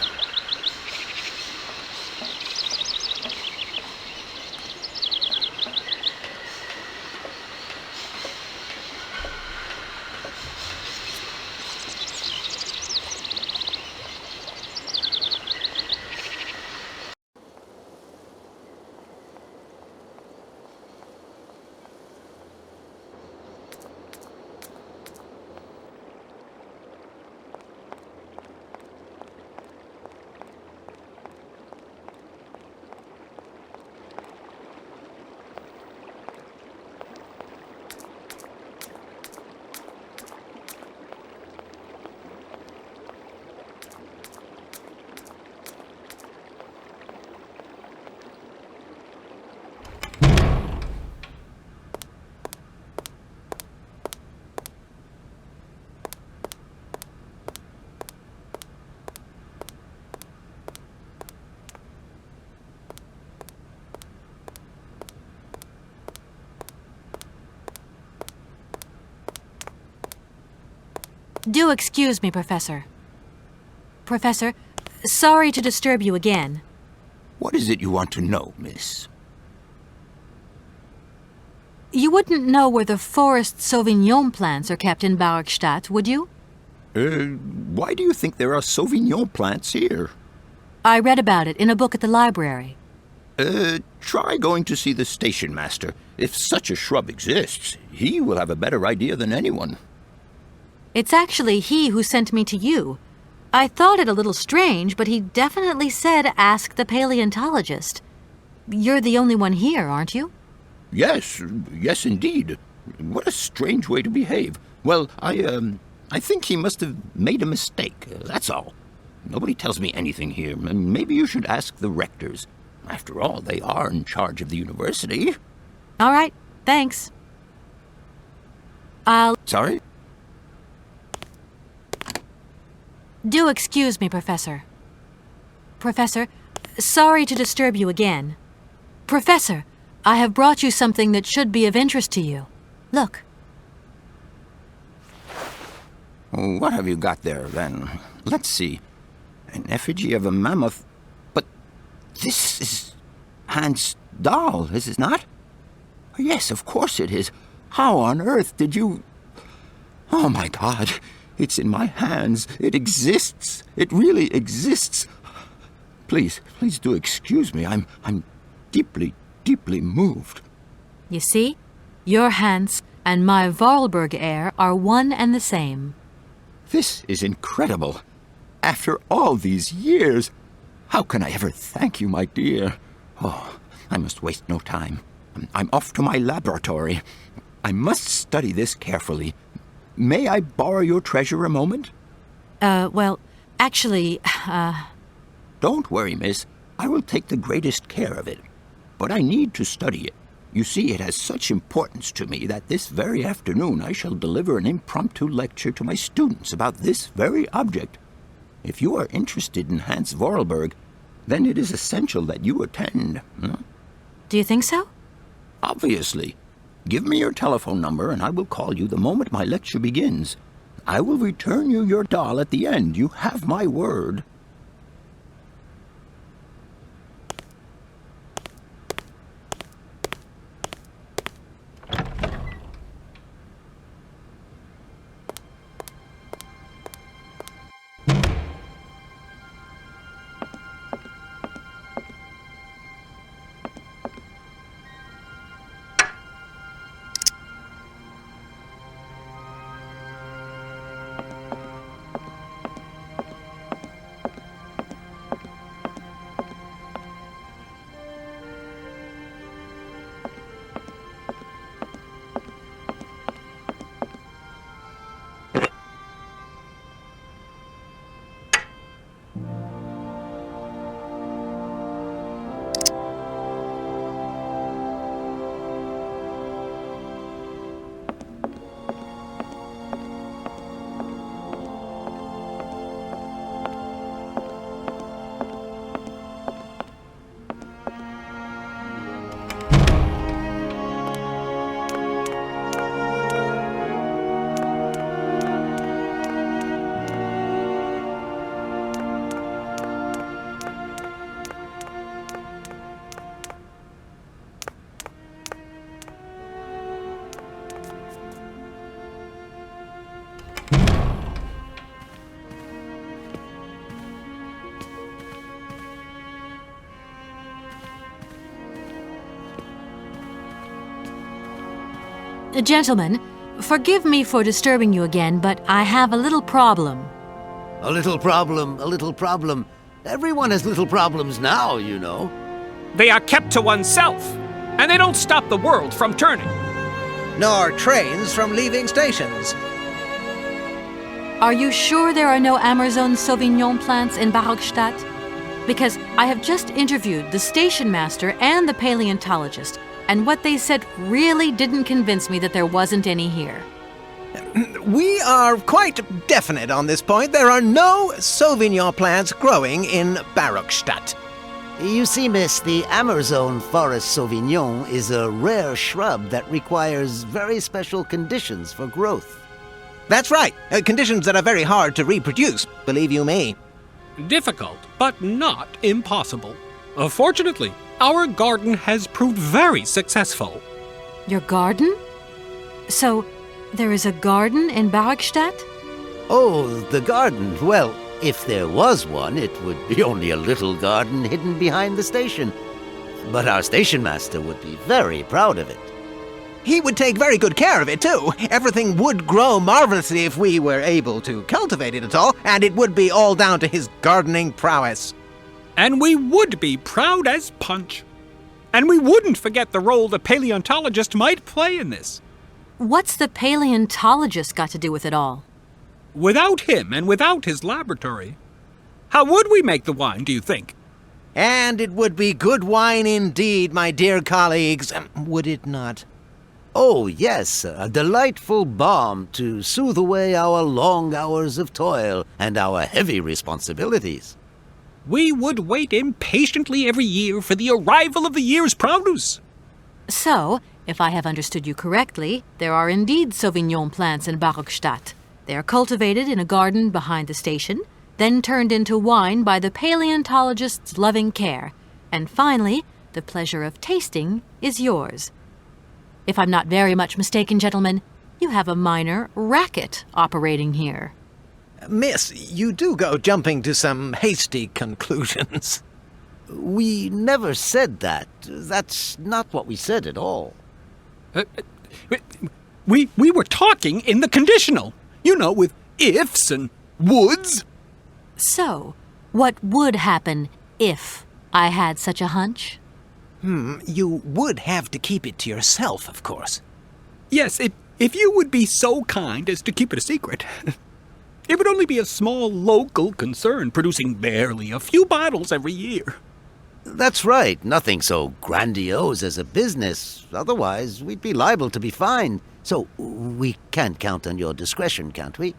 Do excuse me, Professor. Professor, sorry to disturb you again. What is it you want to know, miss? You wouldn't know where the Forest Sauvignon plants are kept in Barokstadt, would you? Why do you think there are Sauvignon plants here? I read about it in a book at the library. Try going to see the station master. If such a shrub exists, he will have a better idea than anyone. It's actually he who sent me to you. I thought it a little strange, but he definitely said ask the paleontologist. You're the only one here, aren't you? Yes indeed. What a strange way to behave. Well, I think he must have made a mistake, that's all. Nobody tells me anything here. Maybe you should ask the rectors. After all, they are in charge of the university. All right, thanks. Sorry? Do excuse me, Professor. Professor, sorry to disturb you again. Professor, I have brought you something that should be of interest to you. Look. What have you got there, then? Let's see. An effigy of a mammoth. But this is Hans' doll, is it not? Yes, of course it is. How on earth did you... Oh, my God. It's in my hands. It exists. It really exists. Please do excuse me. I'm deeply, deeply moved. You see? Your Hans and my Vorarlberg heir are one and the same. This is incredible. After all these years, how can I ever thank you, my dear? Oh, I must waste no time. I'm off to my laboratory. I must study this carefully. May I borrow your treasure a moment? Well, actually, Don't worry, miss. I will take the greatest care of it. But I need to study it. You see, it has such importance to me that this very afternoon I shall deliver an impromptu lecture to my students about this very object. If you are interested in Hans Vorarlberg, then it is essential that you attend. Do you think so? Obviously. Give me your telephone number and I will call you the moment my lecture begins. I will return you your doll at the end. You have my word. Gentlemen, forgive me for disturbing you again, but I have a little problem. A little problem, a little problem. Everyone has little problems now, you know. They are kept to oneself, and they don't stop the world from turning. Nor trains from leaving stations. Are you sure there are no Amazon Sauvignon plants in Barockstadt? Because I have just interviewed the station master and the paleontologist, and what they said really didn't convince me that there wasn't any here. We are quite definite on this point. There are no Sauvignon plants growing in Barockstadt. You see, miss, the Amazon Forest Sauvignon is a rare shrub that requires very special conditions for growth. That's right. Conditions that are very hard to reproduce, believe you me. Difficult, but not impossible. Fortunately, our garden has proved very successful. Your garden? So, there is a garden in Barockstadt? Oh, the garden. Well, if there was one, it would be only a little garden hidden behind the station. But our station master would be very proud of it. He would take very good care of it, too. Everything would grow marvelously if we were able to cultivate it at all, and it would be all down to his gardening prowess. And we would be proud as punch. And we wouldn't forget the role the paleontologist might play in this. What's the paleontologist got to do with it all? Without him and without his laboratory, how would we make the wine, do you think? And it would be good wine indeed, my dear colleagues, would it not? Oh, yes, a delightful balm to soothe away our long hours of toil and our heavy responsibilities. We would wait impatiently every year for the arrival of the year's produce. So, if I have understood you correctly, there are indeed Sauvignon plants in Barockstadt. They are cultivated in a garden behind the station, then turned into wine by the paleontologist's loving care, and finally, the pleasure of tasting is yours. If I'm not very much mistaken, gentlemen, you have a minor racket operating here. Miss, you do go jumping to some hasty conclusions. We never said that. That's not what we said at all. We were talking in the conditional. You know, with ifs and woulds. So, what would happen if I had such a hunch? You would have to keep it to yourself, of course. Yes, if you would be so kind as to keep it a secret. It would only be a small local concern, producing barely a few bottles every year. That's right. Nothing so grandiose as a business. Otherwise, we'd be liable to be fined. So, we can't count on your discretion, can't we?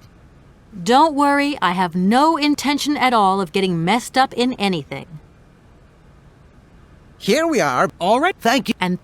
Don't worry, I have no intention at all of getting messed up in anything. Here we are. All right. Thank you. And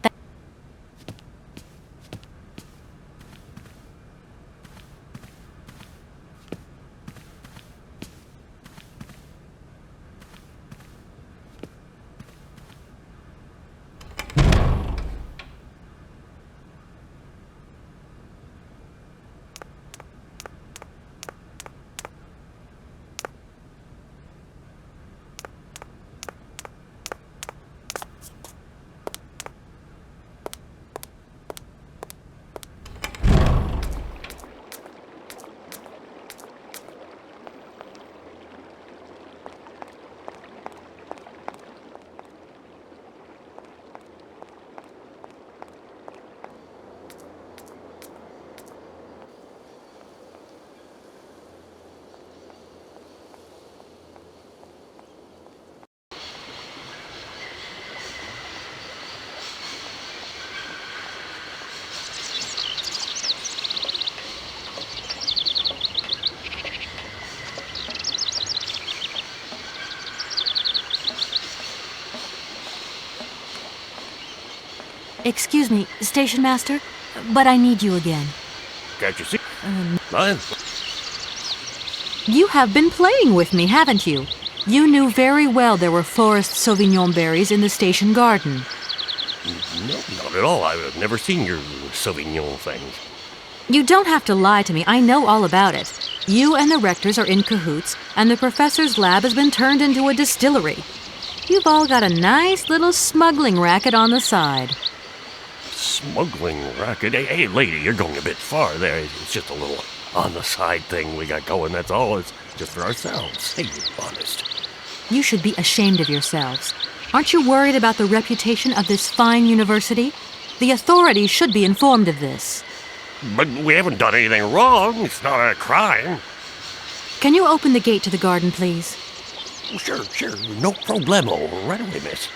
Excuse me, Station Master, but I need you again. Can't you see? Lion? You have been playing with me, haven't you? You knew very well there were forest Sauvignon berries in the station garden. No, not at all. I've never seen your Sauvignon things. You don't have to lie to me. I know all about it. You and the rectors are in cahoots, and the professor's lab has been turned into a distillery. You've all got a nice little smuggling racket on the side. Smuggling racket? Hey, lady, you're going a bit far there. It's just a little on-the-side thing we got going, that's all. It's just for ourselves. Hey, honest. You should be ashamed of yourselves. Aren't you worried about the reputation of this fine university? The authorities should be informed of this. But we haven't done anything wrong. It's not a crime. Can you open the gate to the garden, please? Sure. No problemo. Right away, miss.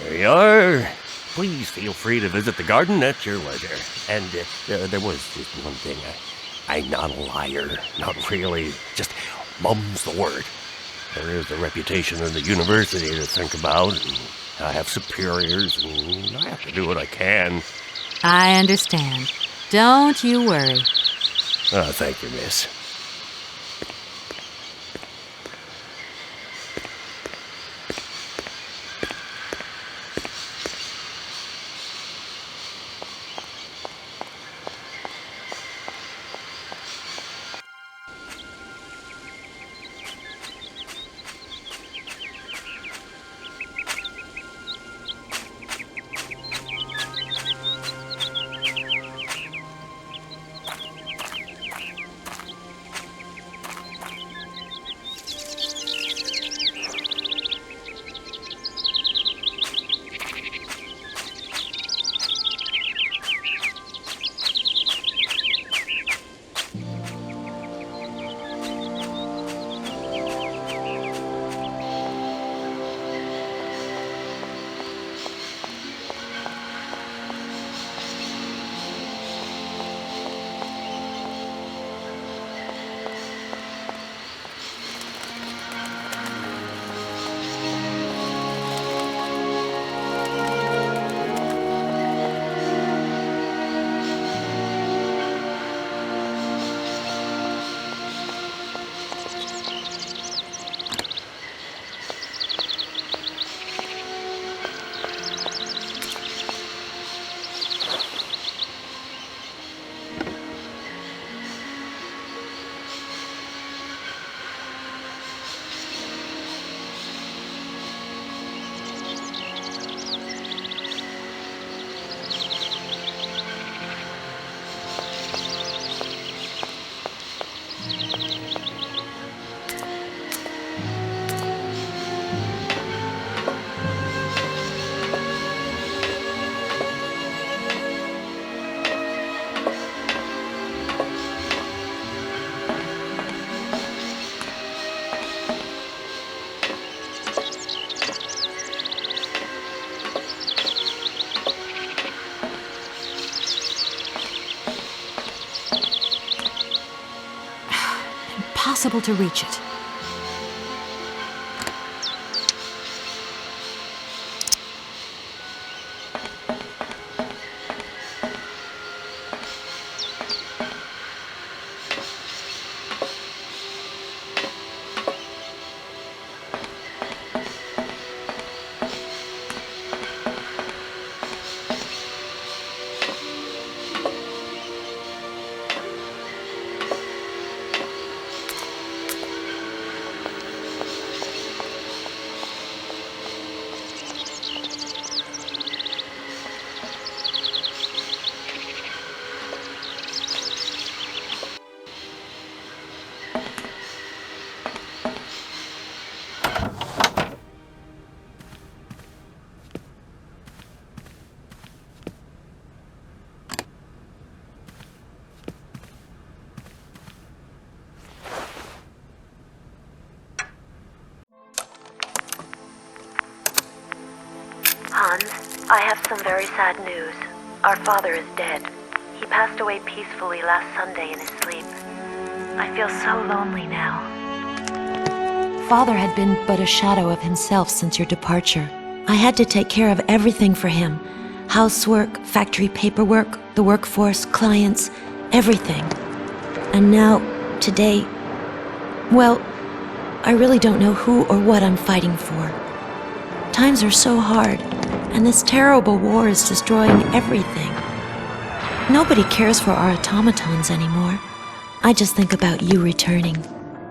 There you are. Please feel free to visit the garden at your leisure. And there was just one thing. I'm not a liar. Not really. Just mum's the word. There is a reputation in the university to think about. And I have superiors, and I have to do what I can. I understand. Don't you worry. Oh, thank you, miss. Impossible to reach it. I have some very sad news. Our father is dead. He passed away peacefully last Sunday in his sleep. I feel so lonely now. Father had been but a shadow of himself since your departure. I had to take care of everything for him. Housework, factory paperwork, the workforce, clients, everything. And now, today, well, I really don't know who or what I'm fighting for. Times are so hard, and this terrible war is destroying everything. Nobody cares for our automatons anymore. I just think about you returning.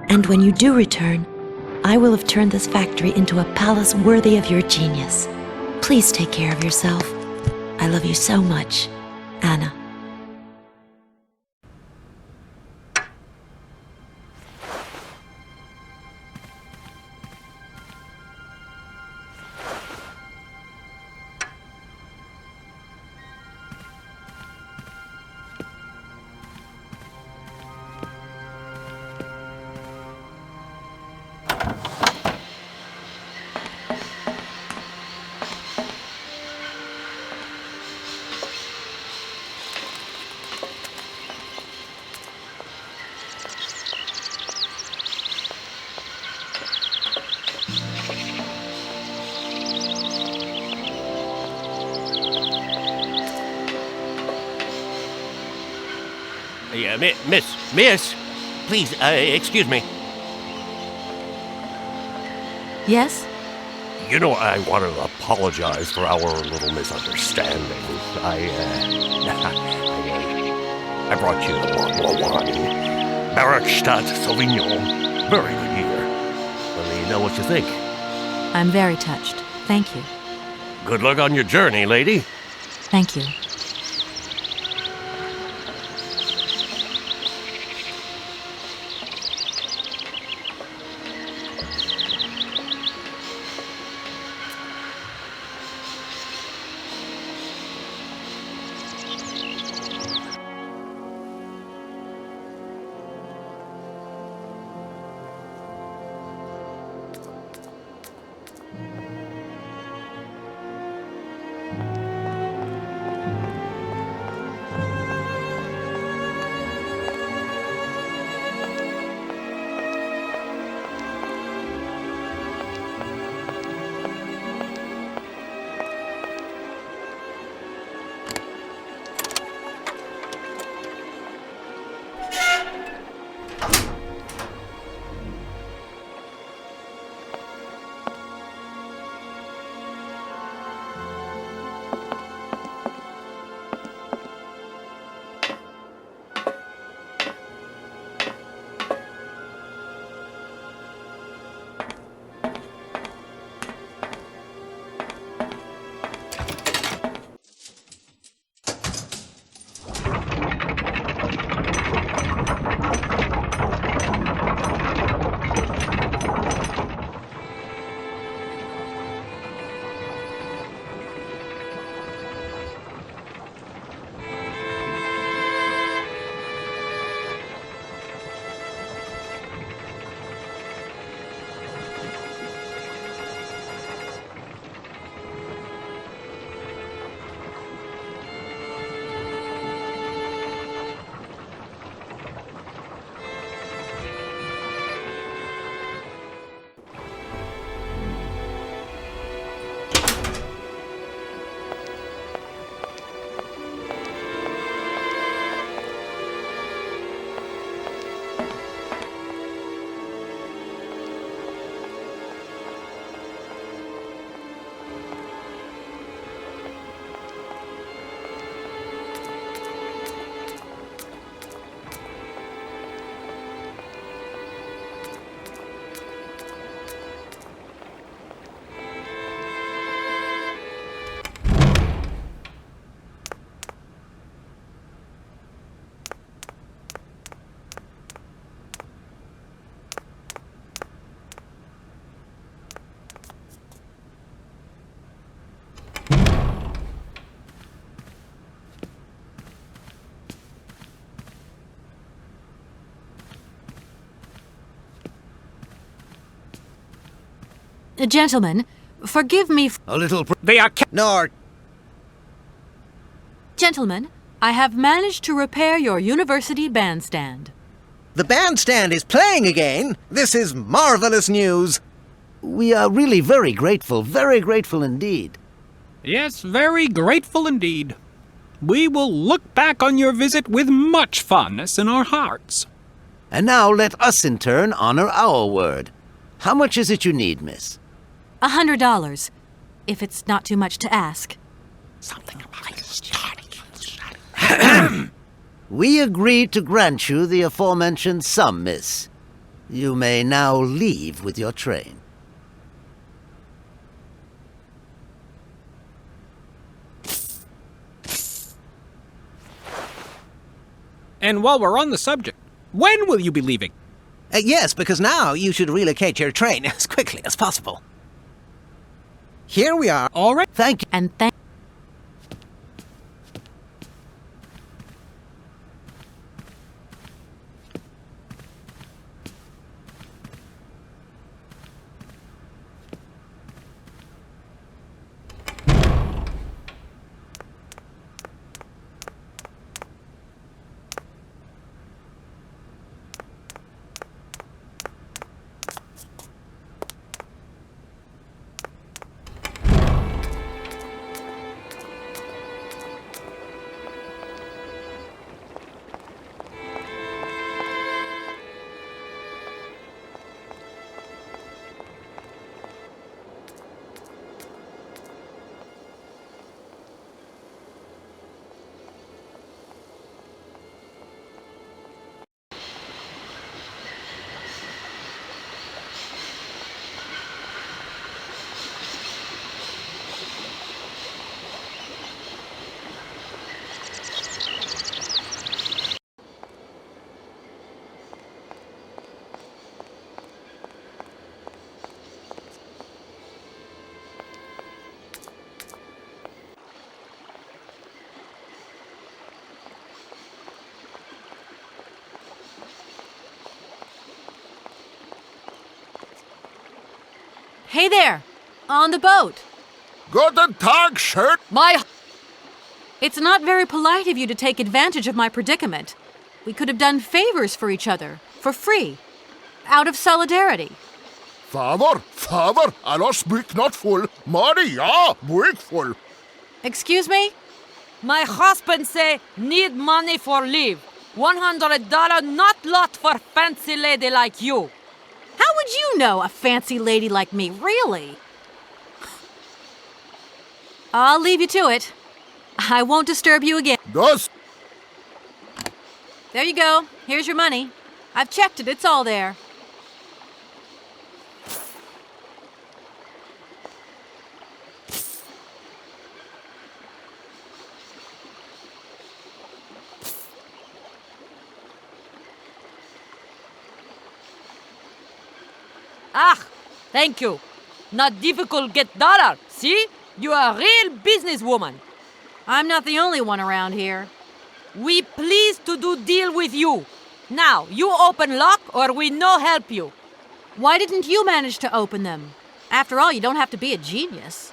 And when you do return, I will have turned this factory into a palace worthy of your genius. Please take care of yourself. I love you so much, Anna. Yeah, miss, please, excuse me. Yes? You know, I want to apologize for our little misunderstanding. I brought you a bottle of wine. Barakstadt Sauvignon. Very good year. Let me know what you think. I'm very touched. Thank you. Good luck on your journey, lady. Thank you. Gentlemen, forgive me. A little. They are. Nor Gentlemen, I have managed to repair your university bandstand. The bandstand is playing again! This is marvelous news! We are really very grateful indeed. Yes, very grateful indeed. We will look back on your visit with much fondness in our hearts. And now let us in turn honor our word. How much is it you need, miss? $100, if it's not too much to ask. We agree to grant you the aforementioned sum, miss. You may now leave with your train. And while we're on the subject, when will you be leaving? Yes, because now you should relocate your train as quickly as possible. Here we are. All right. Thank you. And thank Hey there! On the boat! Guten Tag, shirt! It's not very polite of you to take advantage of my predicament. We could have done favors for each other, for free, out of solidarity. Father, Allah speak not full. Maria, break full. Excuse me? My husband say need money for leave. $100 not lot for fancy lady like you. How would you know a fancy lady like me, really? I'll leave you to it. I won't disturb you again. There you go. Here's your money. I've checked it. It's all there. Ah, thank you. Not difficult get dollar. See? You are a real businesswoman. I'm not the only one around here. We pleased to do deal with you. Now, you open lock or we no help you. Why didn't you manage to open them? After all, you don't have to be a genius.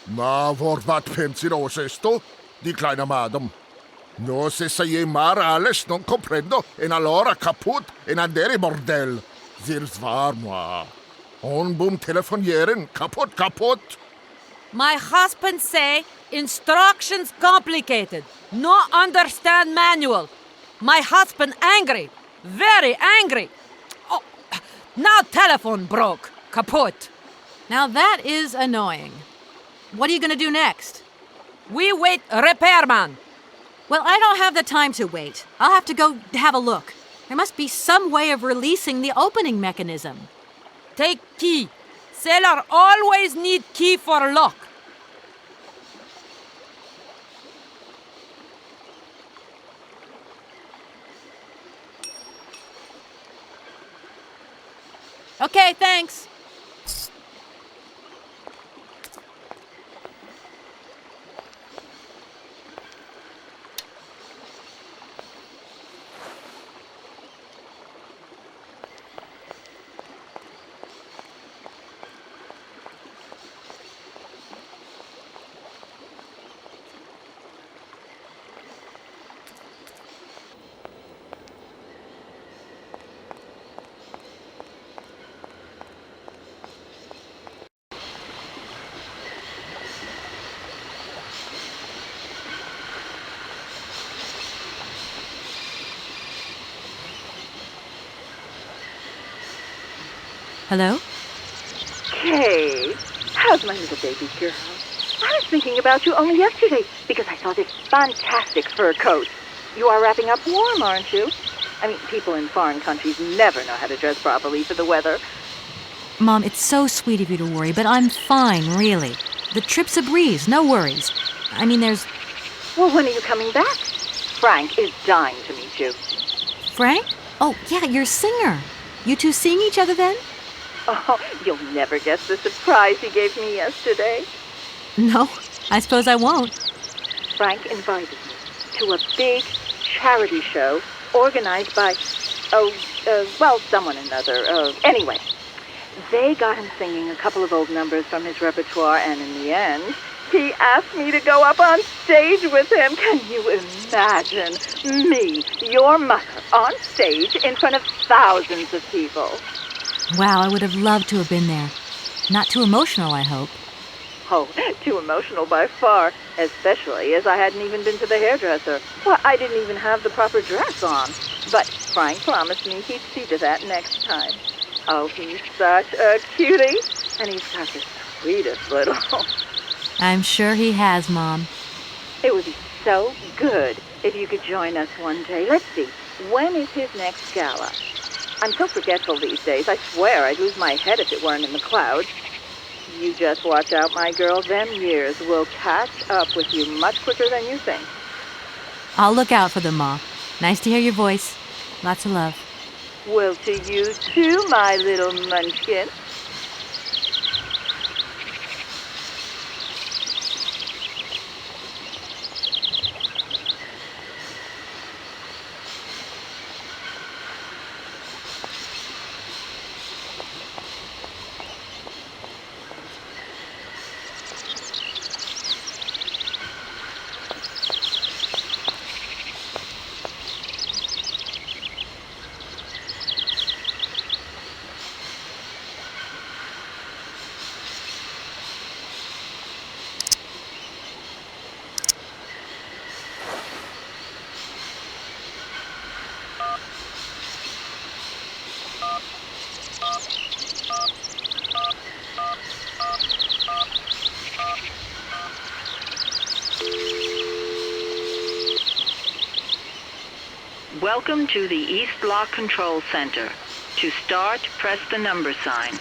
Ma, vad pensinos esto? Di kleine madam. No se saye mar alles non comprendo en allora kaput en andere bordel. Zirs var moi. On boom telefonieren kaput. My husband say instructions complicated. No understand manual. My husband angry. Very angry. Oh, now telephone broke. Kaput. Now that is annoying. What are you going to do next? We wait repairman. Well, I don't have the time to wait. I'll have to go have a look. There must be some way of releasing the opening mechanism. Take key. Sailor always need key for lock. Okay, thanks. Hello? Kate, how's my little baby girl? I was thinking about you only yesterday because I saw this fantastic fur coat. You are wrapping up warm, aren't you? I mean, people in foreign countries never know how to dress properly for the weather. Mom, it's so sweet of you to worry, but I'm fine, really. The trip's a breeze, no worries. I mean, there's... Well, when are you coming back? Frank is dying to meet you. Frank? Oh, yeah, your singer. You two seeing each other then? Oh, you'll never guess the surprise he gave me yesterday. No, I suppose I won't. Frank invited me to a big charity show organized by, someone or another. Anyway, they got him singing a couple of old numbers from his repertoire, and in the end, he asked me to go up on stage with him. Can you imagine me, your mother, on stage in front of thousands of people? Wow, I would have loved to have been there. Not too emotional, I hope. Oh, too emotional by far, especially as I hadn't even been to the hairdresser. Well, I didn't even have the proper dress on. But Frank promised me he'd see to that next time. Oh, he's such a cutie, and he's got the sweetest little... I'm sure he has, Mom. It would be so good if you could join us one day. Let's see, when is his next gala? I'm so forgetful these days. I swear I'd lose my head if it weren't in the clouds. You just watch out, my girl. Them years will catch up with you much quicker than you think. I'll look out for them, Ma. Nice to hear your voice. Lots of love. Well, to you too, my little munchkin. Welcome to the East Block Control Center. To start, press the number sign.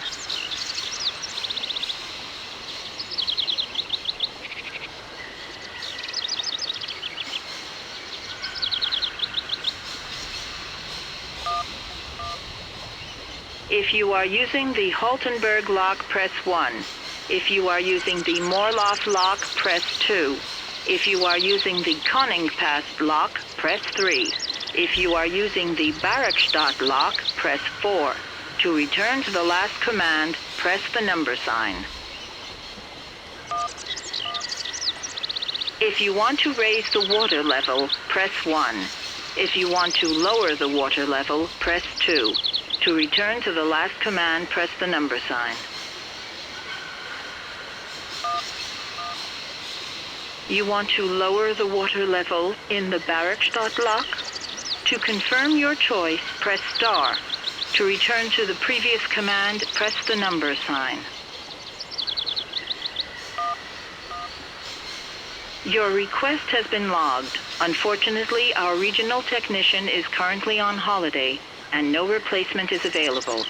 If you are using the Haltenberg lock, press 1. If you are using the Morloff lock, press 2. If you are using the Koningpass lock, press 3. If you are using the Barakstadt lock, press 4. To return to the last command, press the number sign. If you want to raise the water level, press 1. If you want to lower the water level, press 2. To return to the last command, press the number sign. You want to lower the water level in the Barakstadt lock? To confirm your choice, press star. To return to the previous command, press the number sign. Your request has been logged. Unfortunately, our regional technician is currently on holiday, and no replacement is available.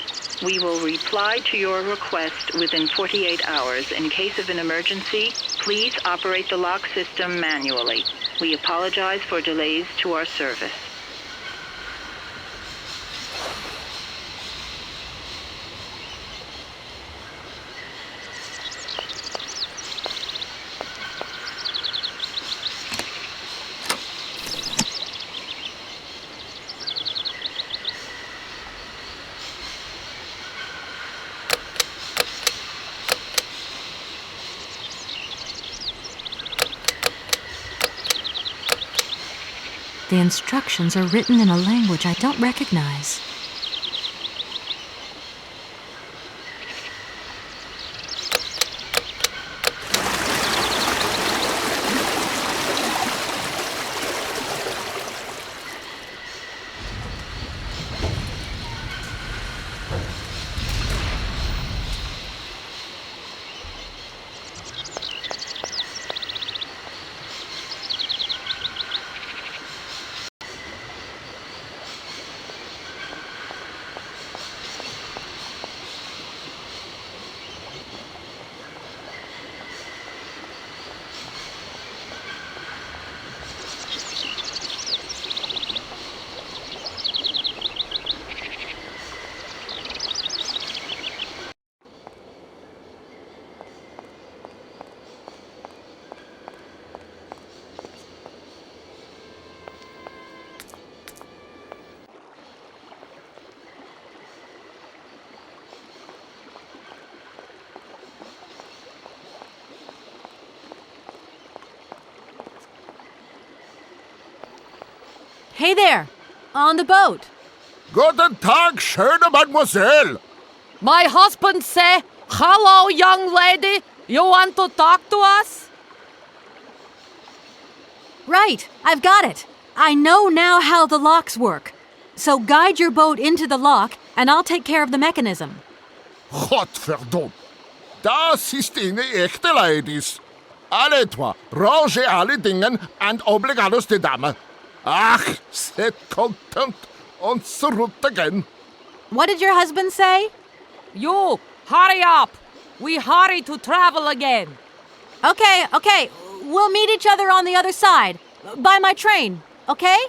We will reply to your request within 48 hours. In case of an emergency, please operate the lock system manually. We apologize for delays to our service. The instructions are written in a language I don't recognize. Hey there! On the boat! Guten Tag, schöne Mademoiselle! My husband say, hello, young lady. You want to talk to us? Right, I've got it. I know now how the locks work. So guide your boat into the lock, and I'll take care of the mechanism. Godverdomme! Das ist eine echte Ladies. Alle trois, range alle Dingen and obligados de dame. Ach, set content und zurück again. What did your husband say? You, hurry up. We hurry to travel again. Okay. We'll meet each other on the other side. By my train, okay?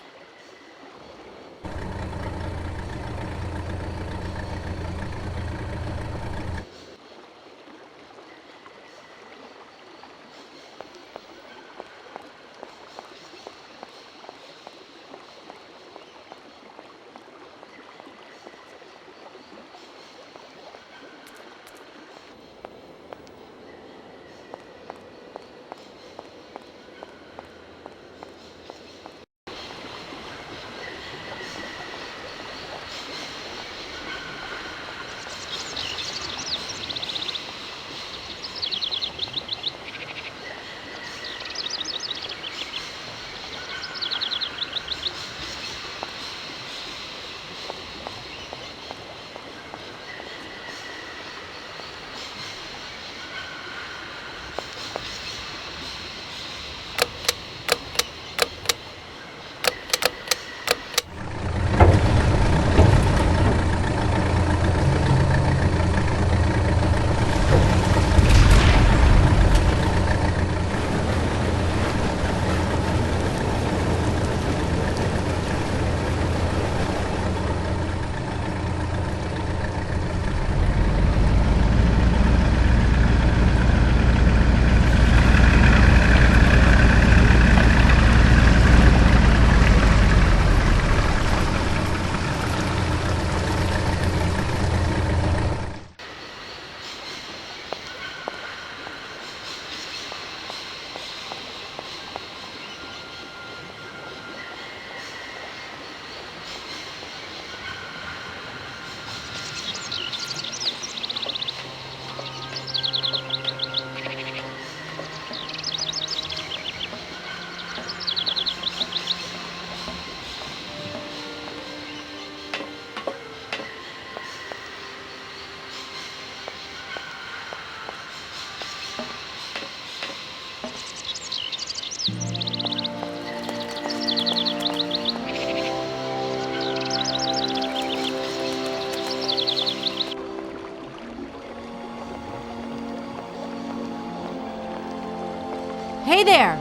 Hey there!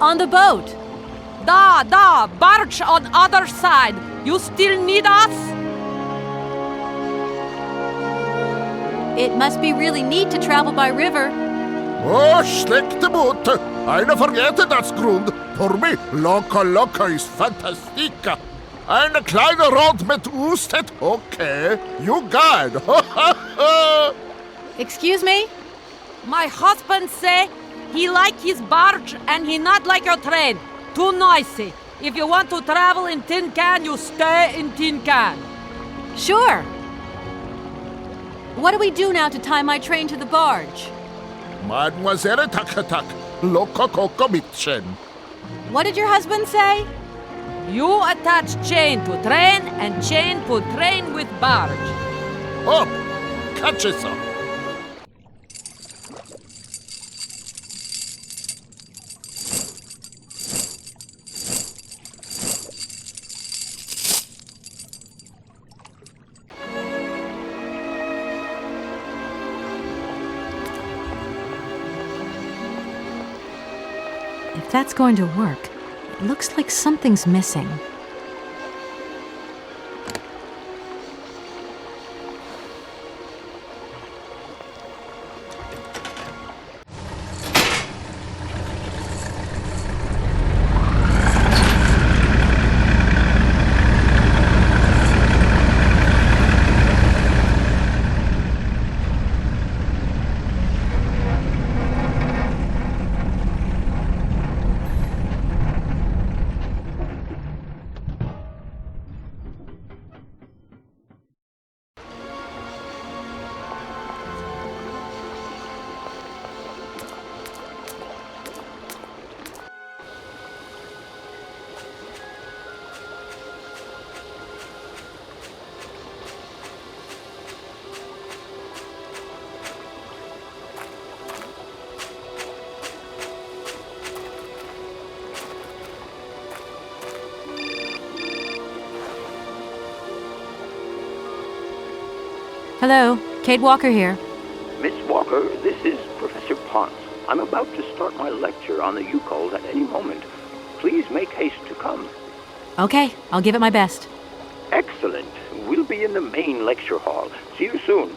On the boat! Da, barge on other side. You still need us? It must be really neat to travel by river. Oh, schlechte Boot. Eine vergette das Grund. Für mich, locker ist fantastica. Eine kleine Rot mit Ustet, okay. You guide. Excuse me? My husband say he like his barge and he not like your train. Too noisy. If you want to travel in Tin Can, you stay in Tin Can. Sure. What do we do now to tie my train to the barge? Mademoiselle Tak, loco coco mitchen. What did your husband say? You attach chain to train and chain put train with barge. Oh, catch it up. If that's going to work, it looks like something's missing. Hello, Kate Walker here. Miss Walker, this is Professor Ponce. I'm about to start my lecture on the Yukols at any moment. Please make haste to come. Okay, I'll give it my best. Excellent. We'll be in the main lecture hall. See you soon.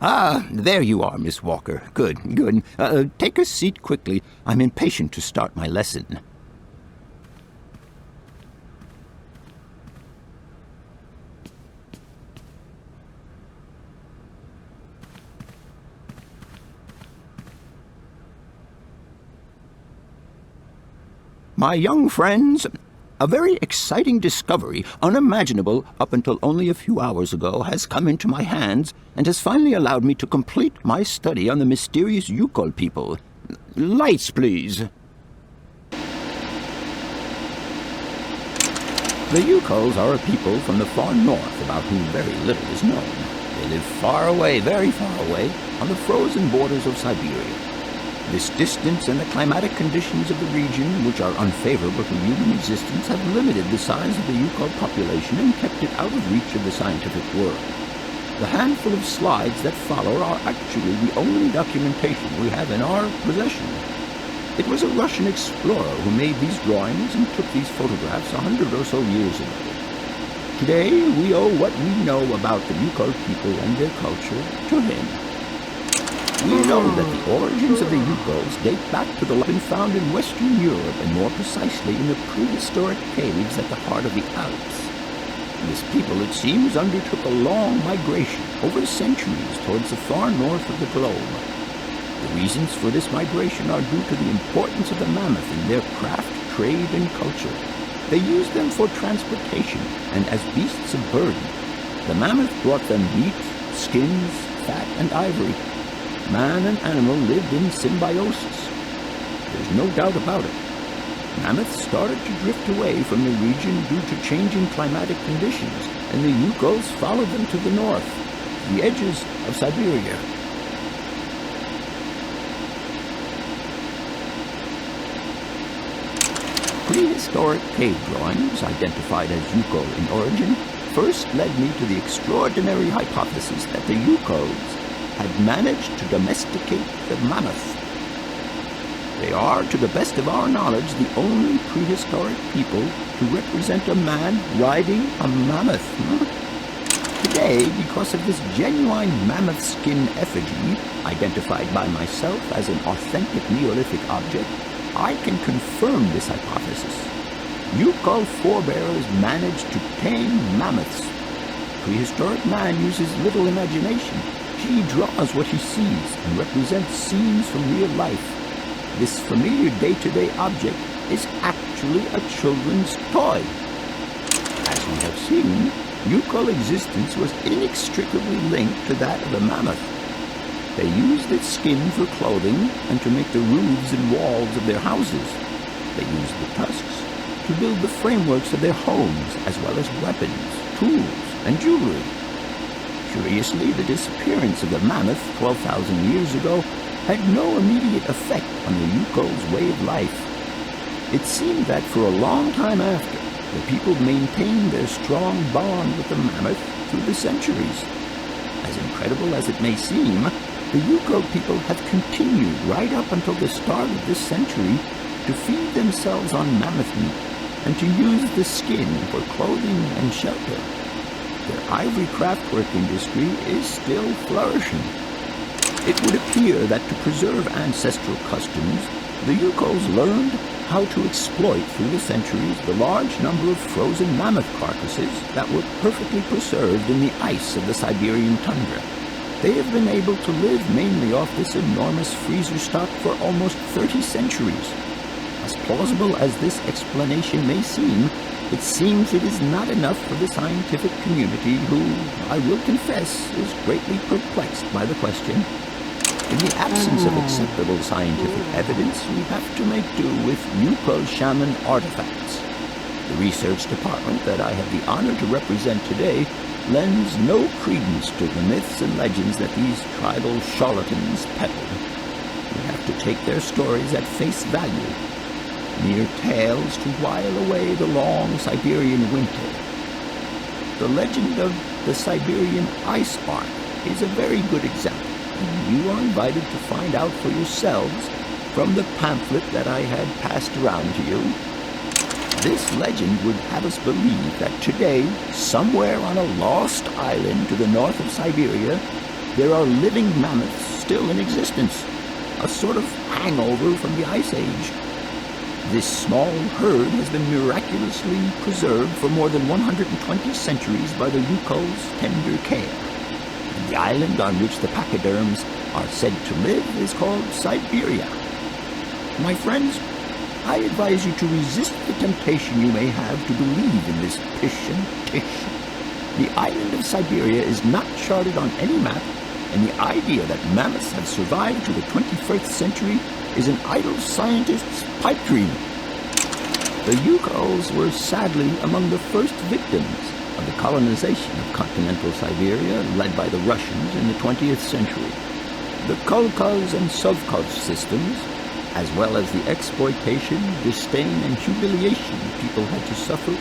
Ah, there you are, Miss Walker. Good, good. Take a seat quickly. I'm impatient to start my lesson. My young friends, a very exciting discovery, unimaginable up until only a few hours ago, has come into my hands and has finally allowed me to complete my study on the mysterious Yukol people. Lights, please. The Yukols are a people from the far north about whom very little is known. They live far away, very far away, on the frozen borders of Syberia. This distance and the climatic conditions of the region, which are unfavorable to human existence, have limited the size of the Yukol population and kept it out of reach of the scientific world. The handful of slides that follow are actually the only documentation we have in our possession. It was a Russian explorer who made these drawings and took these photographs 100 or so years ago. Today, we owe what we know about the Yukol people and their culture to him. We know that the origins of the Yukols date back to the legend found in Western Europe, and more precisely in the prehistoric caves at the heart of the Alps. This people, it seems, undertook a long migration over centuries towards the far north of the globe. The reasons for this migration are due to the importance of the mammoth in their craft, trade, and culture. They used them for transportation and as beasts of burden. The mammoth brought them meat, skins, fat, and ivory. Man and animal lived in symbiosis. There's no doubt about it. Mammoths started to drift away from the region due to changing climatic conditions, and the Yukols followed them to the north, the edges of Syberia. Prehistoric cave drawings, identified as Yukol in origin, first led me to the extraordinary hypothesis that the Yukols had managed to domesticate the mammoth. They are, to the best of our knowledge, the only prehistoric people to represent a man riding a mammoth. Today, because of this genuine mammoth skin effigy, identified by myself as an authentic Neolithic object, I can confirm this hypothesis. Yukol forebears managed to tame mammoths. prehistoric man uses little imagination. He draws what he sees and represents scenes from real life. This familiar day-to-day object is actually a children's toy. As we have seen, Yukol existence was inextricably linked to that of the mammoth. They used its skin for clothing and to make the roofs and walls of their houses. They used the tusks to build the frameworks of their homes, as well as weapons, tools, and jewelry. Curiously, the disappearance of the mammoth 12,000 years ago had no immediate effect on the Yukol's way of life. It seemed that for a long time after, the people maintained their strong bond with the mammoth through the centuries. As incredible as it may seem, the Yukol people have continued right up until the start of this century to feed themselves on mammoth meat and to use the skin for clothing and shelter. Their ivory craftwork industry is still flourishing. It would appear that to preserve ancestral customs, the Yukols learned how to exploit through the centuries the large number of frozen mammoth carcasses that were perfectly preserved in the ice of the Siberian tundra. They have been able to live mainly off this enormous freezer stock for almost 30 centuries. As plausible as this explanation may seem, it seems it is not enough for the scientific community who, I will confess, is greatly perplexed by the question. In the absence of acceptable scientific evidence, we have to make do with Yukol shaman artifacts. The research department that I have the honor to represent today lends no credence to the myths and legends that these tribal charlatans peddle. We have to take their stories at face value, mere tales to while away the long Siberian winter. The legend of the Siberian ice ark is a very good example, and you are invited to find out for yourselves from the pamphlet that I had passed around to you. This legend would have us believe that today, somewhere on a lost island to the north of Syberia, there are living mammoths still in existence, a sort of hangover from the Ice Age. This small herd has been miraculously preserved for more than 120 centuries by the Yukol's tender care. And the island on which the pachyderms are said to live is called Syberia. My friends, I advise you to resist the temptation you may have to believe in this pish and tish. The island of Syberia is not charted on any map, and the idea that mammoths have survived to the 21st century is an idle scientist's pipe dream. The Yukols were sadly among the first victims of the colonization of continental Siberia led by the Russians in the 20th century. The Kolkhoz and Sovkhoz systems, as well as the exploitation, disdain, and humiliation people had to suffer,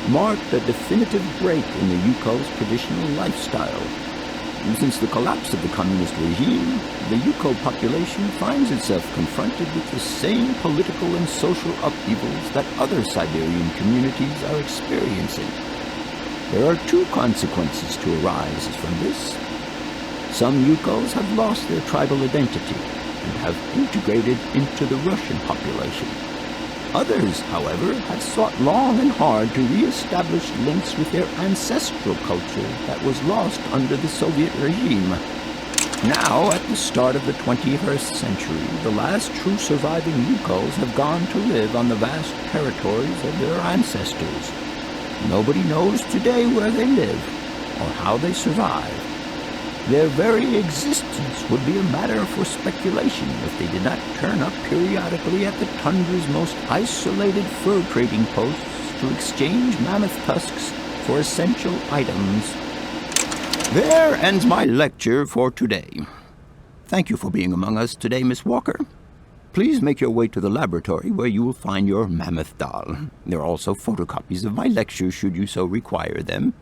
marked a definitive break in the Yukol's traditional lifestyle. Since the collapse of the communist regime, the Yukol population finds itself confronted with the same political and social upheavals that other Siberian communities are experiencing. There are two consequences to arise from this. Some Yukols have lost their tribal identity and have integrated into the Russian population. Others, however, have sought long and hard to re-establish links with their ancestral culture that was lost under the Soviet regime. Now, at the start of the 21st century, the last true surviving Yukols have gone to live on the vast territories of their ancestors. Nobody knows today where they live or how they survive. Their very existence would be a matter for speculation if they did not turn up periodically at the tundra's most isolated fur trading posts to exchange mammoth tusks for essential items. There ends my lecture for today. Thank you for being among us today, Miss Walker. Please make your way to the laboratory where you will find your mammoth doll. There are also photocopies of my lectures should you so require them.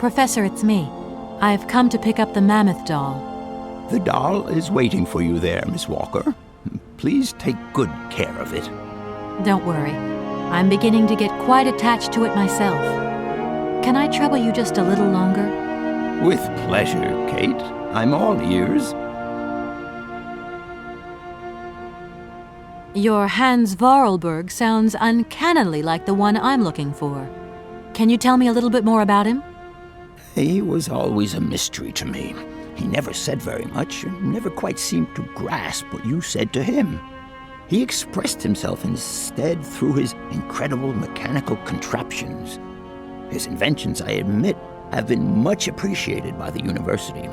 Professor, it's me. I've come to pick up the mammoth doll. The doll is waiting for you there, Miss Walker. Please take good care of it. Don't worry. I'm beginning to get quite attached to it myself. Can I trouble you just a little longer? With pleasure, Kate. I'm all ears. Your Hans Vorarlberg sounds uncannily like the one I'm looking for. Can you tell me a little bit more about him? He was always a mystery to me. He never said very much and never quite seemed to grasp what you said to him. He expressed himself instead through his incredible mechanical contraptions. His inventions, I admit, have been much appreciated by the university.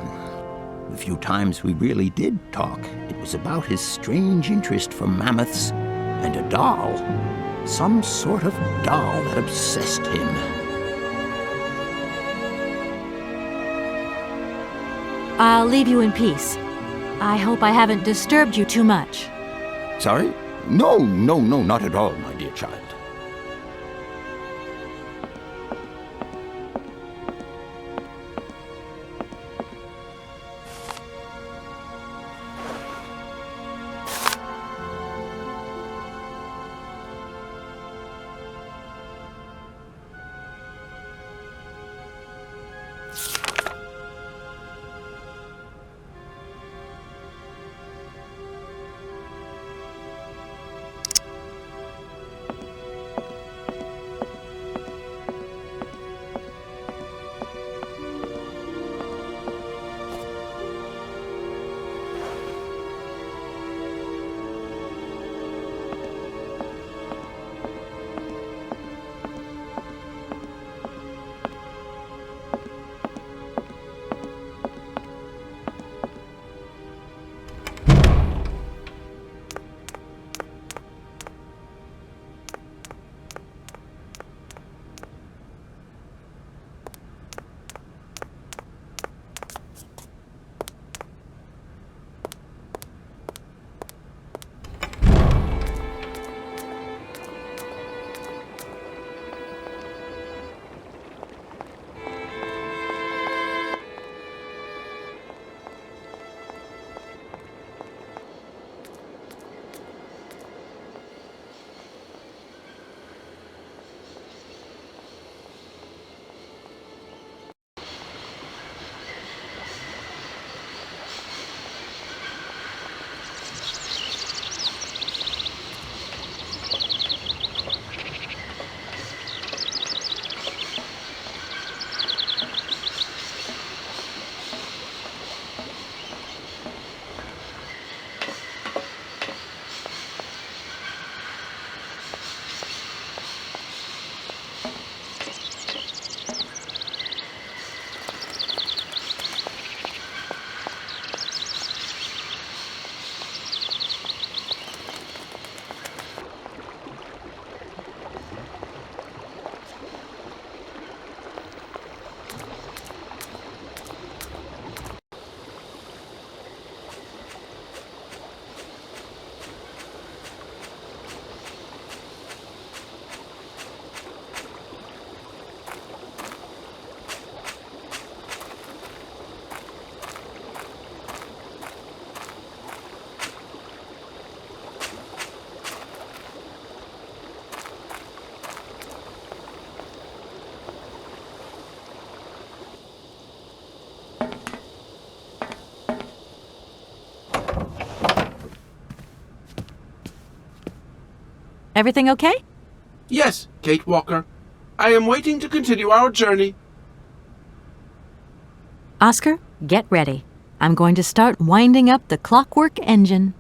The few times we really did talk, it was about his strange interest for mammoths and a doll. Some sort of doll that obsessed him. I'll leave you in peace. I hope I haven't disturbed you too much. Sorry? No, not at all, my dear child. Everything okay? Yes, Kate Walker. I am waiting to continue our journey. Oscar, get ready. I'm going to start winding up the clockwork engine.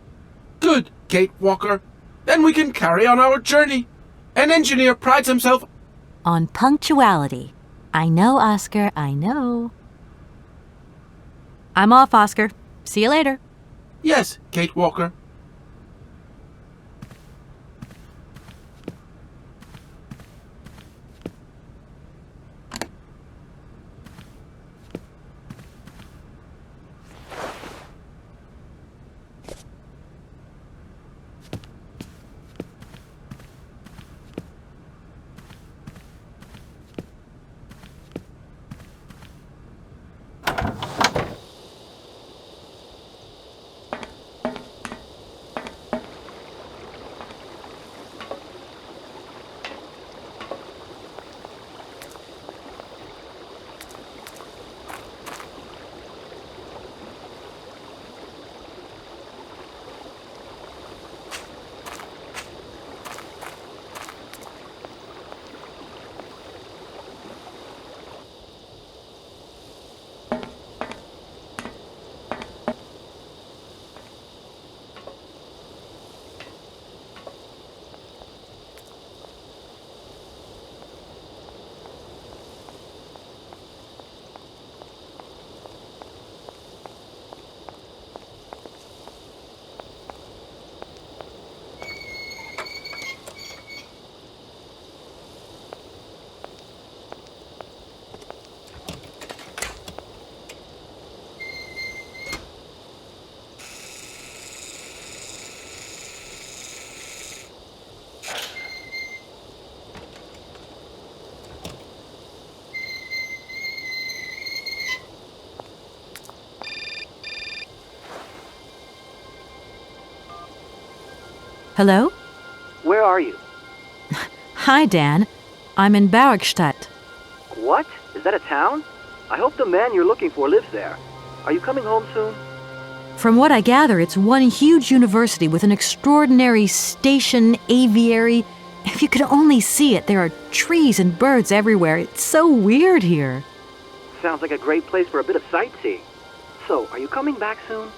Good, Kate Walker. Then we can carry on our journey. An engineer prides himself on punctuality. I know, Oscar, I know. I'm off, Oscar. See you later. Yes, Kate Walker. Hello? Where are you? Hi, Dan. I'm in Barrickstadt. What? Is that a town? I hope the man you're looking for lives there. Are you coming home soon? From what I gather, it's one huge university with an extraordinary station aviary. If you could only see it, there are trees and birds everywhere. It's so weird here. Sounds like a great place for a bit of sightseeing. So, are you coming back soon?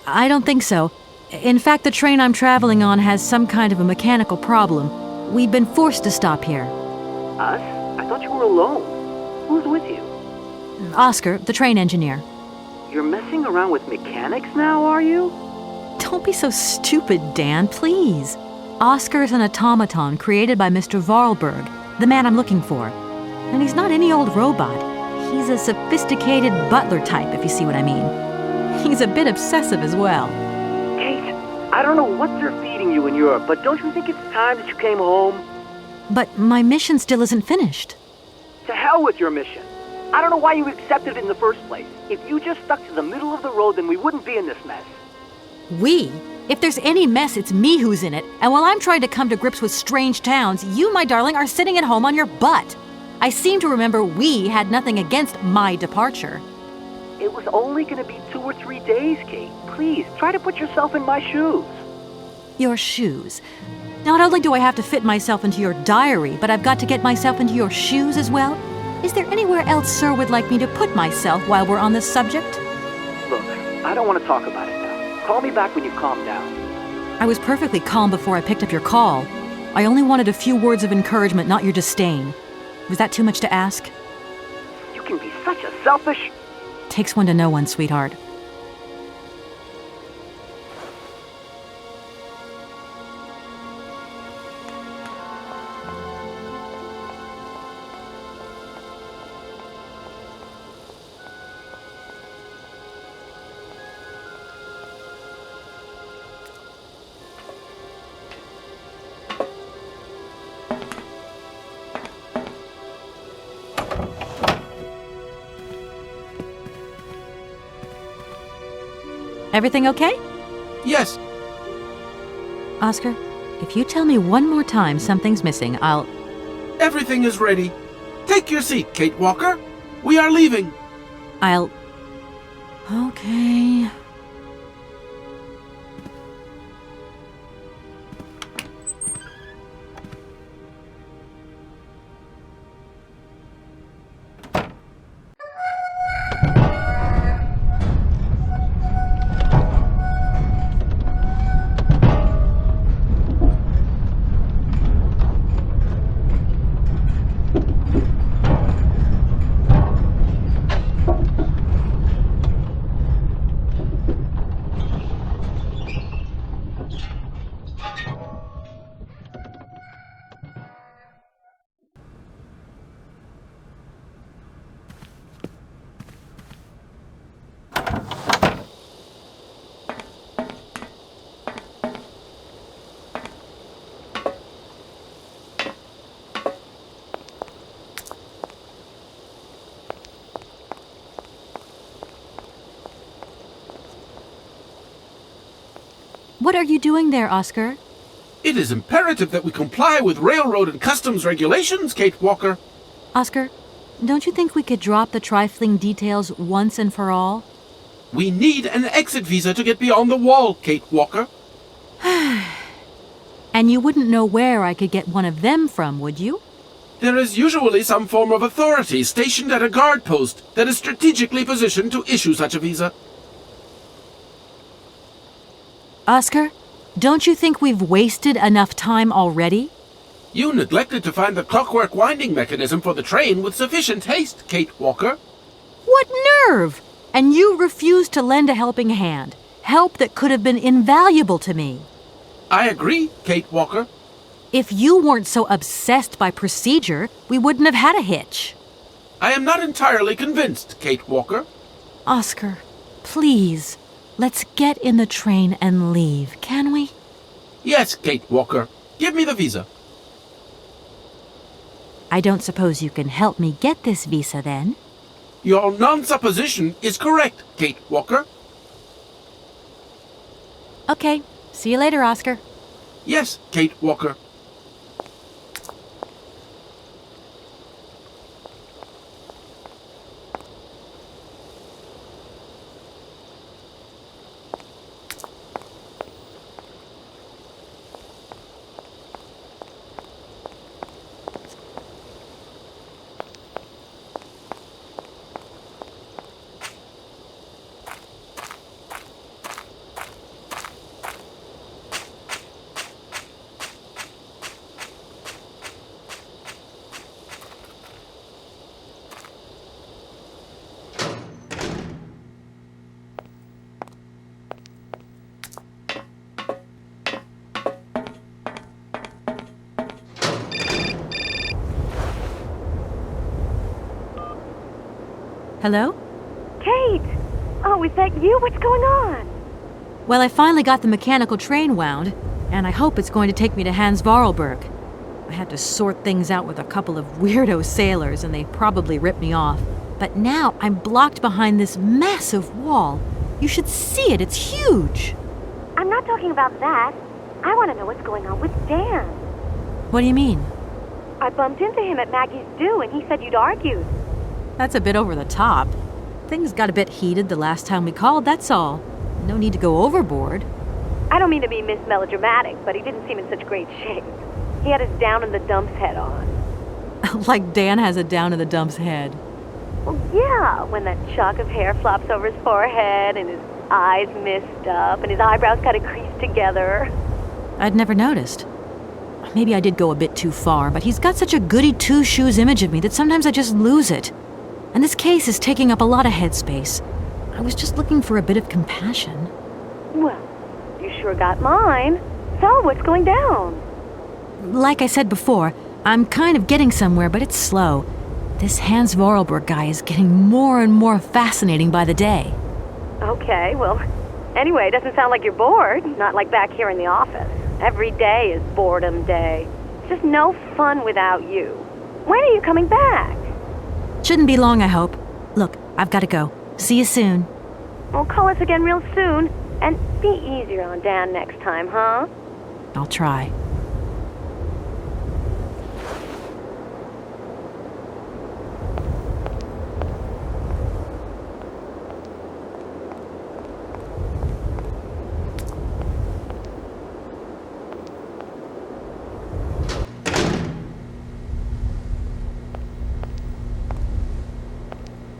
I don't think so. In fact, the train I'm traveling on has some kind of a mechanical problem. We've been forced to stop here. Us? I thought you were alone. Who's with you? Oscar, the train engineer. You're messing around with mechanics now, are you? Don't be so stupid, Dan, please. Oscar's an automaton created by Mr. Vorarlberg, the man I'm looking for. And he's not any old robot. He's a sophisticated butler type, if you see what I mean. He's a bit obsessive as well. Kate, I don't know what they're feeding you in Europe, but don't you think it's time that you came home? But my mission still isn't finished. To hell with your mission. I don't know why you accepted it in the first place. If you just stuck to the middle of the road, then we wouldn't be in this mess. We? If there's any mess, it's me who's in it. And while I'm trying to come to grips with strange towns, you, my darling, are sitting at home on your butt. I seem to remember we had nothing against my departure. It was only going to be 2 or 3 days, Kate. Please, try to put yourself in my shoes. Your shoes. Not only do I have to fit myself into your diary, but I've got to get myself into your shoes as well? Is there anywhere else Sir would like me to put myself while we're on this subject? Look, I don't want to talk about it now. Call me back when you calm down. I was perfectly calm before I picked up your call. I only wanted a few words of encouragement, not your disdain. Was that too much to ask? You can be such a selfish... Takes one to know one, sweetheart. Everything okay? Yes. Oscar, if you tell me one more time something's missing, I'll... Everything is ready. Take your seat, Kate Walker. We are leaving. I'll... Okay... What are you doing there, Oscar? It is imperative that we comply with railroad and customs regulations, Kate Walker. Oscar, don't you think we could drop the trifling details once and for all? We need an exit visa to get beyond the wall, Kate Walker. And you wouldn't know where I could get one of them from, would you? There is usually some form of authority stationed at a guard post that is strategically positioned to issue such a visa. Oscar, don't you think we've wasted enough time already? You neglected to find the clockwork winding mechanism for the train with sufficient haste, Kate Walker. What nerve! And you refused to lend a helping hand. Help that could have been invaluable to me. I agree, Kate Walker. If you weren't so obsessed by procedure, we wouldn't have had a hitch. I am not entirely convinced, Kate Walker. Oscar, please, let's get in the train and leave, can we? Yes, Kate Walker. Give me the visa. I don't suppose you can help me get this visa, then? Your non-supposition is correct, Kate Walker. Okay, see you later, Oscar. Yes, Kate Walker. Hello? Kate! Oh, is that you? What's going on? Well, I finally got the mechanical train wound, and I hope it's going to take me to Hans Vorarlberg. I had to sort things out with a couple of weirdo sailors, and they probably ripped me off. But now I'm blocked behind this massive wall. You should see it, it's huge. I'm not talking about that. I want to know what's going on with Dan. What do you mean? I bumped into him at Maggie's do, and he said you'd argued. That's a bit over the top. Things got a bit heated the last time we called, that's all. No need to go overboard. I don't mean to be melodramatic, but he didn't seem in such great shape. He had his down-in-the-dumps head on. Like Dan has a down-in-the-dumps head. Well, yeah, when that shock of hair flops over his forehead, and his eyes mist up, and his eyebrows kind of creased together. I'd never noticed. Maybe I did go a bit too far, but he's got such a goody two-shoes image of me that sometimes I just lose it. And this case is taking up a lot of headspace. I was just looking for a bit of compassion. Well, you sure got mine. So, what's going down? Like I said before, I'm kind of getting somewhere, but it's slow. This Hans Vorarlberg guy is getting more and more fascinating by the day. Okay, well, anyway, it doesn't sound like you're bored. Not like back here in the office. Every day is boredom day. It's just no fun without you. When are you coming back? Shouldn't be long, I hope. Look, I've got to go. See you soon. Well, call us again real soon. And be easier on Dan next time, huh? I'll try.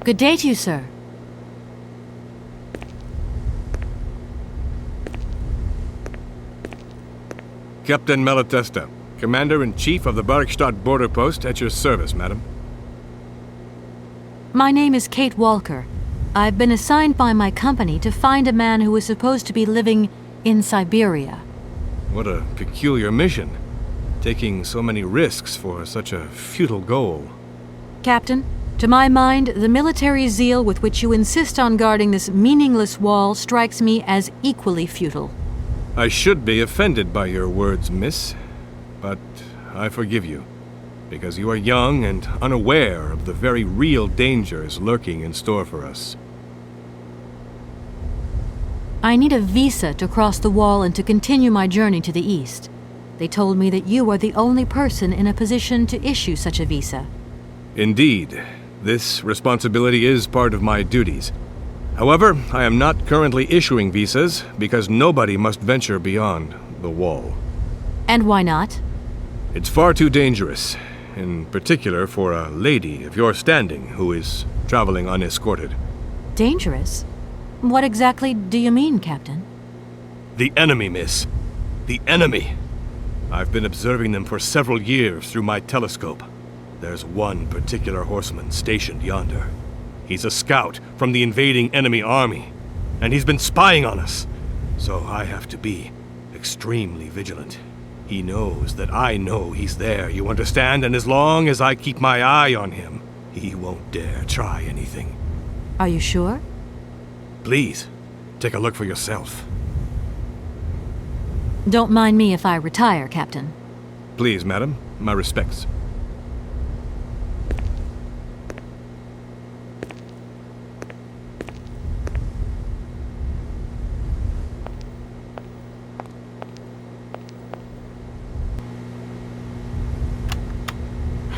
Good day to you, sir. Captain Malatesta, Commander-in-Chief of the Barkstadt border post, at your service, madam. My name is Kate Walker. I've been assigned by my company to find a man who is supposed to be living in Syberia. What a peculiar mission, taking so many risks for such a futile goal. Captain, to my mind, the military zeal with which you insist on guarding this meaningless wall strikes me as equally futile. I should be offended by your words, miss, but I forgive you, because you are young and unaware of the very real dangers lurking in store for us. I need a visa to cross the wall and to continue my journey to the east. They told me that you are the only person in a position to issue such a visa. Indeed, this responsibility is part of my duties. However, I am not currently issuing visas because nobody must venture beyond the wall. And why not? It's far too dangerous, in particular for a lady of your standing who is traveling unescorted. Dangerous? What exactly do you mean, Captain? The enemy, miss. The enemy. I've been observing them for several years through my telescope. There's one particular horseman stationed yonder. He's a scout from the invading enemy army, and he's been spying on us. So I have to be extremely vigilant. He knows that I know he's there, you understand? And as long as I keep my eye on him, he won't dare try anything. Are you sure? Please, take a look for yourself. Don't mind me if I retire, Captain. Please, madam. My respects.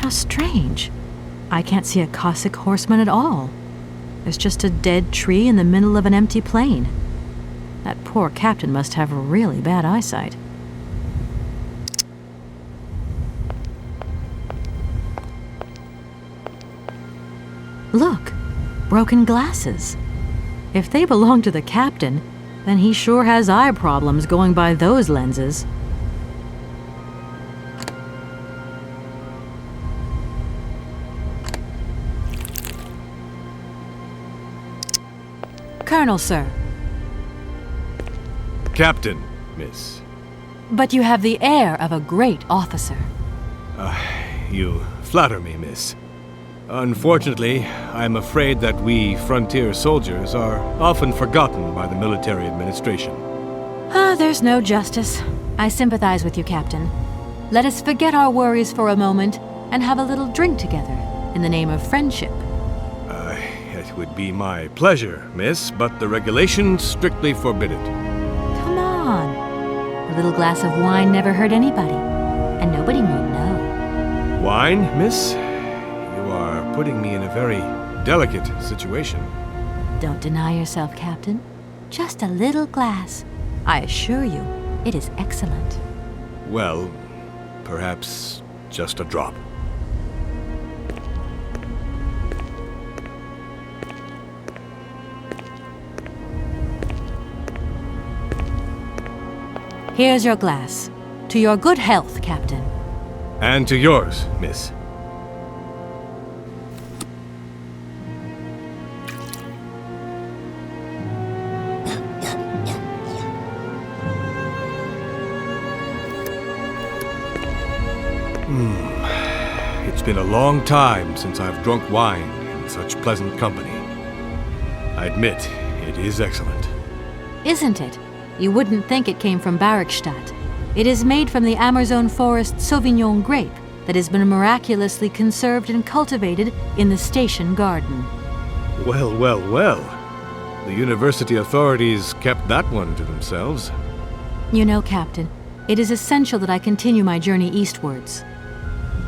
How strange. I can't see a Cossack horseman at all. There's just a dead tree in the middle of an empty plain. That poor captain must have really bad eyesight. Look, broken glasses. If they belong to the captain, then he sure has eye problems going by those lenses. Colonel, sir. Captain, miss. But you have the air of a great officer. You flatter me, miss. Unfortunately, I'm afraid that we frontier soldiers are often forgotten by the military administration. There's no justice. I sympathize with you, Captain. Let us forget our worries for a moment and have a little drink together in the name of friendship. It would be my pleasure, miss, but the regulations strictly forbid it. Come on. A little glass of wine never hurt anybody, and nobody need know. Wine, miss? You are putting me in a very delicate situation. Don't deny yourself, Captain. Just a little glass. I assure you, it is excellent. Well, perhaps just a drop. Here's your glass. To your good health, Captain. And to yours, miss. It's been a long time since I've drunk wine in such pleasant company. I admit, it is excellent. Isn't it? You wouldn't think it came from Barrickstadt. It is made from the Amazon forest Sauvignon grape that has been miraculously conserved and cultivated in the station garden. Well, well, well. The university authorities kept that one to themselves. You know, Captain, it is essential that I continue my journey eastwards.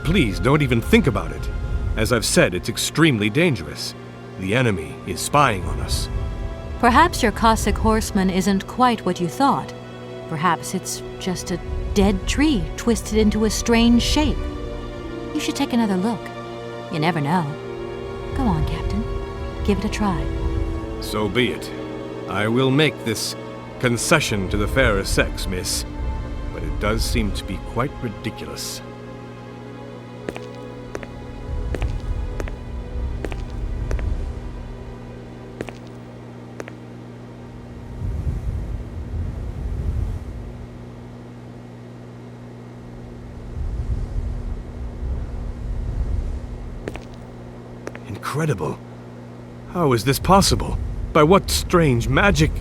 Please, don't even think about it. As I've said, it's extremely dangerous. The enemy is spying on us. Perhaps your Cossack horseman isn't quite what you thought. Perhaps it's just a dead tree twisted into a strange shape. You should take another look. You never know. Go on, Captain. Give it a try. So be it. I will make this concession to the fairer sex, miss. But it does seem to be quite ridiculous. Incredible. How is this possible? By what strange magic?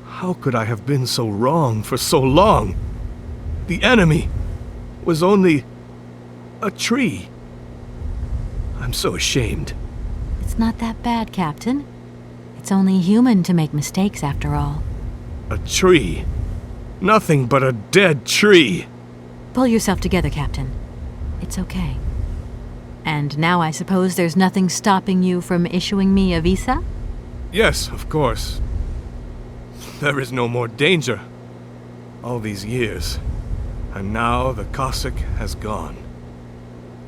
How could I have been so wrong for so long? The enemy was only a tree. I'm so ashamed. It's not that bad, Captain. It's only human to make mistakes, after all. A tree. Nothing but a dead tree. Pull yourself together, Captain. It's okay. And now I suppose there's nothing stopping you from issuing me a visa? Yes, of course. There is no more danger. All these years, and now the Cossack has gone.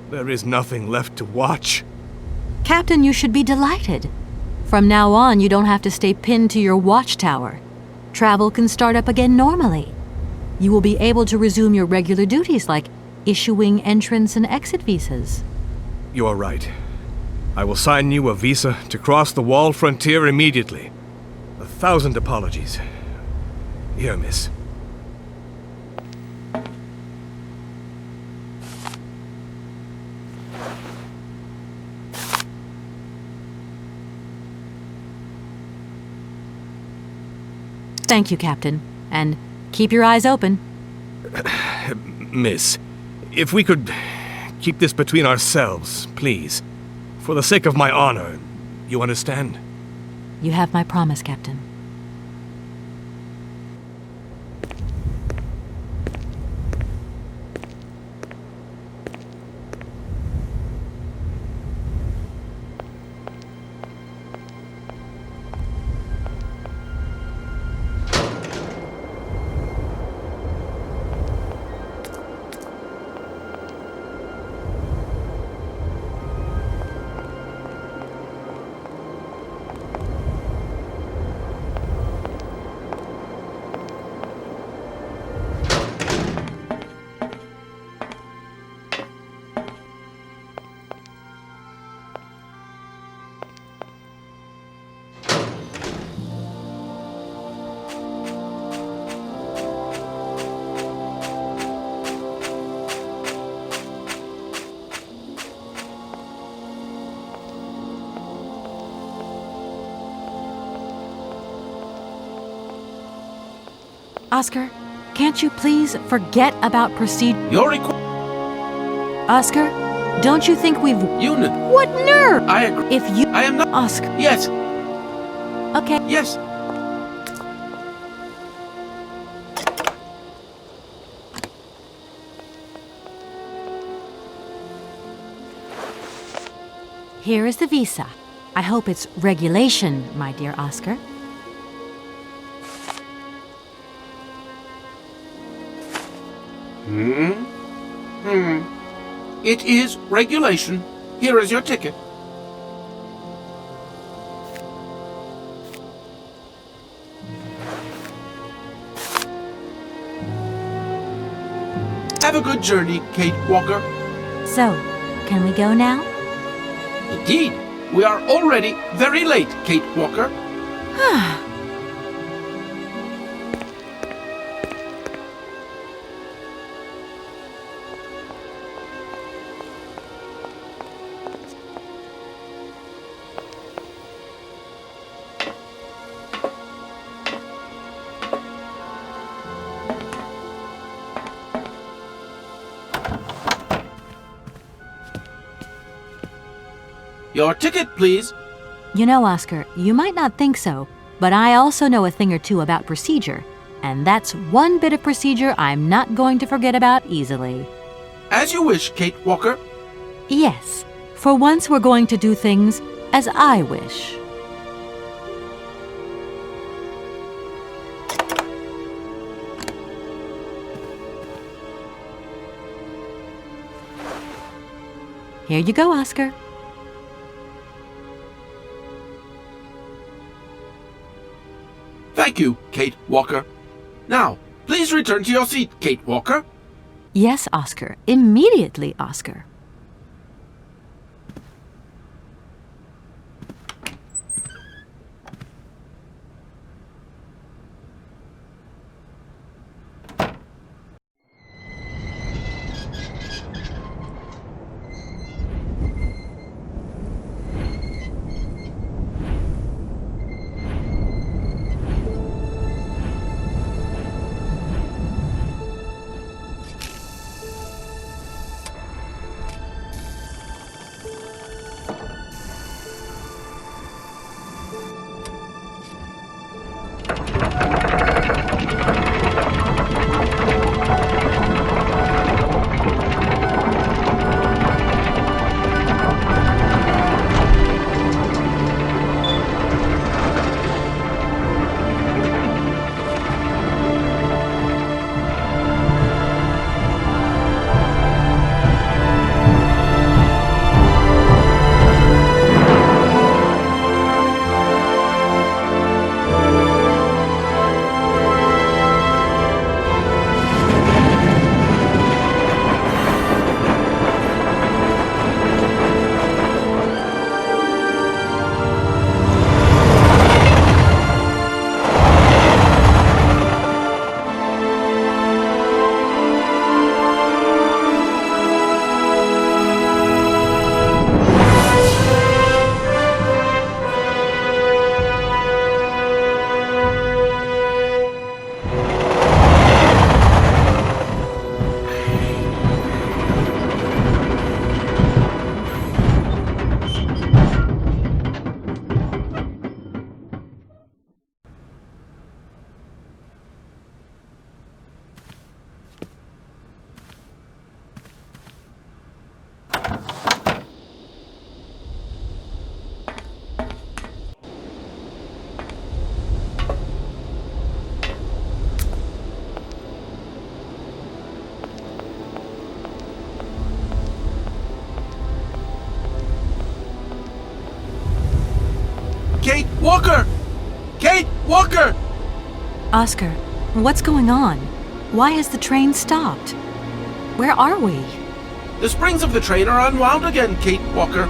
There is nothing left to watch. Captain, you should be delighted. From now on, you don't have to stay pinned to your watchtower. Travel can start up again normally. You will be able to resume your regular duties like issuing entrance and exit visas. You are right. I will sign you a visa to cross the wall frontier immediately. 1,000 apologies. Here, miss. Thank you, Captain. And keep your eyes open. Miss, if we could keep this between ourselves, please. For the sake of my honor, you understand? You have my promise, Captain. Oscar, can't you please forget about procedure? Oscar, don't you think we've... Unit. What nerve? I agree. If you... I am not... Oscar. Yes. Okay. Yes. Here is the visa. I hope it's regulation, my dear Oscar. It is regulation. Here is your ticket. Have a good journey, Kate Walker. So, can we go now? Indeed. We are already very late, Kate Walker. Your ticket, please. You know, Oscar, you might not think so, but I also know a thing or two about procedure. And that's one bit of procedure I'm not going to forget about easily. As you wish, Kate Walker. Yes, for once we're going to do things as I wish. Here you go, Oscar. Thank you, Kate Walker. Now, please return to your seat, Kate Walker. Yes, Oscar. Immediately, Oscar. Kate Walker! Kate Walker! Oscar, what's going on? Why has the train stopped? Where are we? The springs of the train are unwound again, Kate Walker.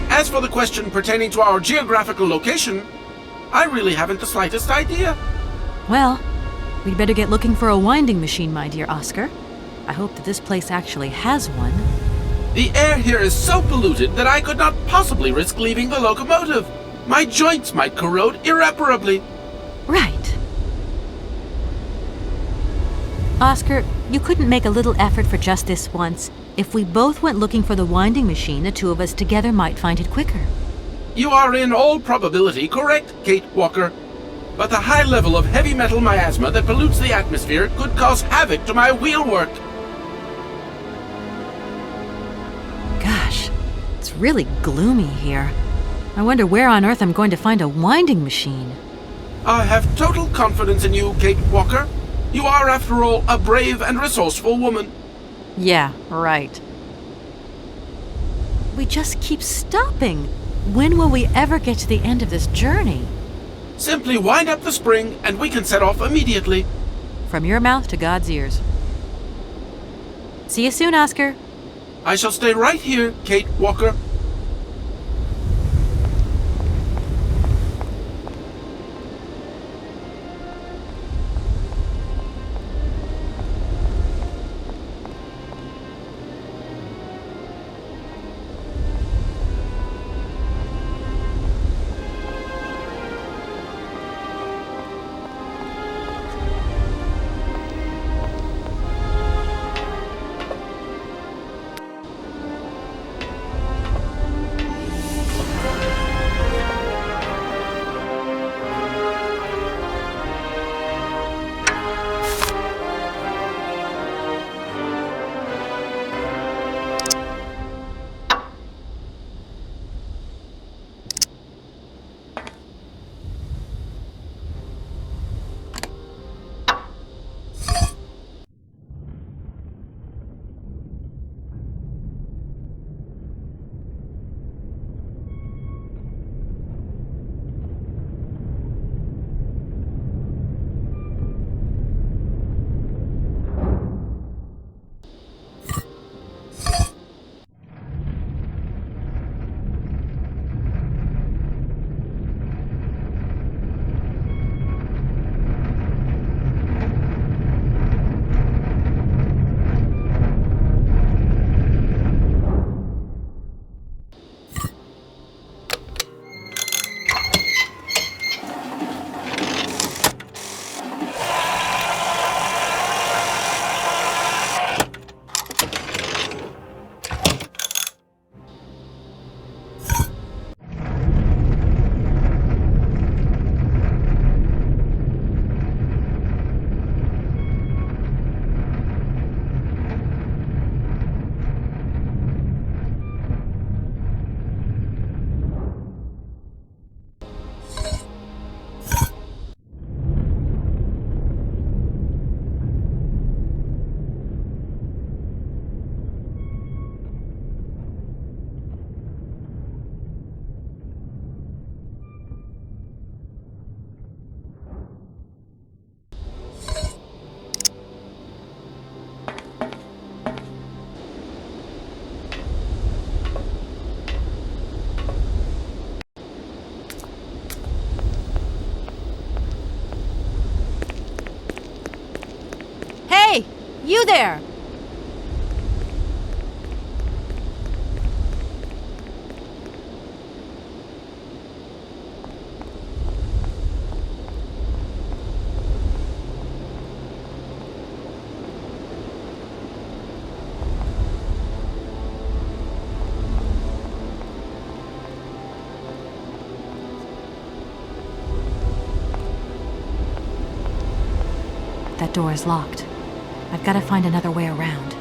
As for the question pertaining to our geographical location, I really haven't the slightest idea. Well, we'd better get looking for a winding machine, my dear Oscar. I hope that this place actually has one. The air here is so polluted that I could not possibly risk leaving the locomotive. My joints might corrode irreparably. Right. Oscar, you couldn't make a little effort for just this once. If we both went looking for the winding machine, the two of us together might find it quicker. You are in all probability correct, Kate Walker. But the high level of heavy metal miasma that pollutes the atmosphere could cause havoc to my wheelwork. Gosh, it's really gloomy here. I wonder where on earth I'm going to find a winding machine. I have total confidence in you, Kate Walker. You are, after all, a brave and resourceful woman. Yeah, right. We just keep stopping. When will we ever get to the end of this journey? Simply wind up the spring and we can set off immediately. From your mouth to God's ears. See you soon, Oscar. I shall stay right here, Kate Walker. Hey, you there! That door is locked. I've got to find another way around.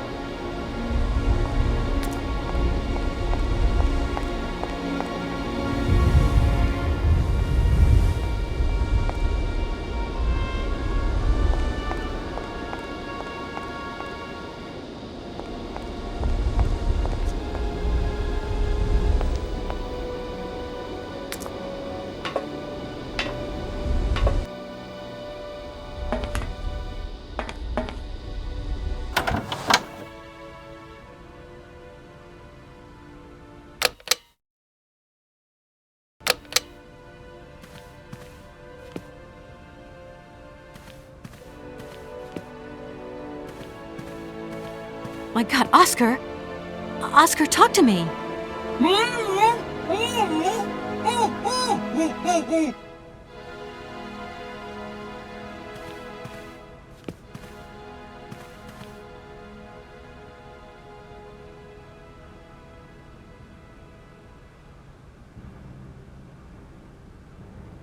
My God, Oscar! Oscar, talk to me!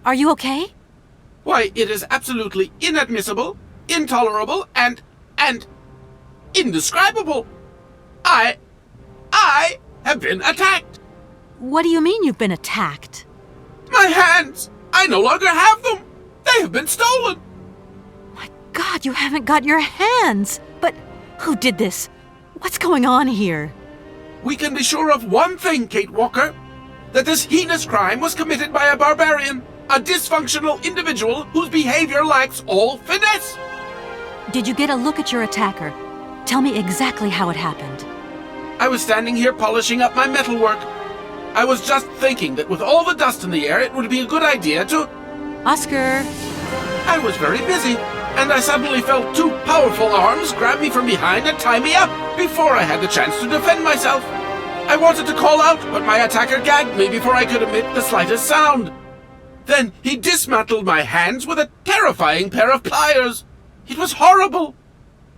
Are you okay? Why, it is absolutely inadmissible, intolerable, and indescribable. I have been attacked. What do you mean you've been attacked? My hands! I no longer have them! They have been stolen! God, you haven't got your hands! But who did this? What's going on here? We can be sure of one thing, Kate Walker. That this heinous crime was committed by a barbarian. A dysfunctional individual whose behavior lacks all finesse. Did you get a look at your attacker? Tell me exactly how it happened. I was standing here polishing up my metalwork. I was just thinking that with all the dust in the air, it would be a good idea to... Oscar! I was very busy, and I suddenly felt two powerful arms grab me from behind and tie me up before I had the chance to defend myself. I wanted to call out, but my attacker gagged me before I could emit the slightest sound. Then he dismantled my hands with a terrifying pair of pliers. It was horrible.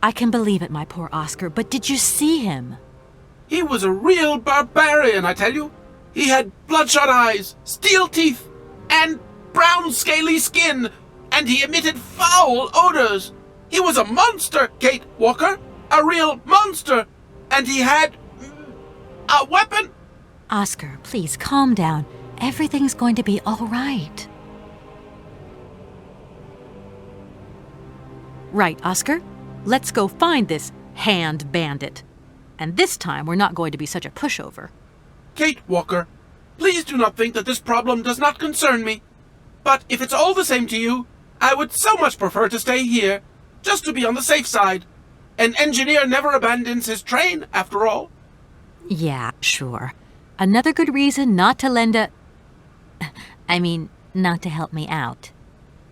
I can believe it, my poor Oscar, but did you see him? He was a real barbarian, I tell you. He had bloodshot eyes, steel teeth, and brown scaly skin, and he emitted foul odors. He was a monster, Kate Walker, a real monster, and he had a weapon. Oscar, please calm down. Everything's going to be all right. Right, Oscar. Let's go find this hand bandit. And this time we're not going to be such a pushover. Kate Walker, please do not think that this problem does not concern me. But if it's all the same to you, I would so much prefer to stay here, just to be on the safe side. An engineer never abandons his train, after all. Yeah, sure. Another good reason not to lend a... not to help me out.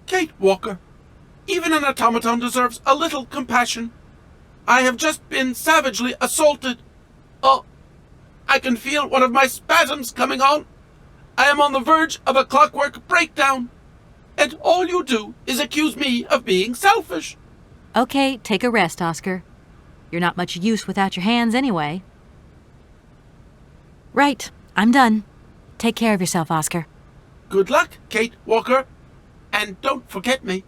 Kate Walker, even an automaton deserves a little compassion. I have just been savagely assaulted. Oh, I can feel one of my spasms coming on. I am on the verge of a clockwork breakdown. And all you do is accuse me of being selfish. Okay, take a rest, Oscar. You're not much use without your hands anyway. Right, I'm done. Take care of yourself, Oscar. Good luck, Kate Walker. And don't forget me.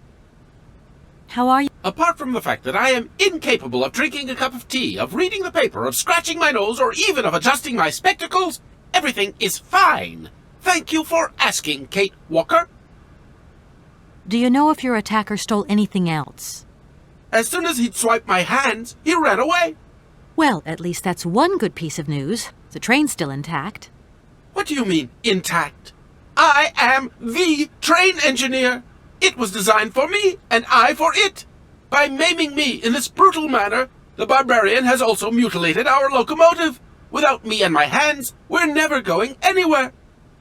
How are you? Apart from the fact that I am incapable of drinking a cup of tea, of reading the paper, of scratching my nose, or even of adjusting my spectacles, everything is fine. Thank you for asking, Kate Walker. Do you know if your attacker stole anything else? As soon as he'd swiped my hands, he ran away. Well, at least that's one good piece of news. The train's still intact. What do you mean, intact? I am the train engineer. It was designed for me, and I for it. By maiming me in this brutal manner, the barbarian has also mutilated our locomotive. Without me and my hands, we're never going anywhere.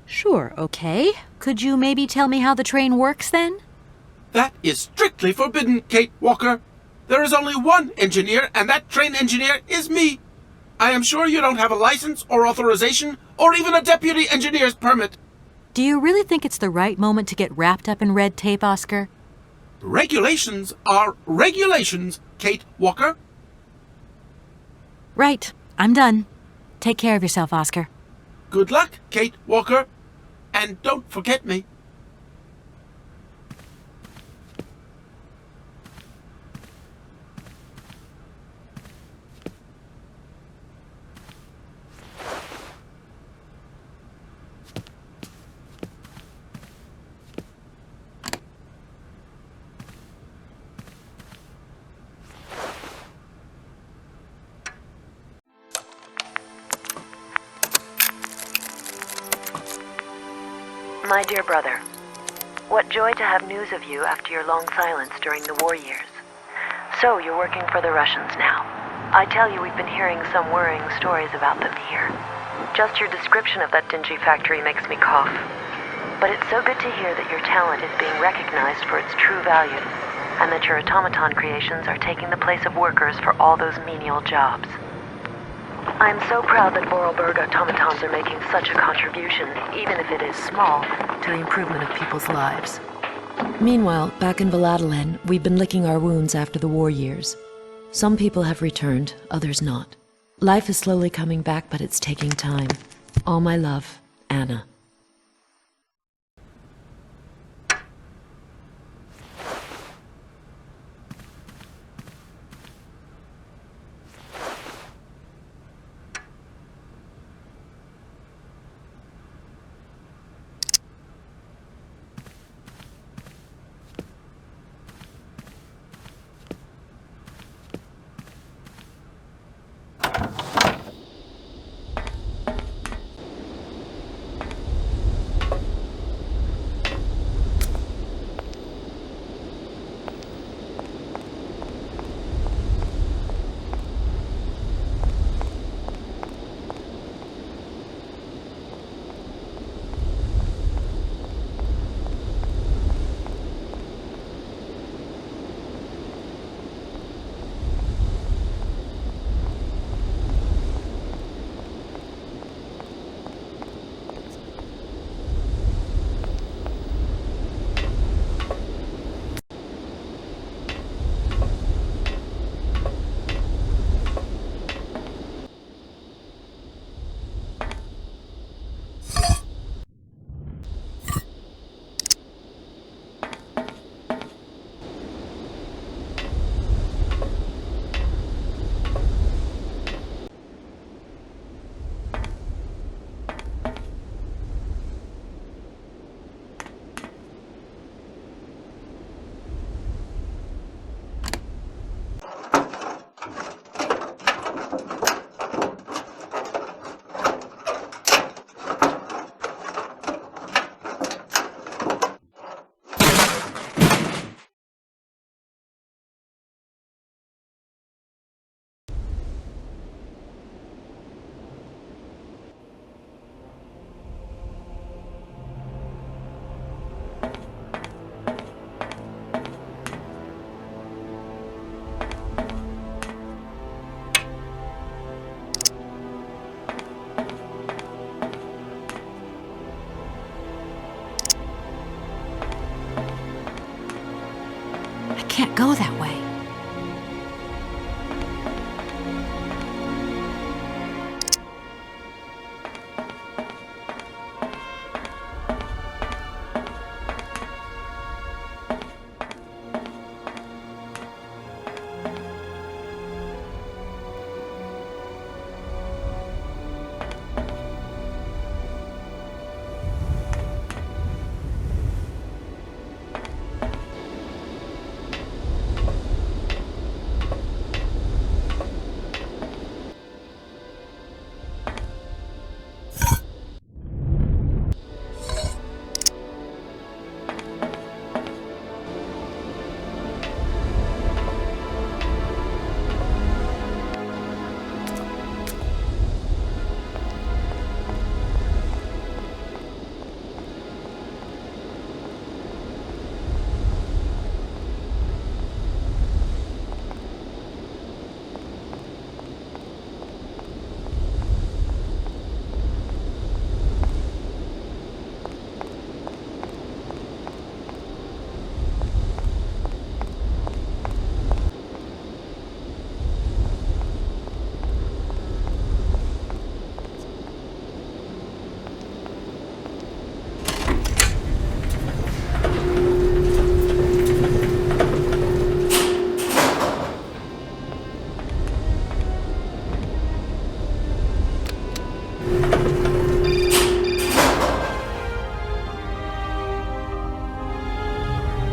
Sure, okay. Could you maybe tell me how the train works, then? That is strictly forbidden, Kate Walker. There is only one engineer, and that train engineer is me. I am sure you don't have a license or authorization, or even a deputy engineer's permit. Do you really think it's the right moment to get wrapped up in red tape, Oscar? Regulations are regulations, Kate Walker. Right, I'm done. Take care of yourself, Oscar. Good luck, Kate Walker. And don't forget me. My dear brother, what joy to have news of you after your long silence during the war years. So, you're working for the Russians now. I tell you, we've been hearing some worrying stories about them here. Just your description of that dingy factory makes me cough. But it's so good to hear that your talent is being recognized for its true value, and that your automaton creations are taking the place of workers for all those menial jobs. I'm so proud that Vorarlberg automatons are making such a contribution, even if it is small, to the improvement of people's lives. Meanwhile, back in Valladolid, we've been licking our wounds after the war years. Some people have returned, others not. Life is slowly coming back, but it's taking time. All my love, Anna. go that way.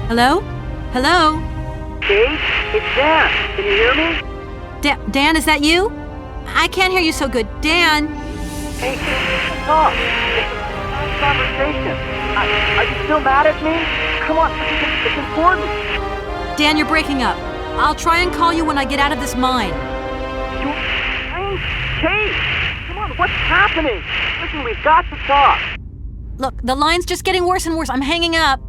Hello? Hello? Kate? It's Dan. Can you hear me? Dan, is that you? I can't hear you so good. Dan? Hey, talk. It's a nice conversation. Are you still mad at me? Come on, it's important. Dan, you're breaking up. I'll try and call you when I get out of this mine. Kate! Come on, what's happening? Listen, we've got to talk. Look, the line's just getting worse and worse. I'm hanging up.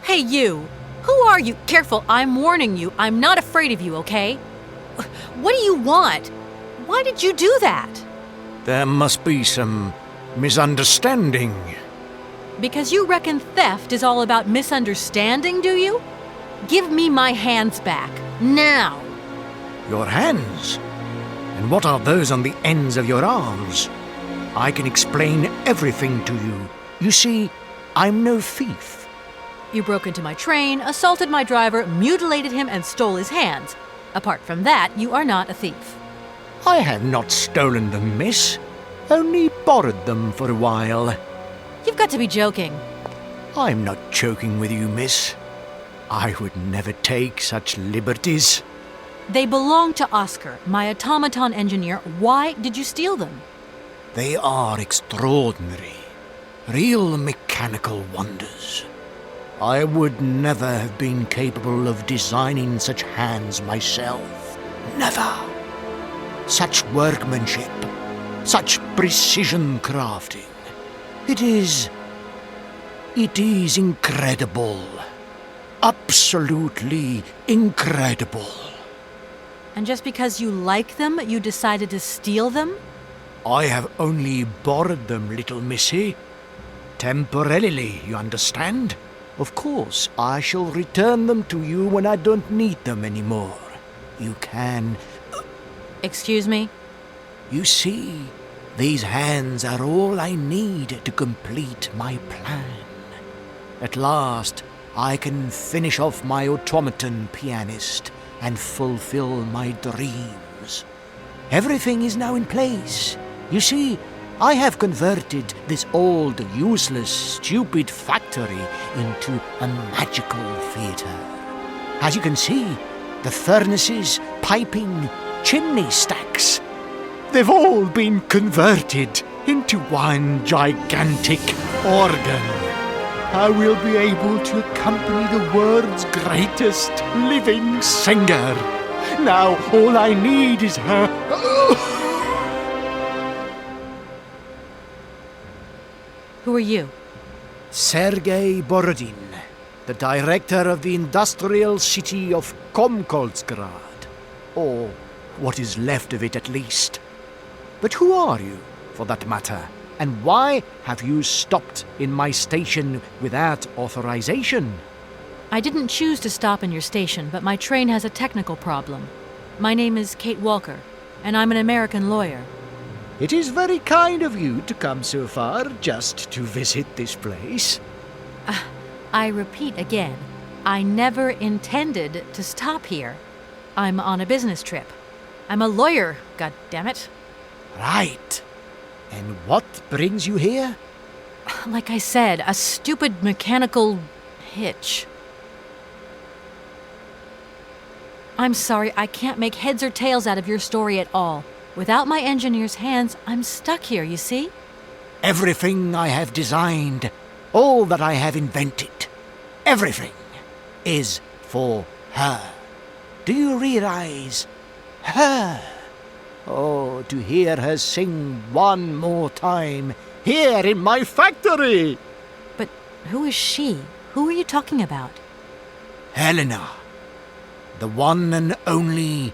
Hey, you! Who are you? Careful, I'm warning you. I'm not afraid of you, okay? What do you want? Why did you do that? There must be some misunderstanding. Because you reckon theft is all about misunderstanding, do you? Give me my hands back, now! Your hands? And what are those on the ends of your arms? I can explain everything to you. You see, I'm no thief. You broke into my train, assaulted my driver, mutilated him, and stole his hands. Apart from that, you are not a thief. I have not stolen them, miss. Only borrowed them for a while. You've got to be joking. I'm not joking with you, miss. I would never take such liberties. They belong to Oscar, my automaton engineer. Why did you steal them? They are extraordinary. Real mechanical wonders. I would never have been capable of designing such hands myself. Never. Such workmanship. Such precision crafting. It is incredible. Absolutely incredible. And just because you like them, you decided to steal them? I have only borrowed them, little missy. Temporarily, you understand? Of course, I shall return them to you when I don't need them anymore. You can... Excuse me? You see, these hands are all I need to complete my plan. At last, I can finish off my automaton pianist and fulfill my dreams. Everything is now in place. You see, I have converted this old, useless, stupid factory into a magical theatre. As you can see, the furnaces, piping, chimney stacks, they've all been converted into one gigantic organ. I will be able to accompany the world's greatest living singer. Now all I need is her... Who are you? Sergei Borodin, the director of the industrial city of Komkoltsgrad. Or what is left of it, at least. But who are you, for that matter? And why have you stopped in my station without authorization? I didn't choose to stop in your station, but my train has a technical problem. My name is Kate Walker, and I'm an American lawyer. It is very kind of you to come so far just to visit this place. I repeat again, I never intended to stop here. I'm on a business trip. I'm a lawyer, goddammit. Right. And what brings you here? Like I said, a stupid mechanical hitch. I'm sorry, I can't make heads or tails out of your story at all. Without my engineer's hands, I'm stuck here, you see? Everything I have designed, all that I have invented, everything is for her. Do you realize? Her. Oh, to hear her sing one more time, here in my factory! But who is she? Who are you talking about? Helena. The one and only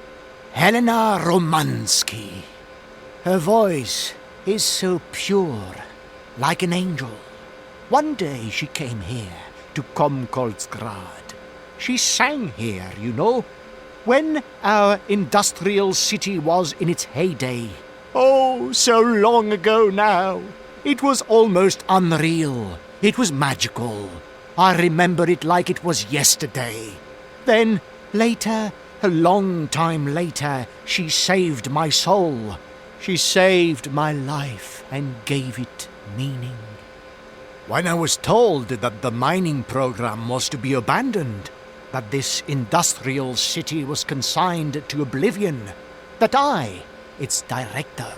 Helena Romansky. Her voice is so pure, like an angel. One day she came here to Komkoltsgrad. She sang here, you know, when our industrial city was in its heyday. Oh, so long ago now. It was almost unreal. It was magical. I remember it like it was yesterday. Then, later, a long time later, she saved my soul. She saved my life and gave it meaning. When I was told that the mining program was to be abandoned, that this industrial city was consigned to oblivion, that I, its director,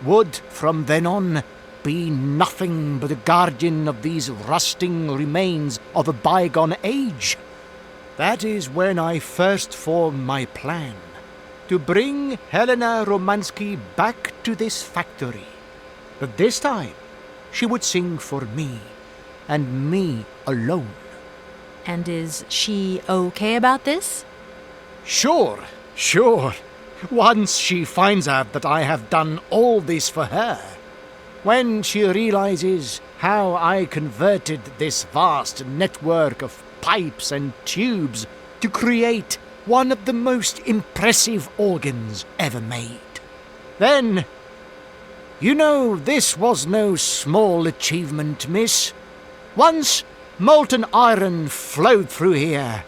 would from then on be nothing but a guardian of these rusting remains of a bygone age, that is when I first formed my plan to bring Helena Romansky back to this factory. But this time, she would sing for me, and me alone. And is she okay about this? Sure. Once she finds out that I have done all this for her, when she realizes how I converted this vast network of pipes and tubes to create one of the most impressive organs ever made. Then, you know, this was no small achievement, miss. Once molten iron flowed through here.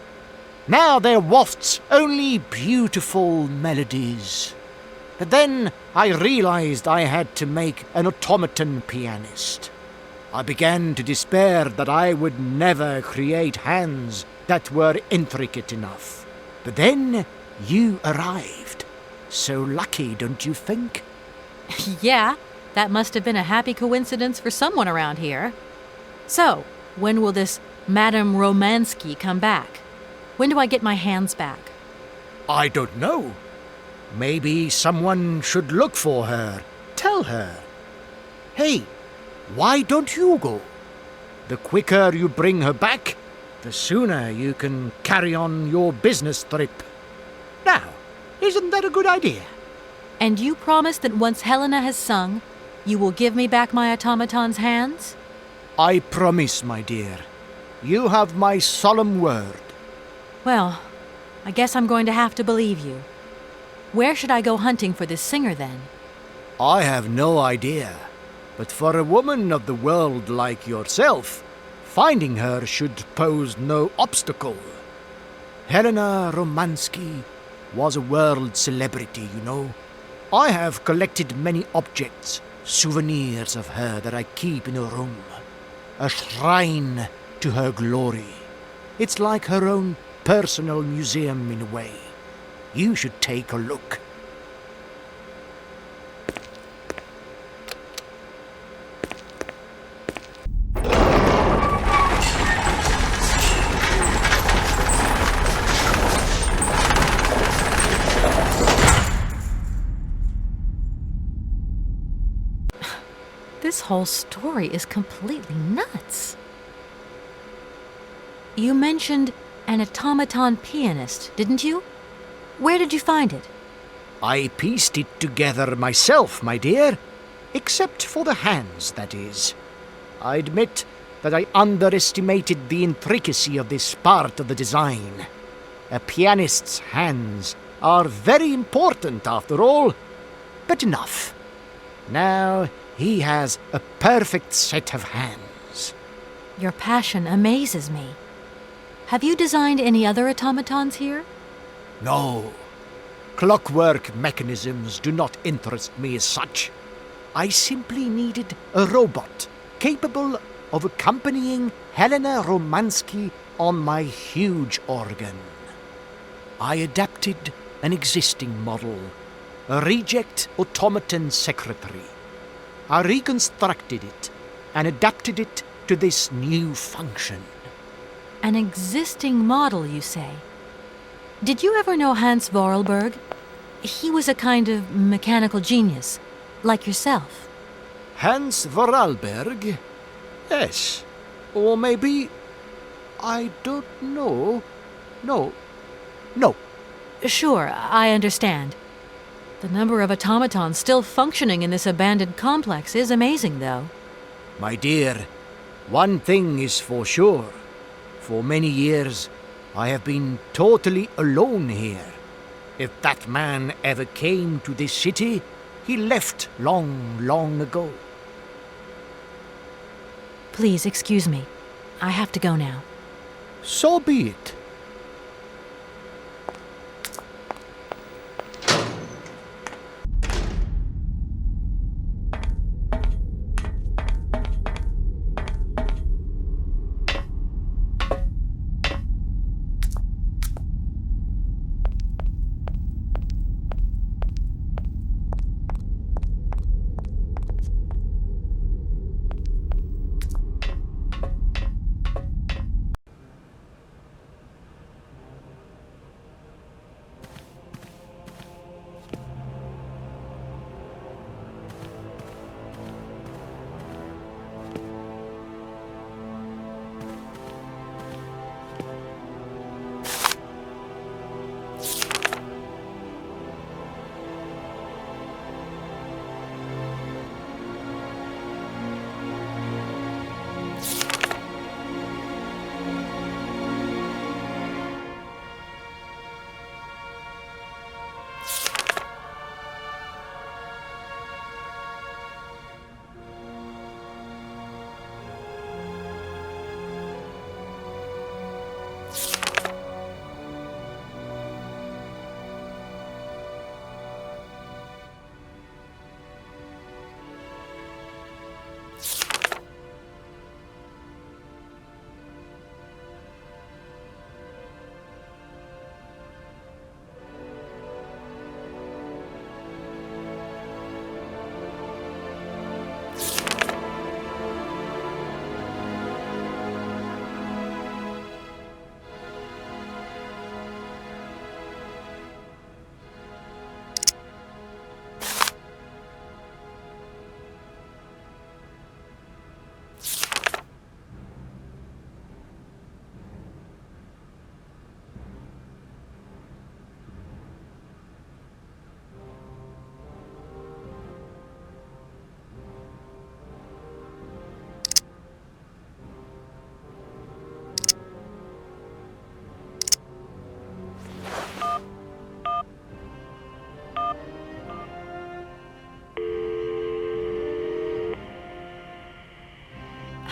Now there wafts only beautiful melodies. But then I realized I had to make an automaton pianist. I began to despair that I would never create hands that were intricate enough. But then you arrived. So lucky, don't you think? Yeah, that must have been a happy coincidence for someone around here. So, when will this Madame Romansky come back? When do I get my hands back? I don't know. Maybe someone should look for her. Tell her. Hey, why don't you go? The quicker you bring her back, the sooner you can carry on your business trip. Now, isn't that a good idea? And you promise that once Helena has sung, you will give me back my automaton's hands? I promise, my dear. You have my solemn word. Well, I guess I'm going to have to believe you. Where should I go hunting for this singer, then? I have no idea. But for a woman of the world like yourself, finding her should pose no obstacle. Helena Romansky was a world celebrity, you know. I have collected many objects, souvenirs of her that I keep in a room. A shrine to her glory. It's like her own personal museum in a way. You should take a look. This whole story is completely nuts. You mentioned an automaton pianist, didn't you? Where did you find it? I pieced it together myself, my dear. Except for the hands, that is. I admit that I underestimated the intricacy of this part of the design. A pianist's hands are very important, after all. But enough. Now he has a perfect set of hands. Your passion amazes me. Have you designed any other automatons here? No. Clockwork mechanisms do not interest me as such. I simply needed a robot capable of accompanying Helena Romansky on my huge organ. I adapted an existing model, a reject automaton secretary. I reconstructed it and adapted it to this new function. An existing model, you say? Did you ever know Hans Vorarlberg? He was a kind of mechanical genius, like yourself. Hans Vorarlberg? Yes. Or maybe... I don't know. No. Sure, I understand. The number of automatons still functioning in this abandoned complex is amazing, though. My dear, one thing is for sure. For many years, I have been totally alone here. If that man ever came to this city, he left long, long ago. Please excuse me. I have to go now. So be it.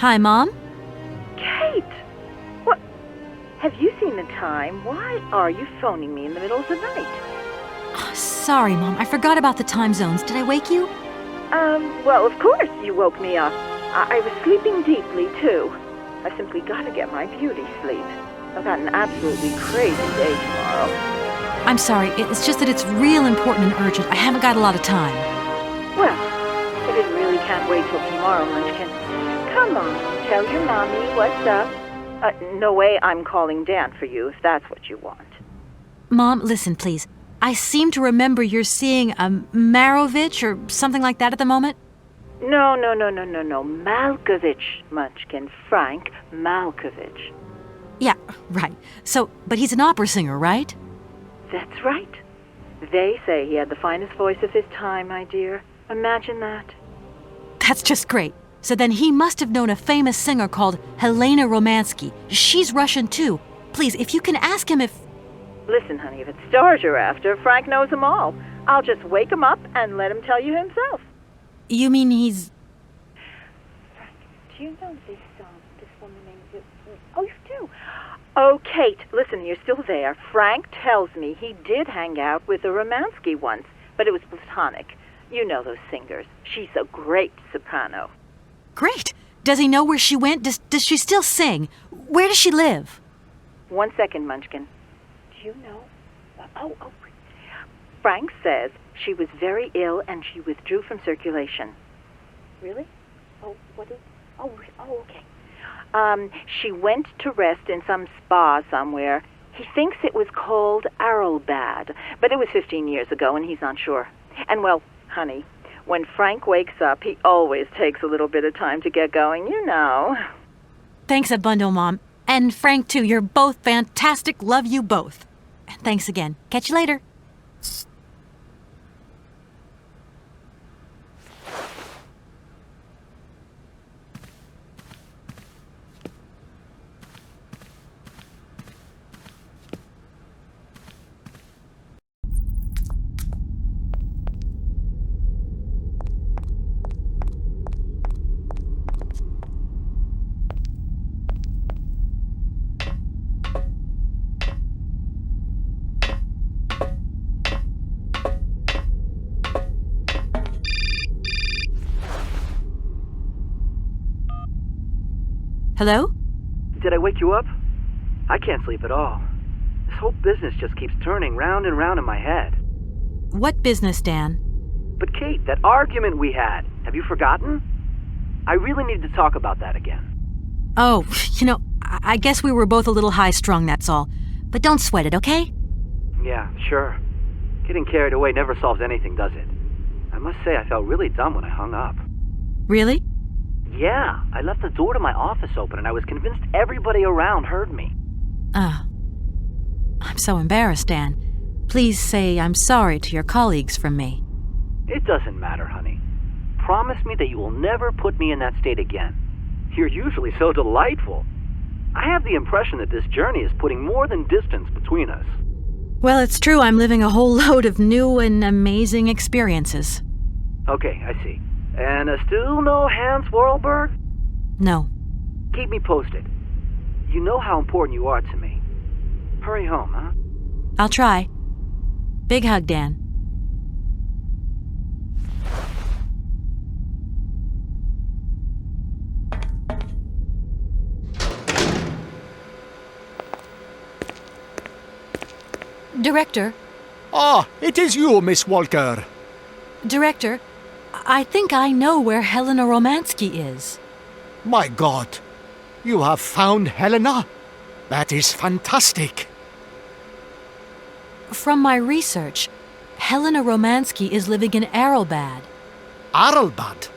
Hi, Mom? Kate! What? Have you seen the time? Why are you phoning me in the middle of the night? Sorry, Mom. I forgot about the time zones. Did I wake you? Well, of course you woke me up. I was sleeping deeply, too. I simply gotta get my beauty sleep. I've got an absolutely crazy day tomorrow. I'm sorry. It's just that it's real important and urgent. I haven't got a lot of time. Well, I didn't really can't wait till tomorrow, Munchkin. Come on, tell your mommy what's up. No way I'm calling Dan for you, if that's what you want. Mom, listen, please. I seem to remember you're seeing a Marovich or something like that at the moment. No. Malkovich, Munchkin. Frank Malkovich. Yeah, right. So, but he's an opera singer, right? That's right. They say he had the finest voice of his time, my dear. Imagine that. That's just great. So then he must have known a famous singer called Helena Romansky. She's Russian, too. Please, if you can ask him if... Listen, honey, if it's stars you're after, Frank knows them all. I'll just wake him up and let him tell you himself. You mean he's... Frank, do you know this woman named... Oh, you do? Oh, Kate, listen, you're still there. Frank tells me he did hang out with a Romansky once, but it was platonic. You know those singers. She's a great soprano. Great! Does he know where she went? Does she still sing? Where does she live? 1 second, Munchkin. Do you know? Frank says she was very ill and she withdrew from circulation. Really? Oh, what is... Oh, okay. She went to rest in some spa somewhere. He thinks it was called Arlbad, but it was 15 years ago and he's not sure. And well, honey, when Frank wakes up, he always takes a little bit of time to get going, you know. Thanks a bundle, Mom. And Frank, too. You're both fantastic. Love you both. And thanks again. Catch you later. Hello? Did I wake you up? I can't sleep at all. This whole business just keeps turning round and round in my head. What business, Dan? But Kate, that argument we had, have you forgotten? I really need to talk about that again. Oh, I guess we were both a little high-strung, that's all. But don't sweat it, okay? Yeah, sure. Getting carried away never solves anything, does it? I must say I felt really dumb when I hung up. Really? Yeah, I left the door to my office open and I was convinced everybody around heard me. I'm so embarrassed, Dan. Please say I'm sorry to your colleagues from me. It doesn't matter, honey. Promise me that you will never put me in that state again. You're usually so delightful. I have the impression that this journey is putting more than distance between us. Well, it's true I'm living a whole load of new and amazing experiences. Okay, I see. And still no Hans Vorarlberg? No. Keep me posted. You know how important you are to me. Hurry home, huh? I'll try. Big hug, Dan. Director. Ah, it is you, Miss Walker. Director, I think I know where Helena Romansky is. My God, you have found Helena? That is fantastic. From my research, Helena Romansky is living in Arlbad. Arlbad?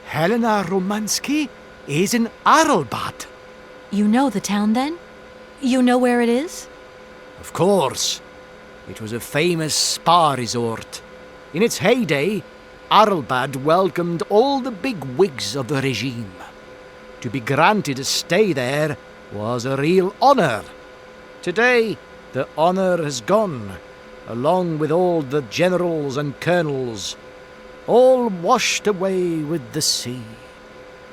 Helena Romansky is in Arlbad. You know the town, then? You know where it is? Of course. It was a famous spa resort. In its heyday, Arlbad welcomed all the big wigs of the regime. To be granted a stay there was a real honor. Today, the honor has gone, along with all the generals and colonels, all washed away with the sea.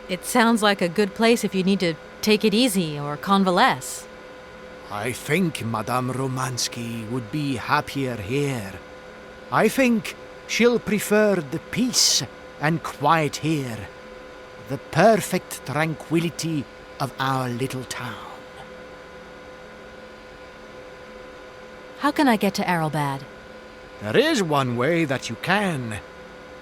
It sounds like a good place if you need to take it easy or convalesce. I think Madame Romansky would be happier here. I think she'll prefer the peace and quiet here. The perfect tranquility of our little town. How can I get to Arrowbad? There is one way that you can.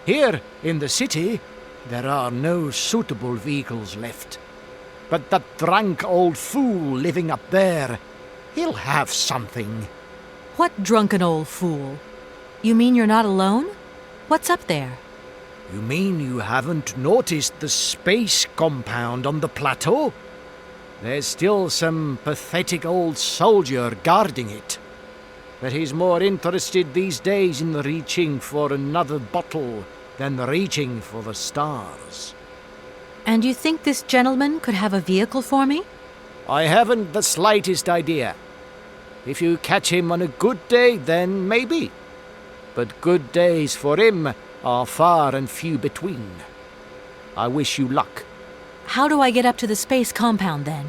Here in the city, there are no suitable vehicles left. But that drunk old fool living up there, he'll have something. What drunken old fool? You mean you're not alone? What's up there? You mean you haven't noticed the space compound on the plateau? There's still some pathetic old soldier guarding it. But he's more interested these days in reaching for another bottle than reaching for the stars. And you think this gentleman could have a vehicle for me? I haven't the slightest idea. If you catch him on a good day, then maybe. But good days for him are far and few between. I wish you luck. How do I get up to the space compound, then?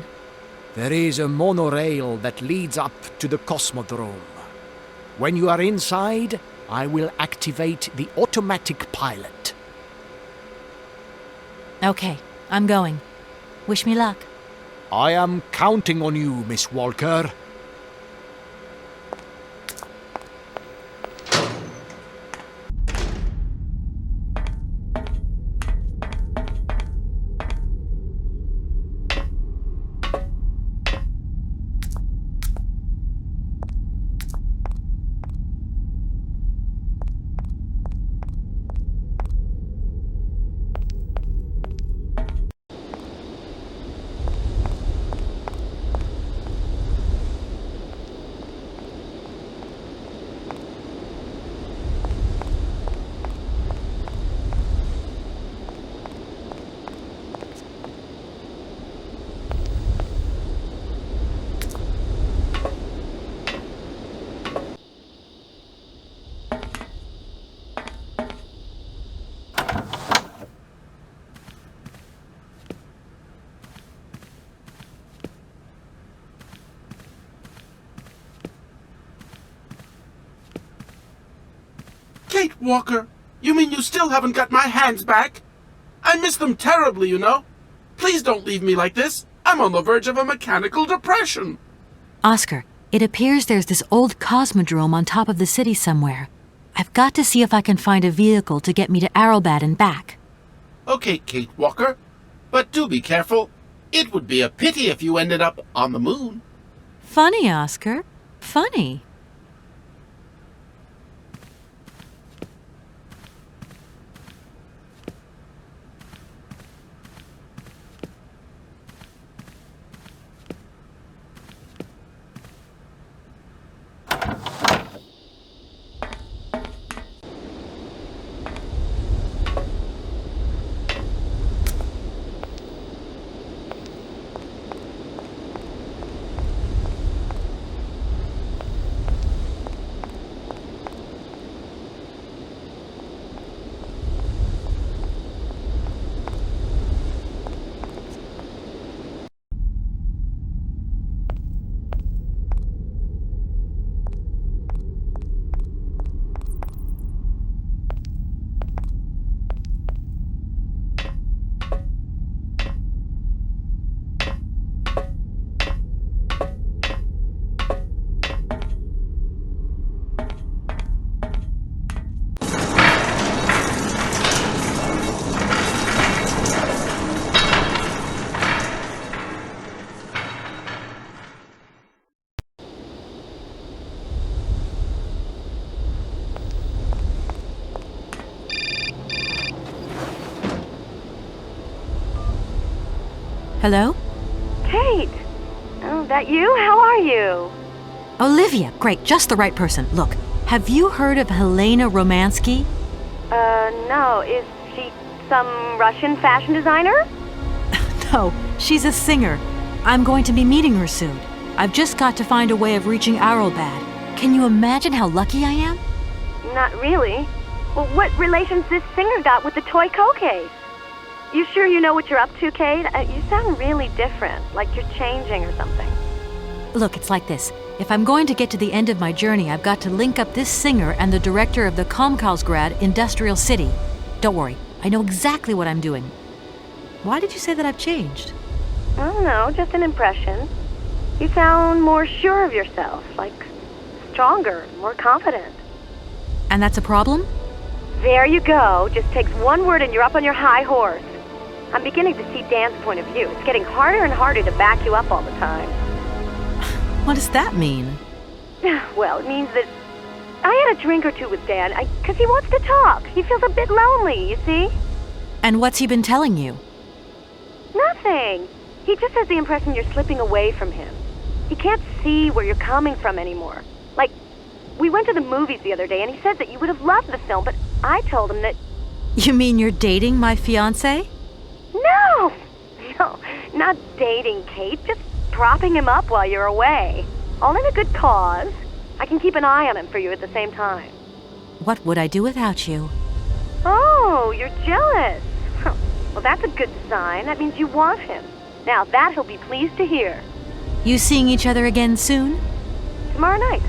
There is a monorail that leads up to the Cosmodrome. When you are inside, I will activate the automatic pilot. Okay, I'm going. Wish me luck. I am counting on you, Miss Walker. Kate Walker, you mean you still haven't got my hands back? I miss them terribly, you know. Please don't leave me like this. I'm on the verge of a mechanical depression. Oscar, it appears there's this old cosmodrome on top of the city somewhere. I've got to see if I can find a vehicle to get me to Arrowbad and back. Okay, Kate Walker, but do be careful. It would be a pity if you ended up on the moon. Funny, Oscar. Funny. Hello? Kate! Oh, that you? How are you? Olivia, great, just the right person. Look, have you heard of Helena Romansky? No. Is she some Russian fashion designer? No, she's a singer. I'm going to be meeting her soon. I've just got to find a way of reaching Arrowbad. Can you imagine how lucky I am? Not really. Well, what relation's this singer got with the toy case? You sure you know what you're up to, Kate? You sound really different, like you're changing or something. Look, it's like this. If I'm going to get to the end of my journey, I've got to link up this singer and the director of the Comkalsgrad Industrial City. Don't worry, I know exactly what I'm doing. Why did you say that I've changed? I don't know, just an impression. You sound more sure of yourself, like stronger, more confident. And that's a problem? There you go. Just takes one word and you're up on your high horse. I'm beginning to see Dan's point of view. It's getting harder and harder to back you up all the time. What does that mean? Well, it means that I had a drink or two with Dan, because he wants to talk. He feels a bit lonely, you see? And what's he been telling you? Nothing. He just has the impression you're slipping away from him. He can't see where you're coming from anymore. Like, we went to the movies the other day, and he said that you would have loved the film, but I told him that... You mean you're dating my fiancé? No, not dating, Kate. Just propping him up while you're away. All in a good cause. I can keep an eye on him for you at the same time. What would I do without you? Oh, you're jealous. Well, that's a good sign. That means you want him. Now, that he'll be pleased to hear. You seeing each other again soon? Tomorrow night.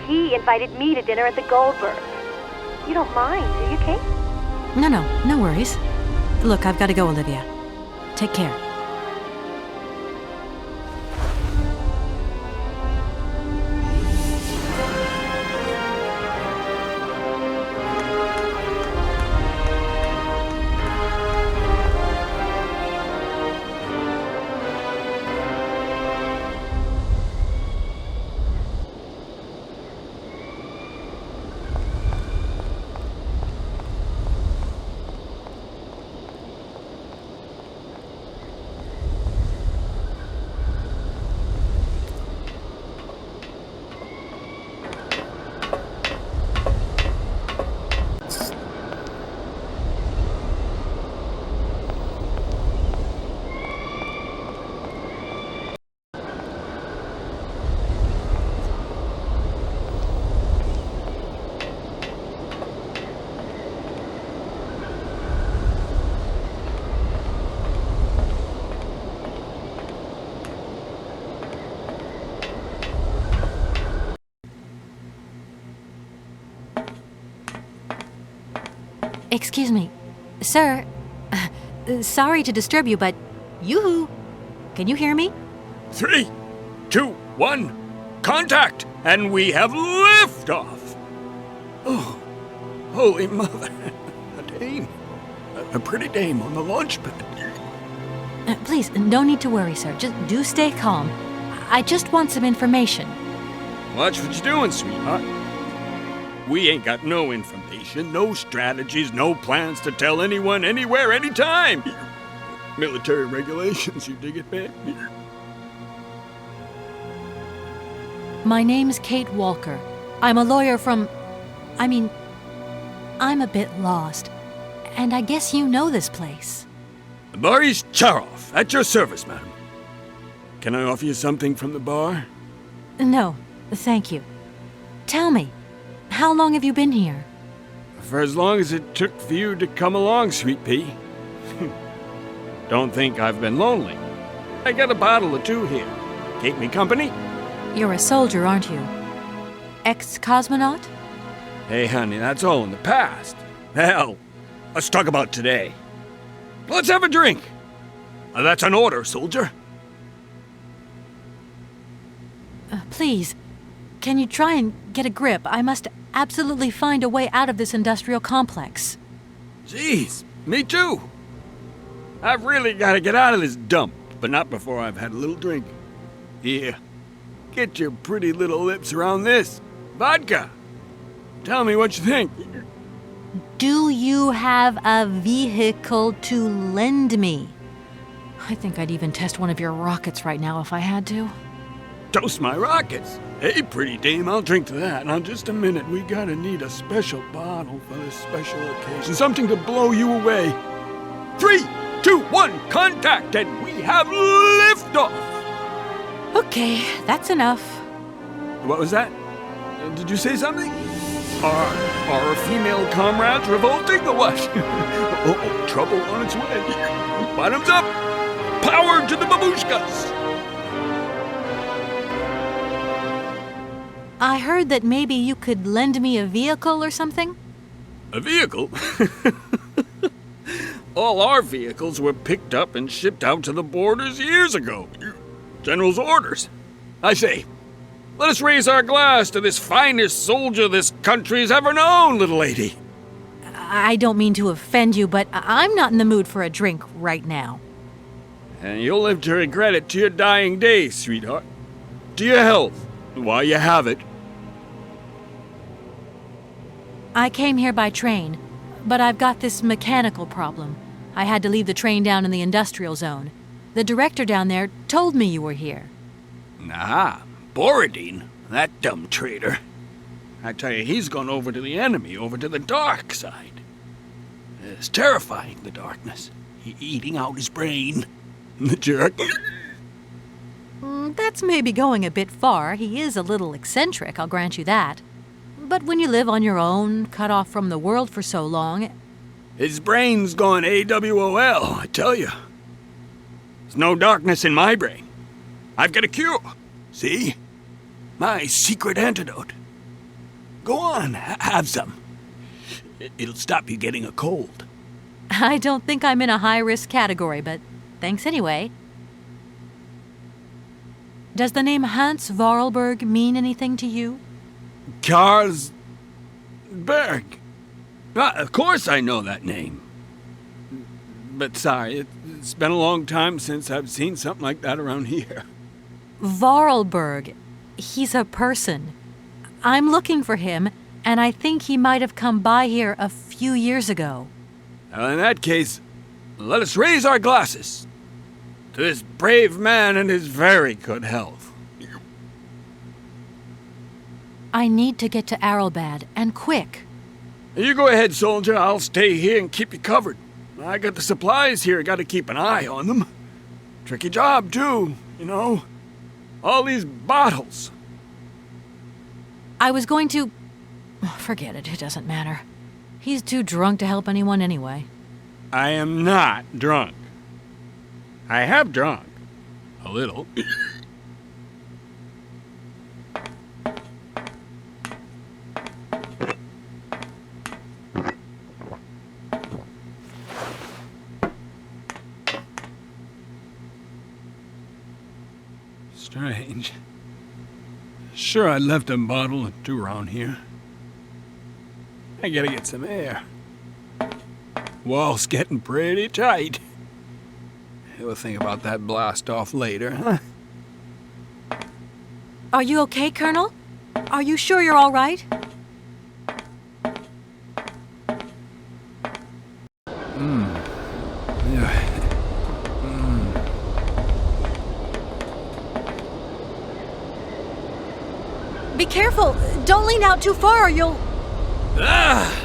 He invited me to dinner at the Goldberg. You don't mind, do you, Kate? No worries. Look, I've got to go, Olivia. Take care. Excuse me. Sir, sorry to disturb you, but yoo-hoo! Can you hear me? 3, 2, 1, contact! And we have liftoff! Oh, holy mother. A dame. A pretty dame on the launch pad. Please, no need to worry, sir. Just do stay calm. I just want some information. Watch what you're doing, sweetheart. We ain't got no information, no strategies, no plans to tell anyone, anywhere, anytime. Military regulations, you dig it, man? My name's Kate Walker. I'm a lawyer from... I'm a bit lost. And I guess you know this place. Boris Charov, at your service, madam. Can I offer you something from the bar? No, thank you. Tell me, how long have you been here? For as long as it took for you to come along, Sweet Pea. Don't think I've been lonely. I got a bottle or two here. Keep me company? You're a soldier, aren't you? Ex-cosmonaut? Hey, honey, that's all in the past. Hell, let's talk about today. Let's have a drink. That's an order, soldier. Please, can you try and get a grip? I must absolutely find a way out of this industrial complex. Jeez, me too. I've really got to get out of this dump, but not before I've had a little drink. Here, get your pretty little lips around this. Vodka. Tell me what you think. Do you have a vehicle to lend me? I think I'd even test one of your rockets right now if I had to. Toast my rockets. Hey, pretty dame, I'll drink to that. Now, just a minute. We gotta need a special bottle for this special occasion. Something to blow you away. 3, 2, 1, contact, and we have liftoff! Okay, that's enough. What was that? Did you say something? Are our female comrades revolting or what? Uh-oh, trouble on its way. Bottoms up! Power to the babushkas! I heard that maybe you could lend me a vehicle or something? A vehicle? All our vehicles were picked up and shipped out to the borders years ago. General's orders. I say, let us raise our glass to this finest soldier this country's ever known, little lady. I don't mean to offend you, but I'm not in the mood for a drink right now. And you'll live to regret it to your dying days, sweetheart. To your health, while you have it. I came here by train, but I've got this mechanical problem. I had to leave the train down in the industrial zone. The director down there told me you were here. Ah, Borodine, that dumb traitor. I tell you, he's gone over to the enemy, over to the dark side. It's terrifying, the darkness. Eating out his brain. The jerk. That's maybe going a bit far. He is a little eccentric, I'll grant you that. But when you live on your own, cut off from the world for so long... His brain's gone AWOL, I tell you. There's no darkness in my brain. I've got a cure. See? My secret antidote. Go on, have some. It'll stop you getting a cold. I don't think I'm in a high-risk category, but thanks anyway. Does the name Hans Vorarlberg mean anything to you? Karlsberg. Of course I know that name. But sorry, it's been a long time since I've seen something like that around here. Vorarlberg. He's a person. I'm looking for him, and I think he might have come by here a few years ago. Well, in that case, let us raise our glasses to this brave man and his very good health. I need to get to Arelbad, and quick. You go ahead, soldier. I'll stay here and keep you covered. I got the supplies here. Got to keep an eye on them. Tricky job, too, you know. All these bottles. I was going to... Forget it. It doesn't matter. He's too drunk to help anyone anyway. I am not drunk. I have drunk. A little. Strange. Sure, I left a bottle or two around here. I gotta get some air. Wall's getting pretty tight. We'll think about that blast off later, huh? Are you okay, Colonel? Are you sure you're all right? Yeah. Be careful! Don't lean out too far or you'll... Ah!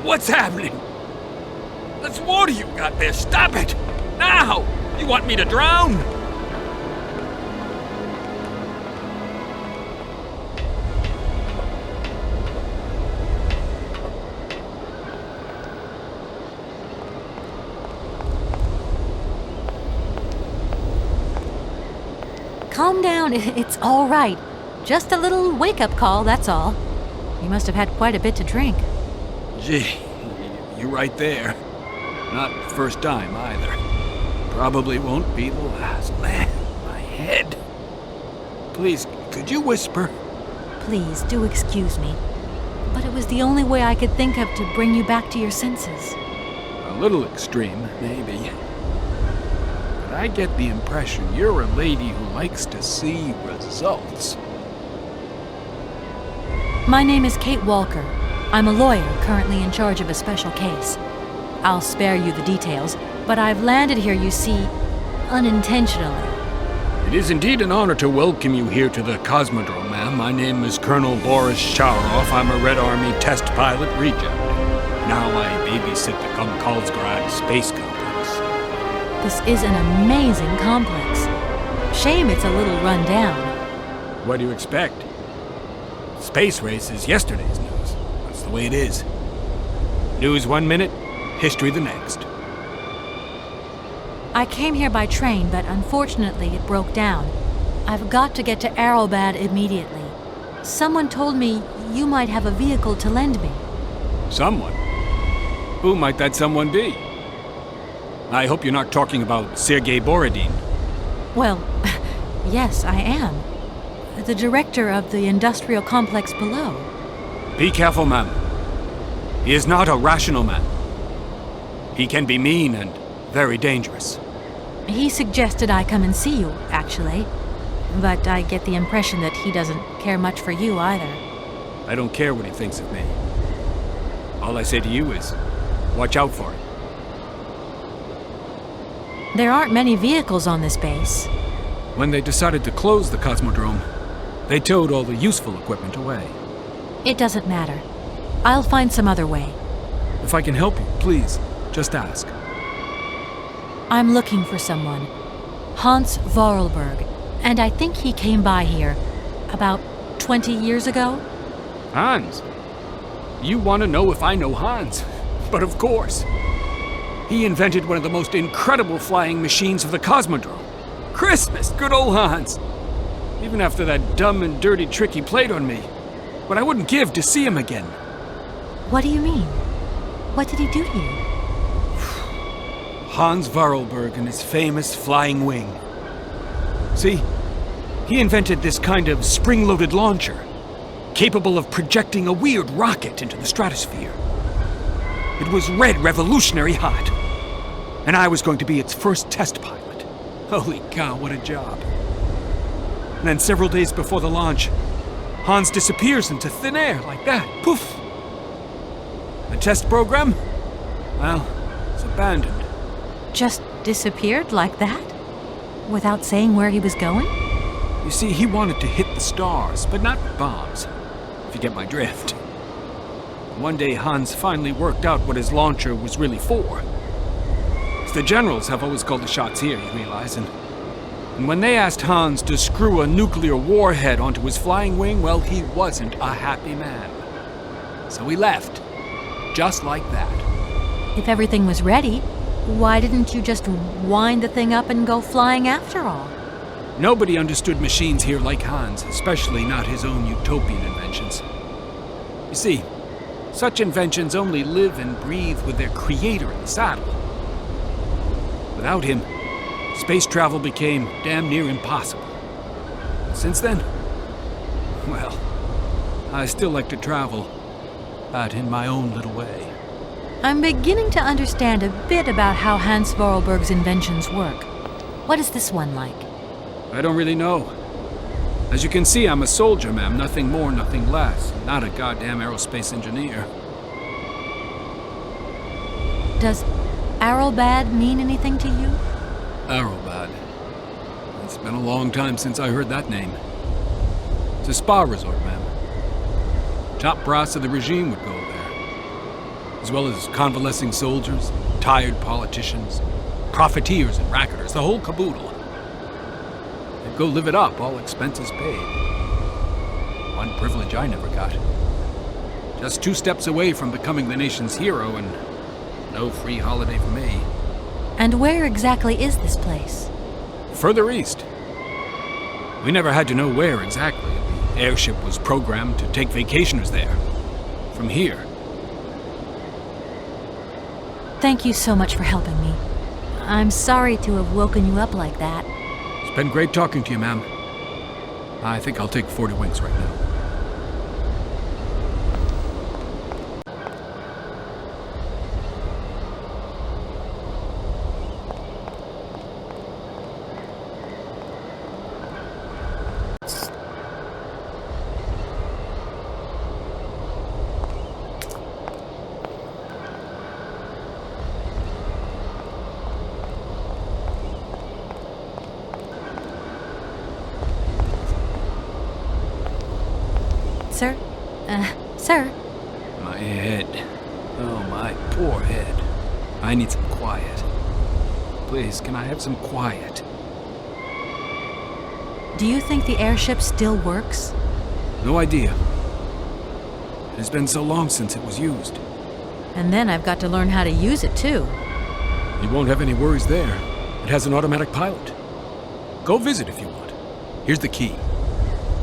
What's happening? That's water you got there. Stop it! Now! You want me to drown? Calm down, it's all right. Just a little wake-up call, that's all. You must have had quite a bit to drink. Gee, you're right there. Not the first time, either. Probably won't be the last. Man, my head. Please, could you whisper? Please, do excuse me. But it was the only way I could think of to bring you back to your senses. A little extreme, maybe. But I get the impression you're a lady who likes to see results. My name is Kate Walker. I'm a lawyer currently in charge of a special case. I'll spare you the details, but I've landed here, you see, unintentionally. It is indeed an honor to welcome you here to the Cosmodrome, ma'am. My name is Colonel Boris Shaurov. I'm a Red Army test pilot reject. Now I babysit the Komkalsgrad Space Complex. This is an amazing complex. Shame it's a little run down. What do you expect? Space race is yesterday's news. That's the way it is. News 1 minute, history the next. I came here by train, but unfortunately it broke down. I've got to get to Arrowbad immediately. Someone told me you might have a vehicle to lend me. Someone? Who might that someone be? I hope you're not talking about Sergei Borodin. Well, yes, I am. The director of the industrial complex below. Be careful, ma'am. He is not a rational man. He can be mean and very dangerous. He suggested I come and see you, actually. But I get the impression that he doesn't care much for you either. I don't care what he thinks of me. All I say to you is, watch out for it. There aren't many vehicles on this base. When they decided to close the Cosmodrome, they towed all the useful equipment away. It doesn't matter. I'll find some other way. If I can help you, please, just ask. I'm looking for someone. Hans Vorarlberg. And I think he came by here about 20 years ago. Hans? You want to know if I know Hans? But of course. He invented one of the most incredible flying machines of the Cosmodrome. Christmas, good old Hans. Even after that dumb and dirty trick he played on me. But I wouldn't give to see him again. What do you mean? What did he do to you? Hans Vorarlberg and his famous flying wing. See, he invented this kind of spring-loaded launcher, capable of projecting a weird rocket into the stratosphere. It was red revolutionary hot, and I was going to be its first test pilot. Holy cow, what a job. And then several days before the launch, Hans disappears into thin air like that. Poof! The test program? Well, it's abandoned. Just disappeared like that? Without saying where he was going? You see, he wanted to hit the stars, but not bombs, if you get my drift. One day, Hans finally worked out what his launcher was really for. The generals have always called the shots here, you realize, and when they asked Hans to screw a nuclear warhead onto his flying wing, well, he wasn't a happy man. So he left, just like that. If everything was ready, why didn't you just wind the thing up and go flying after all? Nobody understood machines here like Hans, especially not his own utopian inventions. You see, such inventions only live and breathe with their creator in the saddle. Without him, space travel became damn near impossible. Since then, well, I still like to travel, but in my own little way. I'm beginning to understand a bit about how Hans Vorarlberg's inventions work. What is this one like? I don't really know. As you can see, I'm a soldier, ma'am. Nothing more, nothing less. Not a goddamn aerospace engineer. Does Arrowbad mean anything to you? Arrowbad. It's been a long time since I heard that name. It's a spa resort, ma'am. Top brass of the regime would go there. as well as convalescing soldiers, tired politicians, profiteers and racketers, the whole caboodle. They'd go live it up, all expenses paid. One privilege I never got. Just 2 steps away from becoming the nation's hero, and no free holiday for me. And where exactly is this place? Further east. We never had to know where exactly. The airship was programmed to take vacationers there. From here. Thank you so much for helping me. I'm sorry to have woken you up like that. It's been great talking to you, ma'am. I think I'll take 40 winks right now. Sir? Sir? My head. Oh, my poor head. I need some quiet. Please, can I have some quiet? Do you think the airship still works? No idea. It's been so long since it was used. And then I've got to learn how to use it, too. You won't have any worries there. It has an automatic pilot. Go visit if you want. Here's the key.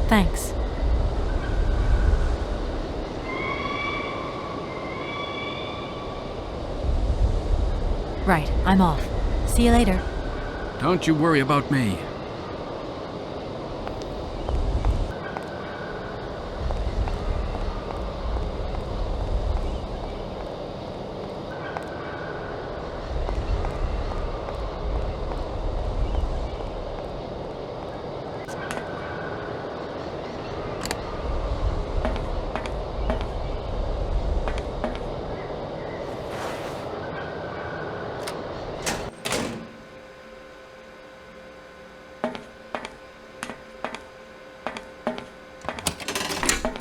Thanks. Right, I'm off. See you later. Don't you worry about me.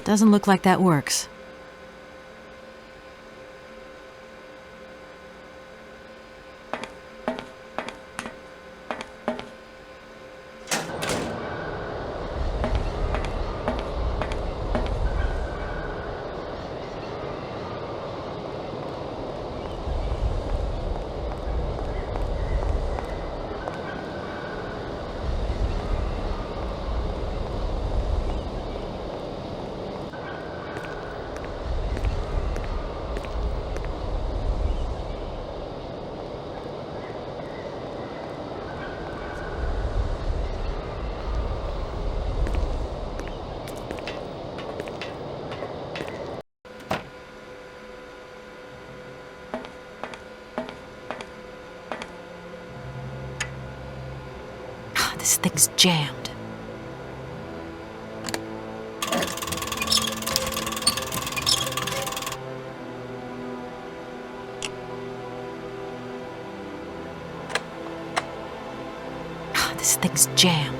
Doesn't look like that works. This thing's jammed. This thing's jammed.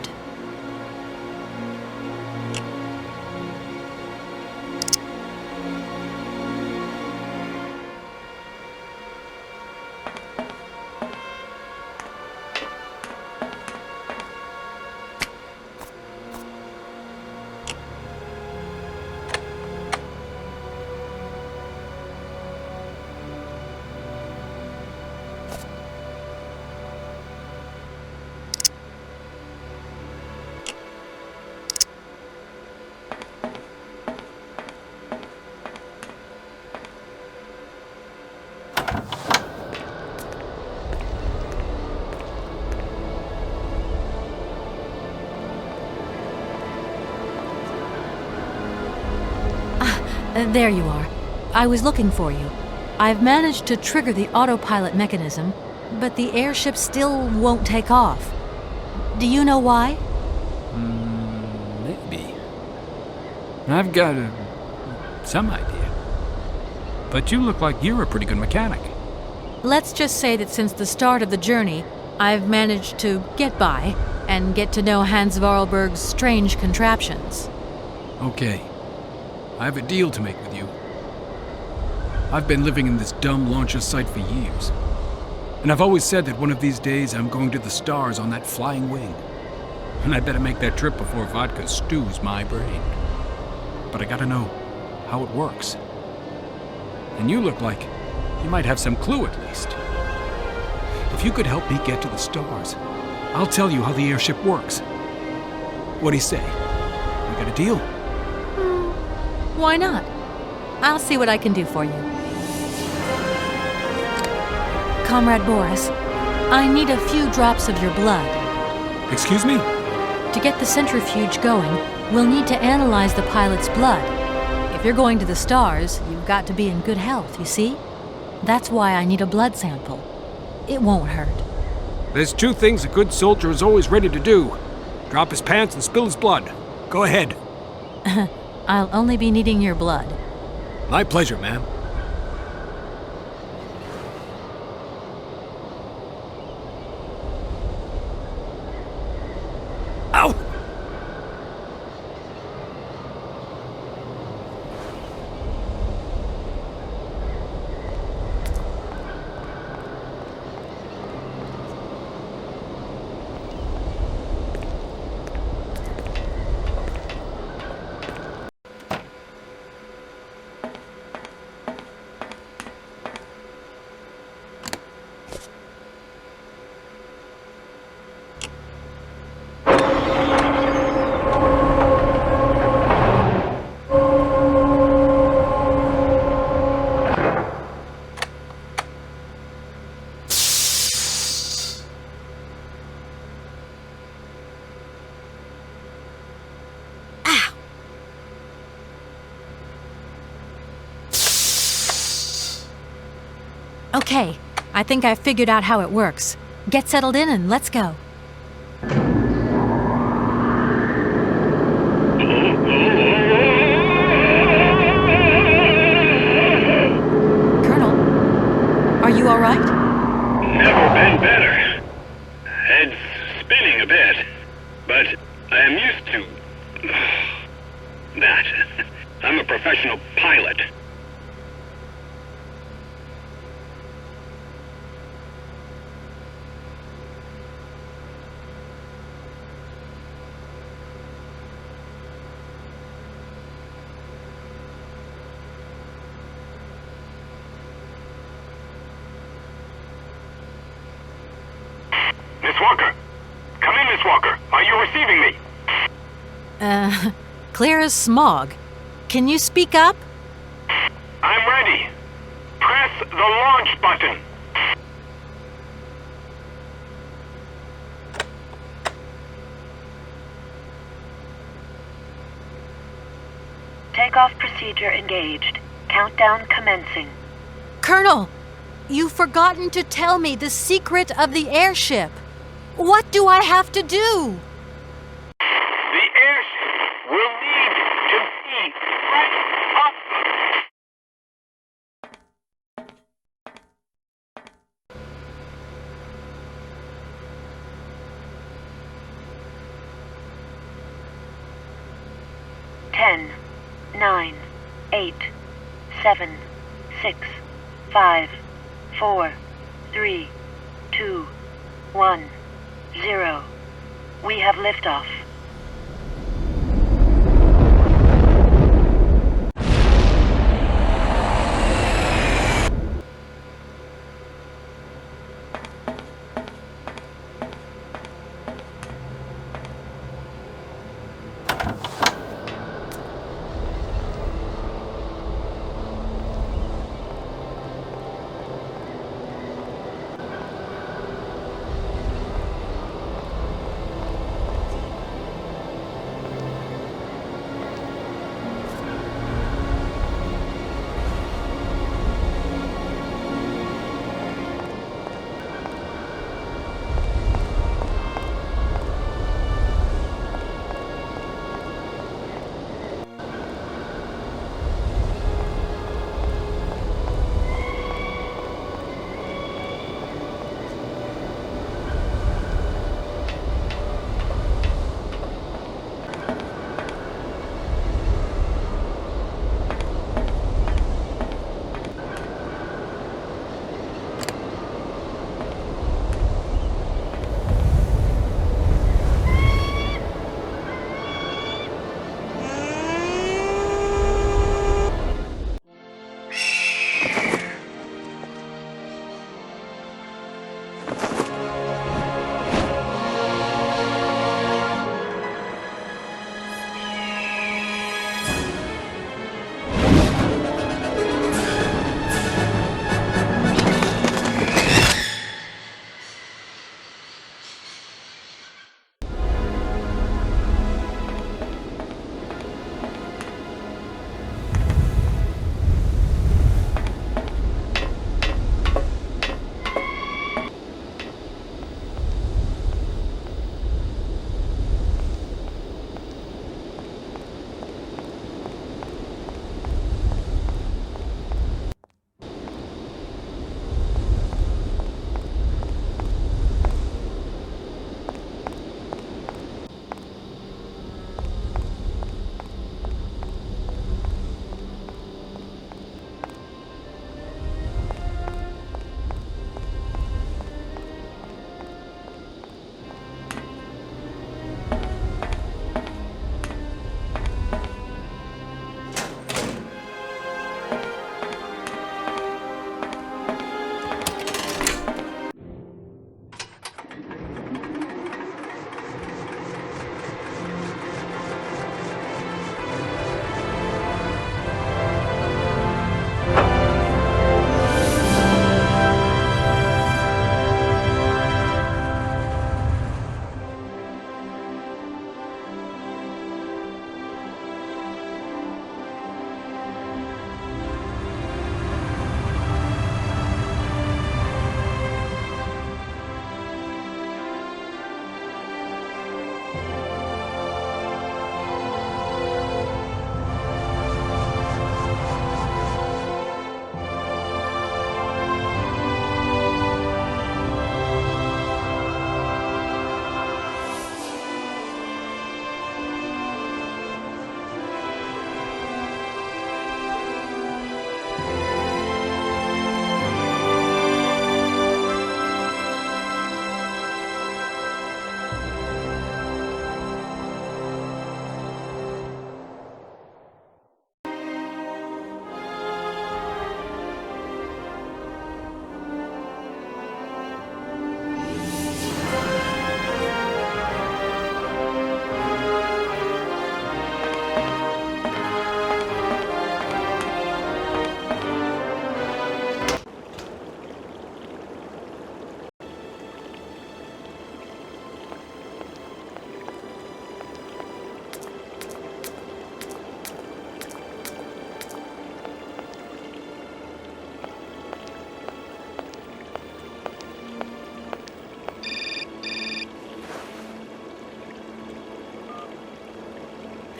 There you are. I was looking for you. I've managed to trigger the autopilot mechanism, but the airship still won't take off. Do you know why? Maybe. I've got some idea. But you look like you're a pretty good mechanic. Let's just say that since the start of the journey, I've managed to get by and get to know Hans Vorarlberg's strange contraptions. Okay. I have a deal to make with you. I've been living in this dumb launcher site for years. And I've always said that one of these days I'm going to the stars on that flying wing. And I better make that trip before vodka stews my brain. But I gotta know how it works. And you look like you might have some clue at least. If you could help me get to the stars, I'll tell you how the airship works. What do you say? We got a deal? Why not? I'll see what I can do for you. Comrade Boris, I need a few drops of your blood. Excuse me? To get the centrifuge going, we'll need to analyze the pilot's blood. If you're going to the stars, you've got to be in good health, you see? That's why I need a blood sample. It won't hurt. There's two things a good soldier is always ready to do. Drop his pants and spill his blood. Go ahead. I'll only be needing your blood. My pleasure, ma'am. Ow! Okay, I think I've figured out how it works. Get settled in and let's go. Colonel, are you all right? Never been better. Head's spinning a bit, but I am used to that. I'm a professional pilot. Miss Walker! Come in, Miss Walker! Are you receiving me? Clear as smog. Can you speak up? I'm ready. Press the launch button. Takeoff procedure engaged. Countdown commencing. Colonel, you've forgotten to tell me the secret of the airship. What do I have to do? The airship will need to be right up. Ten, 9, 8, 7, 6, 5, 4, 3, 2, 1, 0. We have liftoff.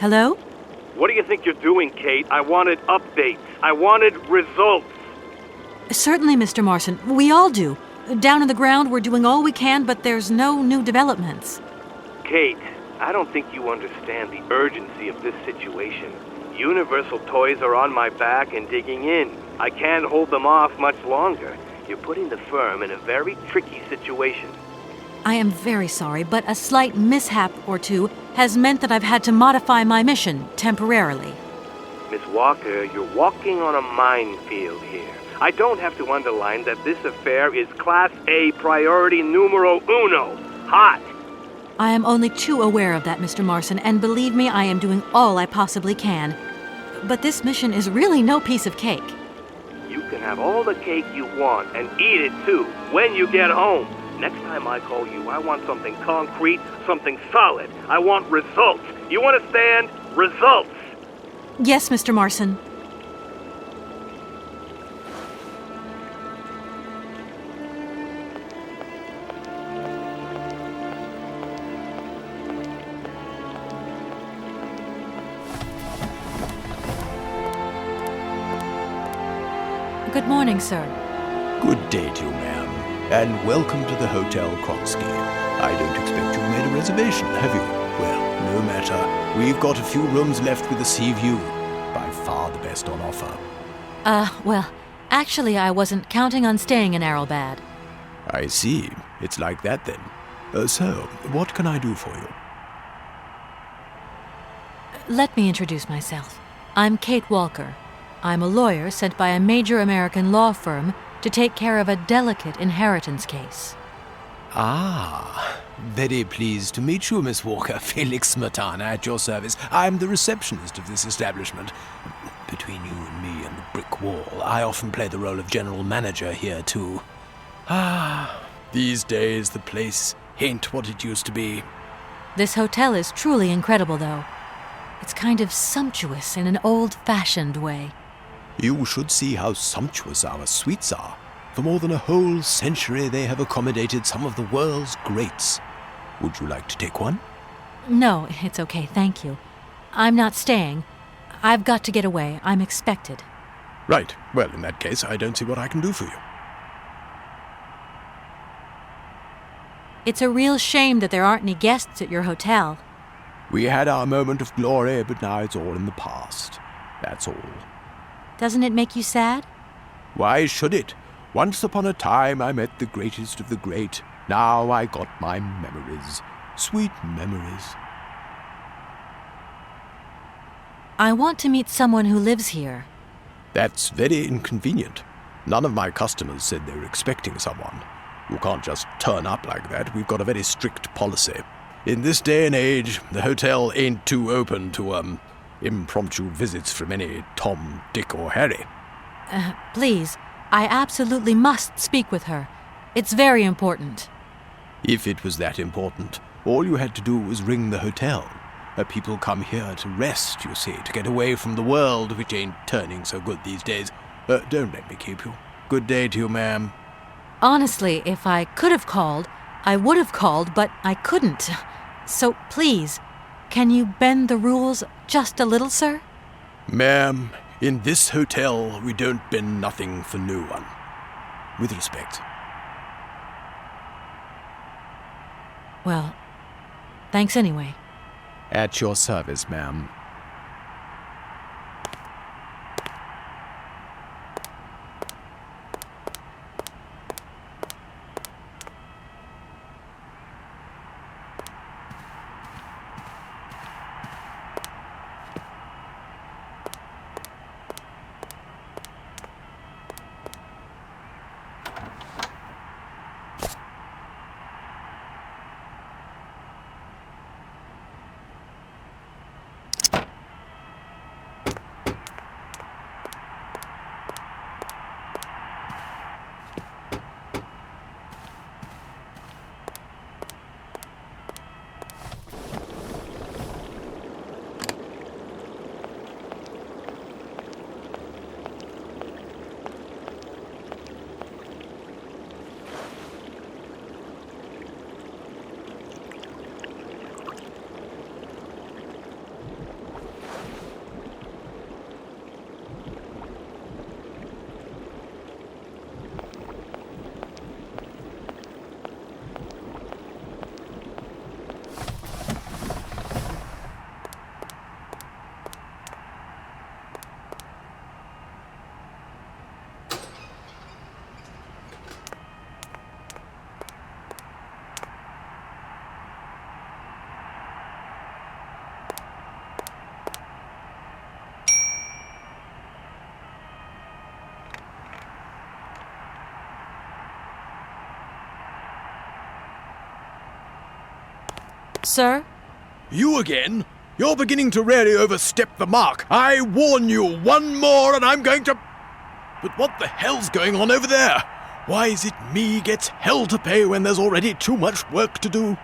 Hello? What do you think you're doing, Kate? I wanted updates. I wanted results. Certainly, Mr. Marson. We all do. Down on the ground, we're doing all we can, but there's no new developments. Kate, I don't think you understand the urgency of this situation. Universal Toys are on my back and digging in. I can't hold them off much longer. You're putting the firm in a very tricky situation. I am very sorry, but a slight mishap or two has meant that I've had to modify my mission temporarily. Miss Walker, you're walking on a minefield here. I don't have to underline that this affair is Class A priority numero uno. Hot! I am only too aware of that, Mr. Marson, and believe me, I am doing all I possibly can. But this mission is really no piece of cake. You can have all the cake you want and eat it too when you get home. Next time I call you, I want something concrete, something solid. I want results. You understand? Results! Yes, Mr. Marson. Good morning, sir. Good day to you, ma'am, and welcome to the Hotel Kronsky. I don't expect you've made a reservation, have you? Well, no matter. We've got a few rooms left with a sea view. By far the best on offer. Well, actually I wasn't counting on staying in Arrowbad. I see. It's like that then. So, what can I do for you? Let me introduce myself. I'm Kate Walker. I'm a lawyer sent by a major American law firm to take care of a delicate inheritance case. Ah, very pleased to meet you, Miss Walker. Felix Smetana at your service. I'm the receptionist of this establishment. Between you and me and the brick wall, I often play the role of general manager here, too. Ah, these days the place ain't what it used to be. This hotel is truly incredible, though. It's kind of sumptuous in an old-fashioned way. You should see how sumptuous our suites are. For more than a whole century, they have accommodated some of the world's greats. Would you like to take one? No, it's okay, thank you. I'm not staying. I've got to get away. I'm expected. Right. Well, in that case, I don't see what I can do for you. It's a real shame that there aren't any guests at your hotel. We had our moment of glory, but now it's all in the past. That's all. Doesn't it make you sad? Why should it? Once upon a time I met the greatest of the great. Now I got my memories. Sweet memories. I want to meet someone who lives here. That's very inconvenient. None of my customers said they were expecting someone. You can't just turn up like that. We've got a very strict policy. In this day and age, the hotel ain't too open to, impromptu visits from any Tom, Dick, or Harry. Please, I absolutely must speak with her. It's very important. If it was that important, all you had to do was ring the hotel. People come here to rest, you see, to get away from the world, which ain't turning so good these days. Don't let me keep you. Good day to you, ma'am. Honestly, if I could have called, I would have called, but I couldn't. So please, can you bend the rules just a little, sir? Ma'am, in this hotel, we don't bend nothing for no one. With respect. Well, thanks anyway. At your service, ma'am. Sir? You again? You're beginning to really overstep the mark. I warn you, one more and I'm going to... But what the hell's going on over there? Why is it me gets hell to pay when there's already too much work to do?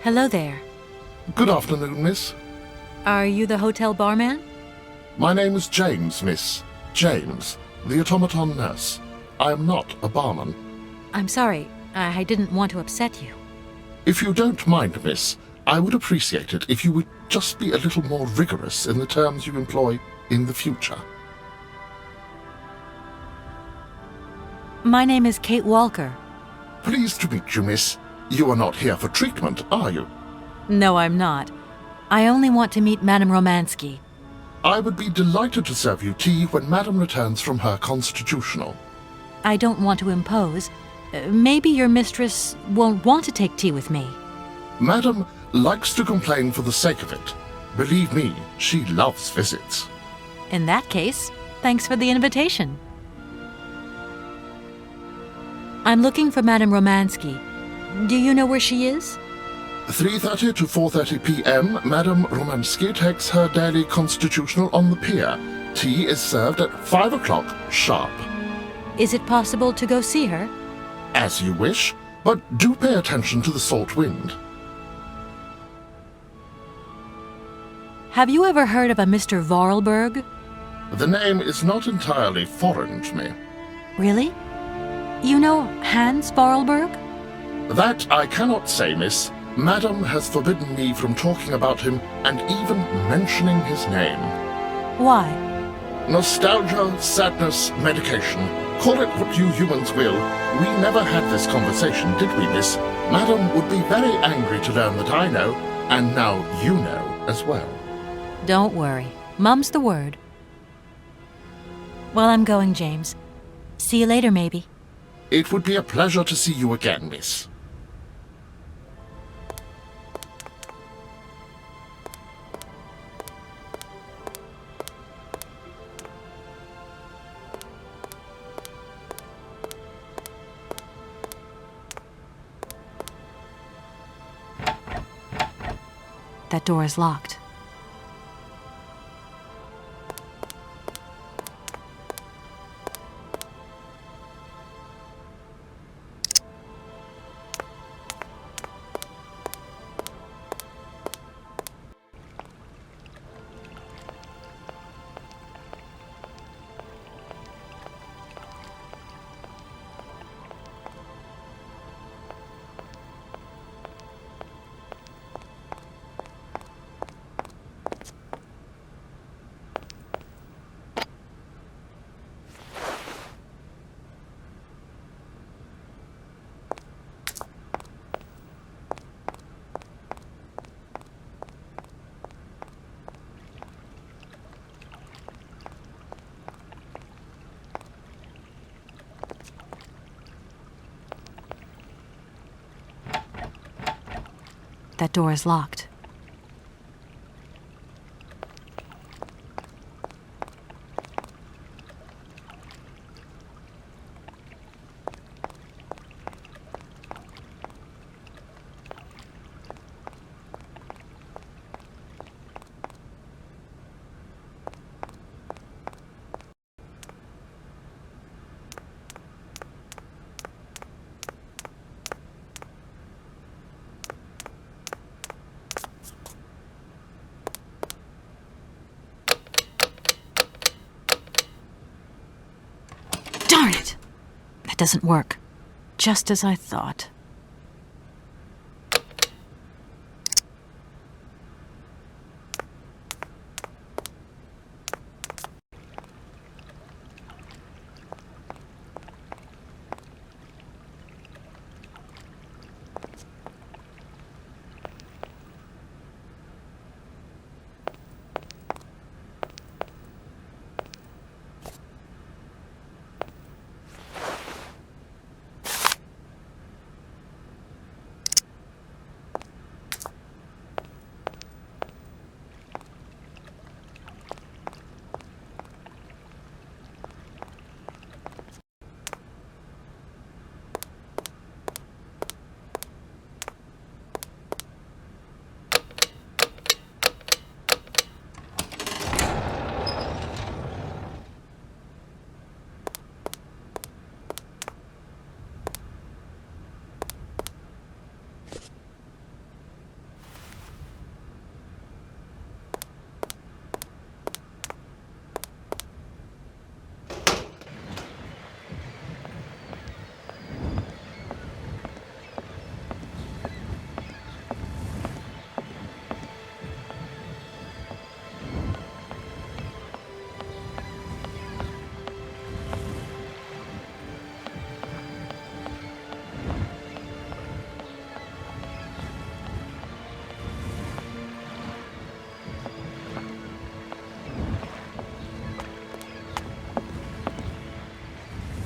Hello there. Good afternoon, miss. Are you the hotel barman? My name is James, miss. James, the automaton nurse. I am not a barman. I'm sorry. I didn't want to upset you. If you don't mind, miss, I would appreciate it if you would just be a little more rigorous in the terms you employ in the future. My name is Kate Walker. Pleased to meet you, miss. You are not here for treatment, are you? No, I'm not. I only want to meet Madame Romansky. I would be delighted to serve you tea when Madame returns from her constitutional. I don't want to impose. Maybe your mistress won't want to take tea with me. Madame likes to complain for the sake of it. Believe me, she loves visits. In that case, thanks for the invitation. I'm looking for Madame Romansky. Do you know where she is? 3:30 to 4:30 p.m., Madame Romansky takes her daily constitutional on the pier. Tea is served at 5 o'clock sharp. Is it possible to go see her? As you wish, but do pay attention to the salt wind. Have you ever heard of a Mr. Vorarlberg? The name is not entirely foreign to me. Really? You know Hans Vorarlberg? That I cannot say, miss. Madame has forbidden me from talking about him and even mentioning his name. Why? Nostalgia, sadness, medication. Call it what you humans will. We never had this conversation, did we, miss? Madame would be very angry to learn that I know, and now you know as well. Don't worry. Mum's the word. Well, I'm going, James. See you later, maybe. It would be a pleasure to see you again, miss. That door is locked. That door is locked. Darn it! That doesn't work. Just as I thought.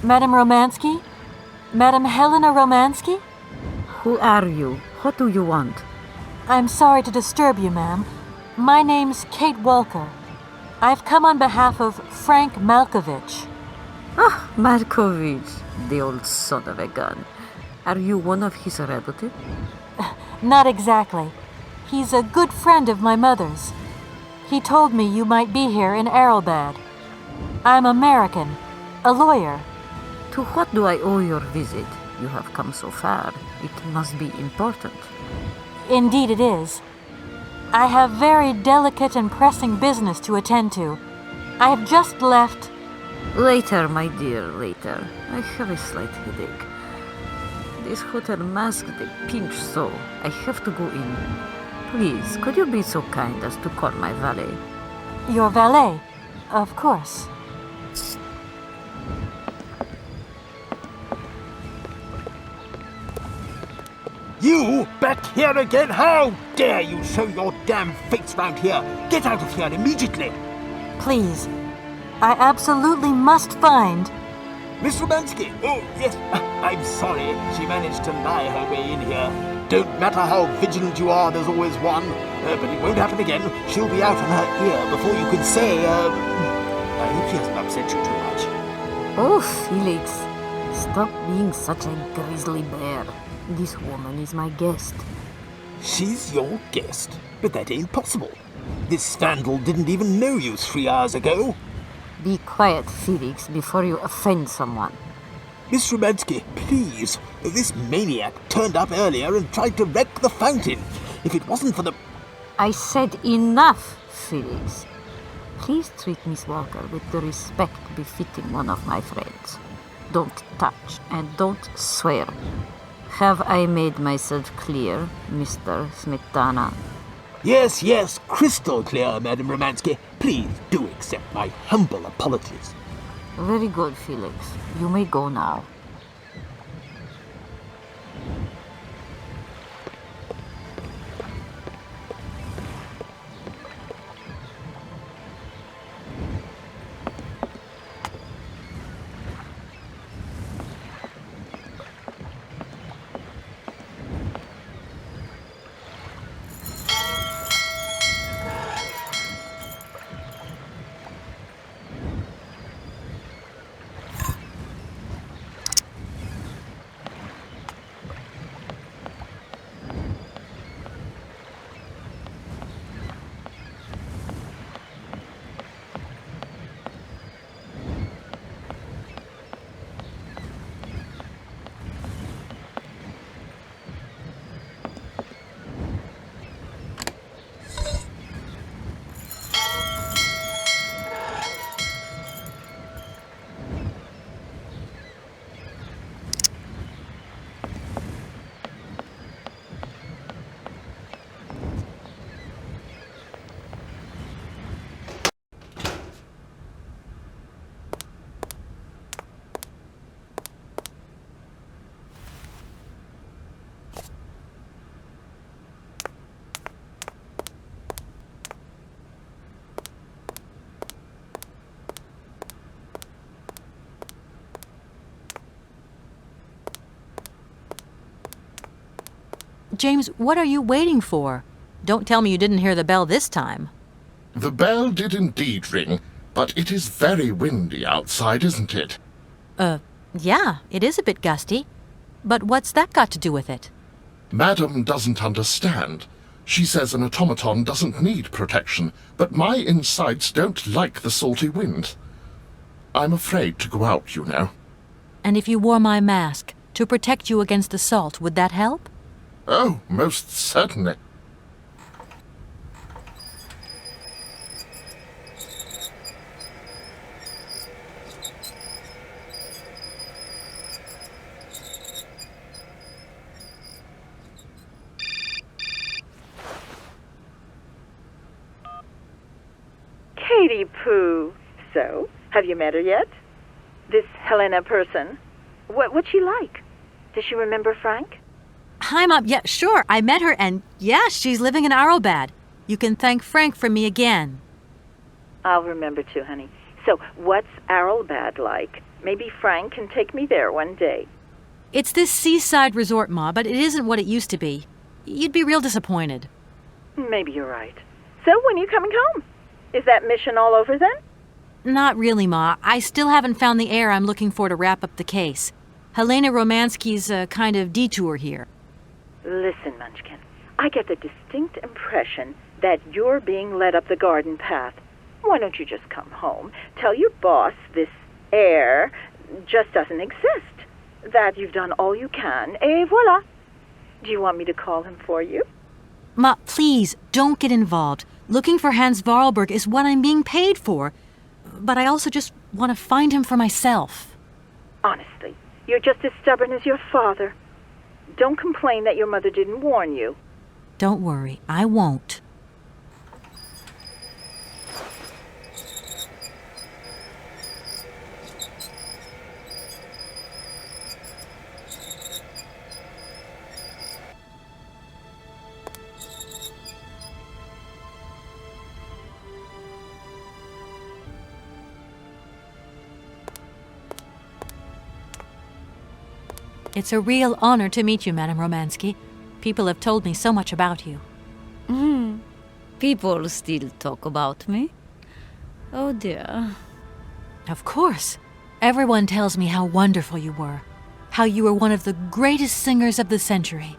Madame Romansky? Madame Helena Romansky? Who are you? What do you want? I'm sorry to disturb you, ma'am. My name's Kate Walker. I've come on behalf of Frank Malkovich. Ah, Malkovich, the old son of a gun. Are you one of his relatives? Not exactly. He's a good friend of my mother's. He told me you might be here in Arrowbad. I'm American, a lawyer. To what do I owe your visit? You have come so far. It must be important. Indeed it is. I have very delicate and pressing business to attend to. I have just left... Later, my dear, later. I have a slight headache. This hotel masked a pinch so I have to go in. Please, could you be so kind as to call my valet? Your valet? Of course. You back here again? How dare you show your damn face round here? Get out of here immediately! Please. I absolutely must find... Miss Romansky! Oh, yes. I'm sorry. She managed to lie her way in here. Don't matter how vigilant you are, there's always one. But it won't happen again. She'll be out on her ear before you can say, I hope she hasn't upset you too much. Oh, Felix. Stop being such a grizzly bear. This woman is my guest. She's your guest? But that ain't possible. This vandal didn't even know you 3 hours ago. Be quiet, Felix, before you offend someone. Miss Romansky, please. This maniac turned up earlier and tried to wreck the fountain. If it wasn't for the... I said enough, Felix. Please treat Miss Walker with the respect befitting one of my friends. Don't touch and don't swear. Have I made myself clear, Mr. Smetana? Yes, yes, crystal clear, Madame Romansky. Please do accept my humble apologies. Very good, Felix. You may go now. James, what are you waiting for? Don't tell me you didn't hear the bell this time. The bell did indeed ring, but it is very windy outside, isn't it? Yeah, it is a bit gusty. But what's that got to do with it? Madam doesn't understand. She says an automaton doesn't need protection, but my insides don't like the salty wind. I'm afraid to go out, you know. And if you wore my mask to protect you against the salt, would that help? Oh, most certainly. Katie Pooh. So, have you met her yet? This Helena person? What's she like? Does she remember Frank? Hi, Mom. Yeah, sure. I met her, and yeah, she's living in Arrowbad. You can thank Frank for me again. I'll remember to, honey. So, what's Arrowbad like? Maybe Frank can take me there one day. It's this seaside resort, Ma, but it isn't what it used to be. You'd be real disappointed. Maybe you're right. So, when are you coming home? Is that mission all over then? Not really, Ma. I still haven't found the heir I'm looking for to wrap up the case. Helena Romansky's a kind of detour here. Listen, Munchkin, I get the distinct impression that you're being led up the garden path. Why don't you just come home, tell your boss this heir just doesn't exist, that you've done all you can, et voila. Do you want me to call him for you? Ma, please, don't get involved. Looking for Hans Vorarlberg is what I'm being paid for. But I also just want to find him for myself. Honestly, you're just as stubborn as your father. Don't complain that your mother didn't warn you. Don't worry, I won't. It's a real honor to meet you, Madame Romansky. People have told me so much about you. People still talk about me. Oh dear. Of course. Everyone tells me how wonderful you were. How you were one of the greatest singers of the century.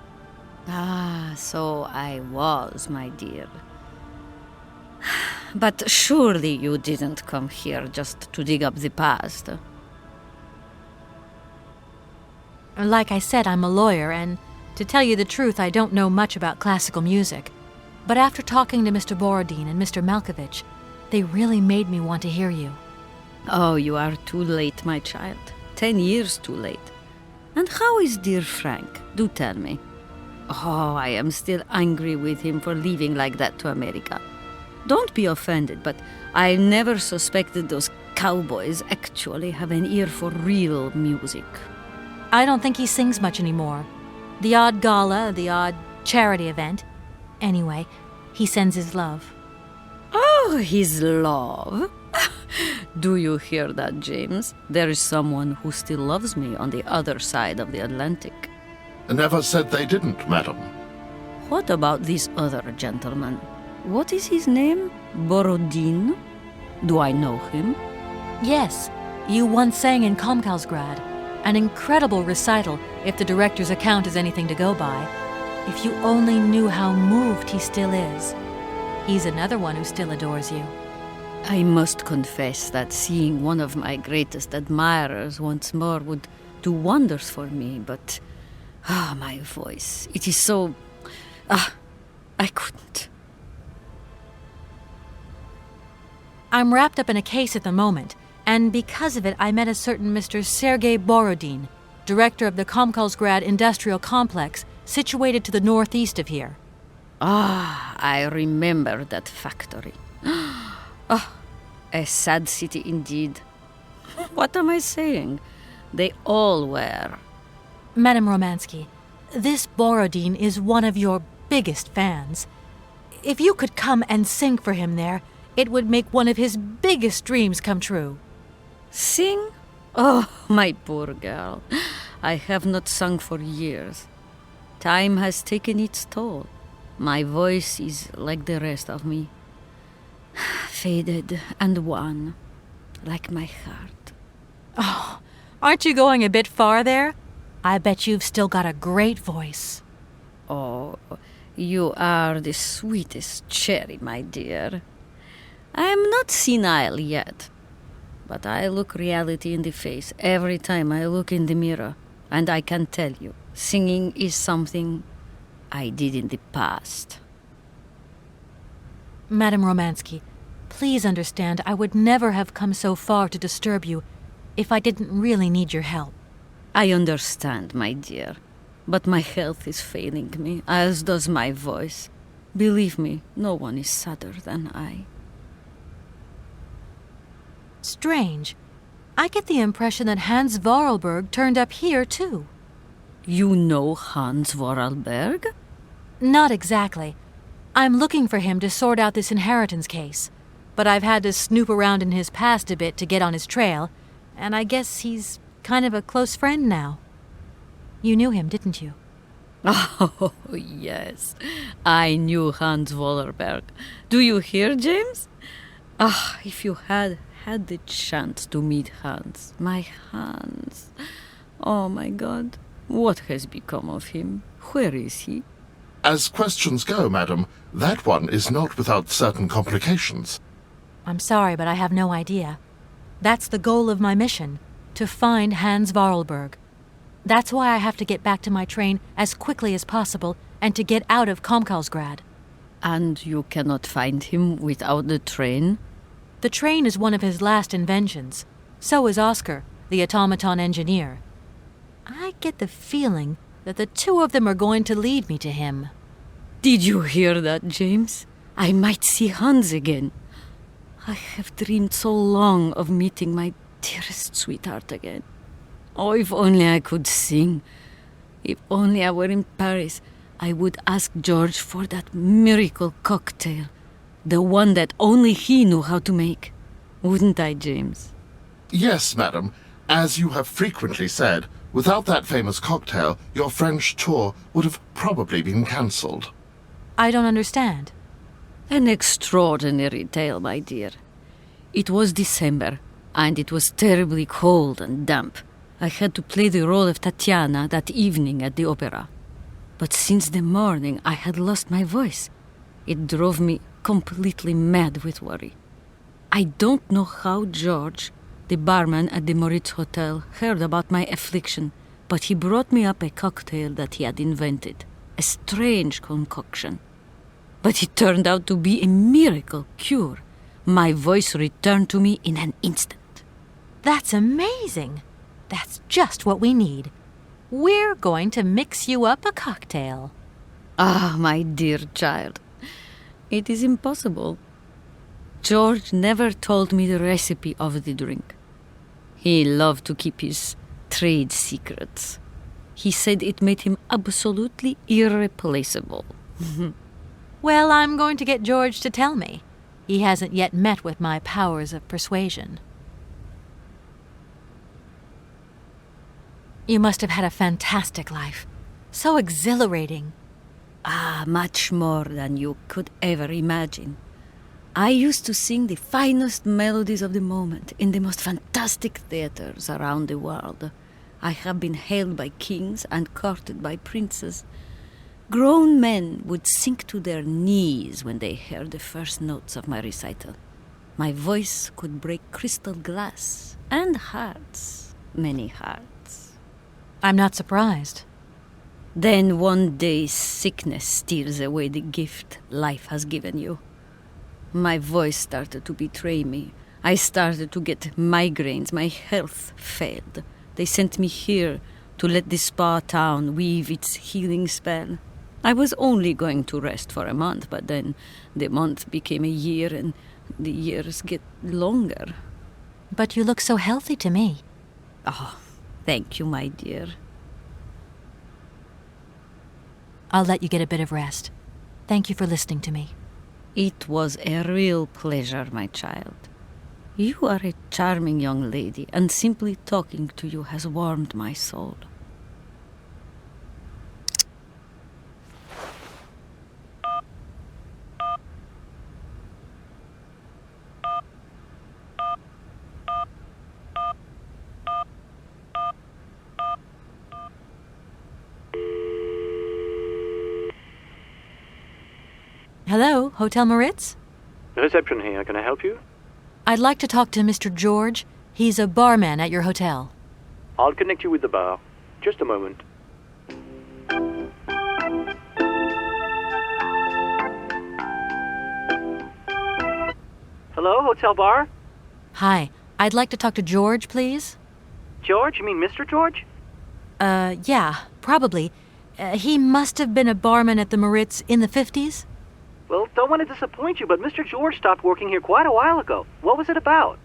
Ah, so I was, my dear. But surely you didn't come here just to dig up the past. Like I said, I'm a lawyer, and to tell you the truth, I don't know much about classical music. But after talking to Mr. Borodin and Mr. Malkovich, they really made me want to hear you. Oh, you are too late, my child. 10 years too late. And how is dear Frank? Do tell me. Oh, I am still angry with him for leaving like that to America. Don't be offended, but I never suspected those cowboys actually have an ear for real music. I don't think he sings much anymore. The odd gala, the odd charity event. Anyway, he sends his love. Oh, his love? Do you hear that, James? There is someone who still loves me on the other side of the Atlantic. Never said they didn't, madam. What about this other gentleman? What is his name? Borodin? Do I know him? Yes, you once sang in Komkalsgrad. An incredible recital, if the director's account is anything to go by. If you only knew how moved he still is. He's another one who still adores you. I must confess that seeing one of my greatest admirers once more would do wonders for me, but... my voice. It is so... I couldn't. I'm wrapped up in a case at the moment, and because of it, I met a certain Mr. Sergei Borodin, director of the Komkalsgrad Industrial Complex, situated to the northeast of here. I remember that factory. A sad city indeed. What am I saying? They all were. Madame Romansky, this Borodin is one of your biggest fans. If you could come and sing for him there, it would make one of his biggest dreams come true. Sing? Oh, my poor girl. I have not sung for years. Time has taken its toll. My voice is like the rest of me. Faded and wan, like my heart. Oh, aren't you going a bit far there? I bet you've still got a great voice. Oh, you are the sweetest cherry, my dear. I am not senile yet, but I look reality in the face every time I look in the mirror, and I can tell you, singing is something I did in the past. Madame Romansky, please understand I would never have come so far to disturb you if I didn't really need your help. I understand, my dear, but my health is failing me, as does my voice. Believe me, no one is sadder than I. Strange. I get the impression that Hans Vorarlberg turned up here, too. You know Hans Vorarlberg? Not exactly. I'm looking for him to sort out this inheritance case, but I've had to snoop around in his past a bit to get on his trail, and I guess he's kind of a close friend now. You knew him, didn't you? Oh, yes. I knew Hans Vorarlberg. Do you hear, James? Ah, if you had the chance to meet Hans. My Hans. Oh, my God. What has become of him? Where is he? As questions go, madam, that one is not without certain complications. I'm sorry, but I have no idea. That's the goal of my mission, to find Hans Vorarlberg. That's why I have to get back to my train as quickly as possible and to get out of Komkalsgrad. And you cannot find him without the train? The train is one of his last inventions. So is Oscar, the automaton engineer. I get the feeling that the two of them are going to lead me to him. Did you hear that, James? I might see Hans again. I have dreamed so long of meeting my dearest sweetheart again. Oh, if only I could sing. If only I were in Paris, I would ask George for that miracle cocktail. The one that only he knew how to make. Wouldn't I, James? Yes, madam. As you have frequently said, without that famous cocktail, your French tour would have probably been cancelled. I don't understand. An extraordinary tale, my dear. It was December, and it was terribly cold and damp. I had to play the role of Tatiana that evening at the opera. But since the morning, I had lost my voice. It drove me completely mad with worry. I don't know how George, the barman at the Moritz Hotel, heard about my affliction, but he brought me up a cocktail that he had invented. A strange concoction. But it turned out to be a miracle cure. My voice returned to me in an instant. That's amazing. That's just what we need. We're going to mix you up a cocktail. Ah, my dear child. It is impossible. George never told me the recipe of the drink. He loved to keep his trade secrets. He said it made him absolutely irreplaceable. Well, I'm going to get George to tell me. He hasn't yet met with my powers of persuasion. You must have had a fantastic life. So exhilarating. Ah, much more than you could ever imagine. I used to sing the finest melodies of the moment in the most fantastic theaters around the world. I have been hailed by kings and courted by princes. Grown men would sink to their knees when they heard the first notes of my recital. My voice could break crystal glass and hearts, many hearts. I'm not surprised. Then one day sickness steals away the gift life has given you. My voice started to betray me. I started to get migraines. My health failed. They sent me here to let the spa town weave its healing spell. I was only going to rest for a month, but then the month became a year and the years get longer. But you look so healthy to me. Oh, thank you, my dear. I'll let you get a bit of rest. Thank you for listening to me. It was a real pleasure, my child. You are a charming young lady, and simply talking to you has warmed my soul. Hello, Hotel Moritz? Reception here. Can I help you? I'd like to talk to Mr. George. He's a barman at your hotel. I'll connect you with the bar. Just a moment. Hello, Hotel Bar? Hi, I'd like to talk to George, please. George? You mean Mr. George? Yeah, probably. He must have been a barman at the Moritz in the 50s? Well, don't want to disappoint you, but Mr. George stopped working here quite a while ago. What was it about?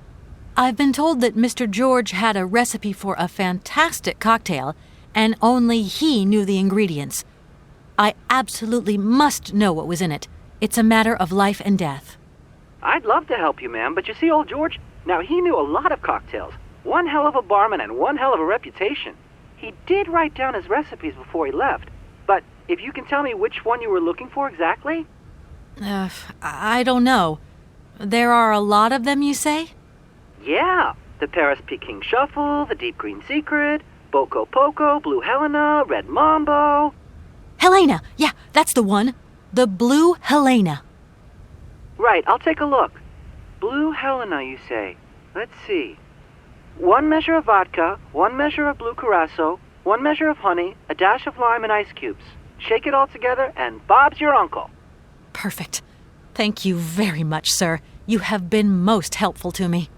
I've been told that Mr. George had a recipe for a fantastic cocktail, and only he knew the ingredients. I absolutely must know what was in it. It's a matter of life and death. I'd love to help you, ma'am, but you see, old George, now he knew a lot of cocktails. One hell of a barman and one hell of a reputation. He did write down his recipes before he left, but if you can tell me which one you were looking for exactly? I don't know. There are a lot of them, you say? Yeah, the Paris Peking Shuffle, the Deep Green Secret, Boko Poco, Blue Helena, Red Mambo. Helena! Yeah, that's the one. The Blue Helena. Right, I'll take a look. Blue Helena, you say? Let's see. 1 measure of vodka, 1 measure of blue curacao, 1 measure of honey, a dash of lime and ice cubes. Shake it all together, and Bob's your uncle. Perfect. Thank you very much, sir. You have been most helpful to me.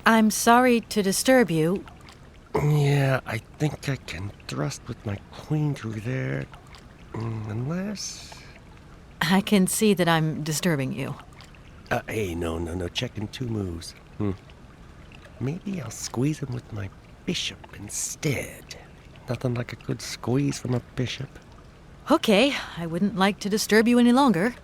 I'm sorry to disturb you. Yeah, I think I can thrust with my queen through there. Unless... I can see that I'm disturbing you. Hey, no. Checking 2 moves. Maybe I'll squeeze him with my bishop instead. Nothing like a good squeeze from a bishop. Okay, I wouldn't like to disturb you any longer.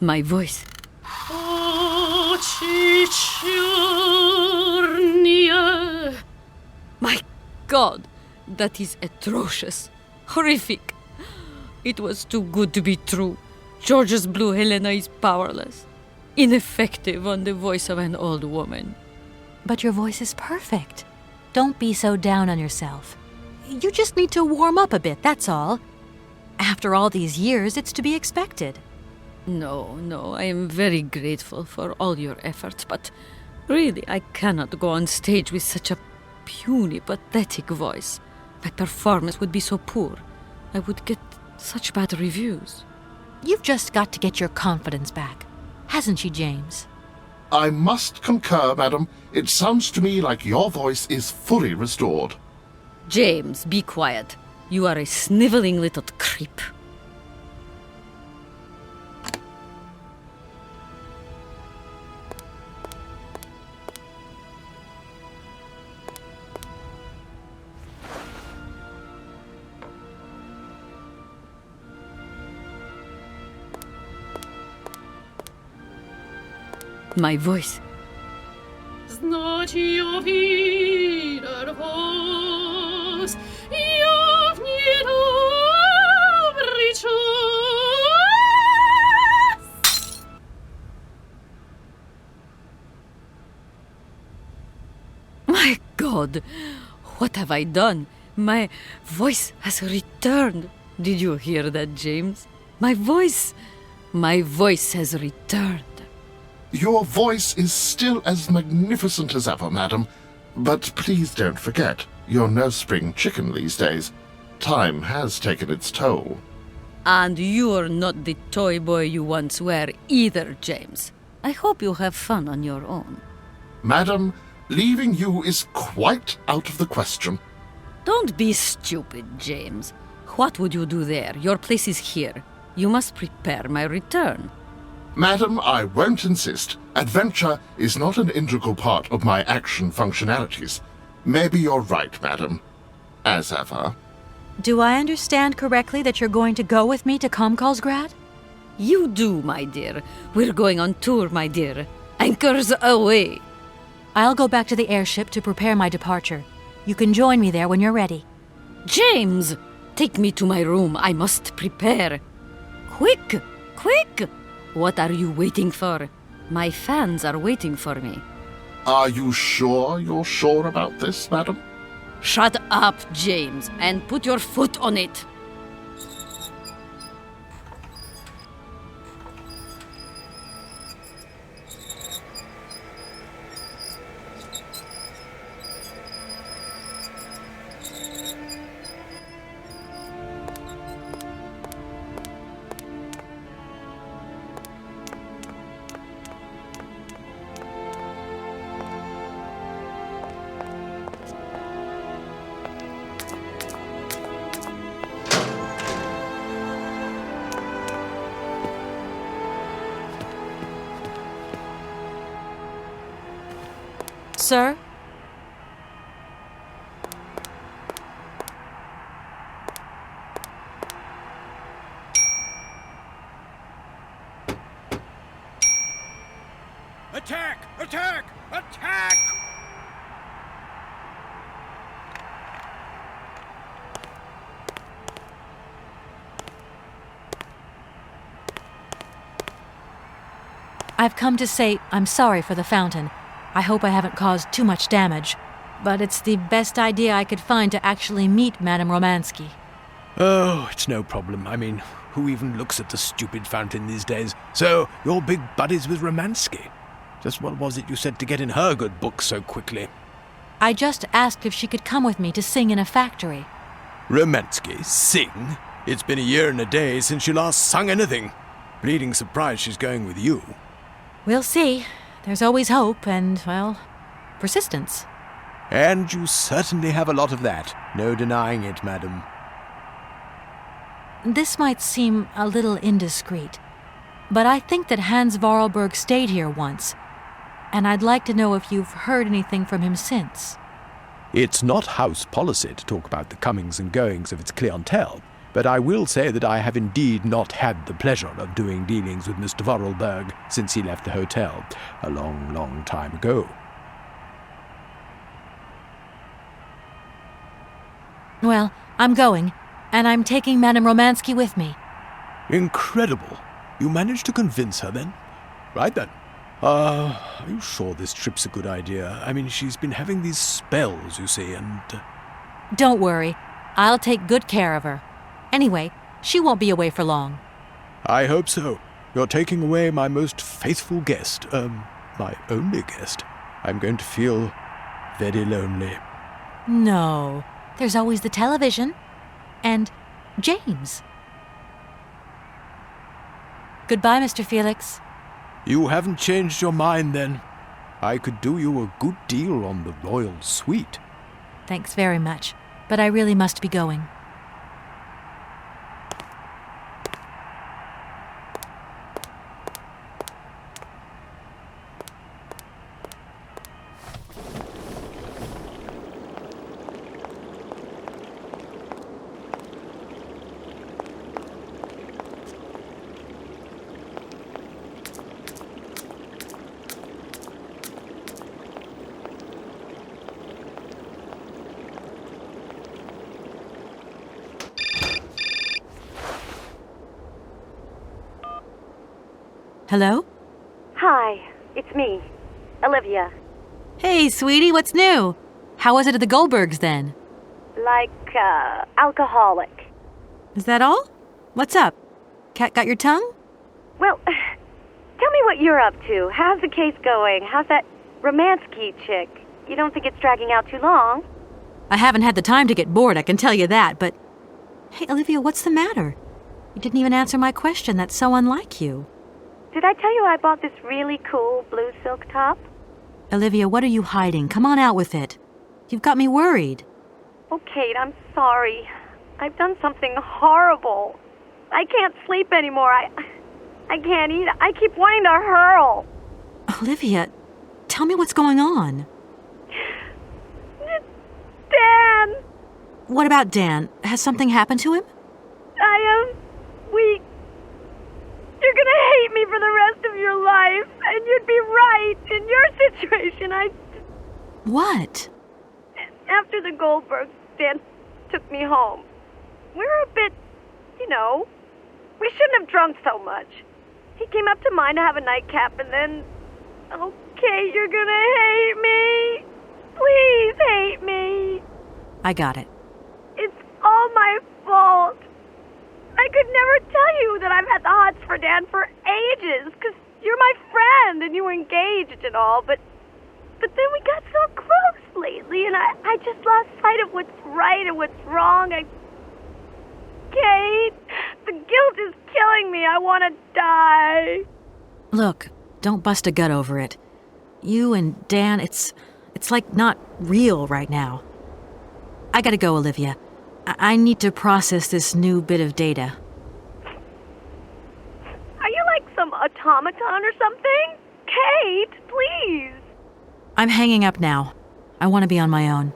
My voice. My God, that is atrocious. Horrific. It was too good to be true. George's Blue Helena is powerless. Ineffective on the voice of an old woman. But your voice is perfect. Don't be so down on yourself. You just need to warm up a bit, that's all. After all these years, it's to be expected. No, I am very grateful for all your efforts, but really, I cannot go on stage with such a puny, pathetic voice. My performance would be so poor. I would get such bad reviews. You've just got to get your confidence back. Hasn't she, James? I must concur, madam. It sounds to me like your voice is fully restored. James, be quiet. You are a sniveling little creep. My voice. My God, what have I done? My voice has returned. Did you hear that, James? My voice has returned. Your voice is still as magnificent as ever, madam. But please don't forget, you're no spring chicken these days. Time has taken its toll. And you're not the toy boy you once were either, James. I hope you have fun on your own. Madam, leaving you is quite out of the question. Don't be stupid, James. What would you do there? Your place is here. You must prepare my return. Madam, I won't insist. Adventure is not an integral part of my action functionalities. Maybe you're right, madam. As ever. Do I understand correctly that you're going to go with me to Komkalsgrad? You do, my dear. We're going on tour, my dear. Anchors away. I'll go back to the airship to prepare my departure. You can join me there when you're ready. James! Take me to my room. I must prepare. Quick! Quick! What are you waiting for? My fans are waiting for me. Are you sure you're sure about this, madam? Shut up, James, and put your foot on it. Sir? Attack! Attack! Attack! I've come to say I'm sorry for the fountain. I hope I haven't caused too much damage, but it's the best idea I could find to actually meet Madame Romansky. Oh, it's no problem. I mean, who even looks at the stupid fountain these days? So, you're big buddies with Romansky. Just what was it you said to get in her good book so quickly? I just asked if she could come with me to sing in a factory. Romansky? Sing? It's been a year and a day since she last sung anything. Bleeding surprised she's going with you. We'll see. There's always hope and, well, persistence. And you certainly have a lot of that. No denying it, madam. This might seem a little indiscreet, but I think that Hans Vorarlberg stayed here once, and I'd like to know if you've heard anything from him since. It's not house policy to talk about the comings and goings of its clientele, But I will say that I have indeed not had the pleasure of doing dealings with Mr. Vorarlberg since he left the hotel a long, long time ago. Well, I'm going, and I'm taking Madame Romansky with me. Incredible. You managed to convince her, then? Right then. Are you sure this trip's a good idea? I mean, she's been having these spells, you see, and... Don't worry. I'll take good care of her. Anyway, she won't be away for long. I hope so. You're taking away my most faithful guest. My only guest. I'm going to feel very lonely. No. There's always the television. And James. Goodbye, Mr. Felix. You haven't changed your mind, then. I could do you a good deal on the royal suite. Thanks very much, but I really must be going. Hello? Hi, it's me, Olivia. Hey, sweetie, what's new? How was it at the Goldbergs, then? Like, alcoholic. Is that all? What's up? Cat got your tongue? Well, tell me what you're up to. How's the case going? How's that Romansky chick? You don't think it's dragging out too long? I haven't had the time to get bored, I can tell you that, but... Hey, Olivia, what's the matter? You didn't even answer my question. That's so unlike you. Did I tell you I bought this really cool blue silk top? Olivia, what are you hiding? Come on out with it. You've got me worried. Oh, Kate, I'm sorry. I've done something horrible. I can't sleep anymore. I can't eat. I keep wanting to hurl. Olivia, tell me what's going on. Dan! What about Dan? Has something happened to him? You're gonna hate me for the rest of your life, and you'd be right. In your situation, What? After the Goldbergs, Dan took me home. We were a bit, we shouldn't have drunk so much. He came up to mine to have a nightcap, and then... Okay, you're gonna hate me. Please hate me. I got it. It's all my fault. I could never tell you that I've had the hots for Dan for ages, because you're my friend and you were engaged and all, but then we got so close lately, and I just lost sight of what's right and what's wrong. Kate, the guilt is killing me. I want to die. Look, don't bust a gut over it. You and Dan, it's like not real right now. I gotta go, Olivia. I need to process this new bit of data. Are you like some automaton or something? Kate, please. I'm hanging up now. I want to be on my own.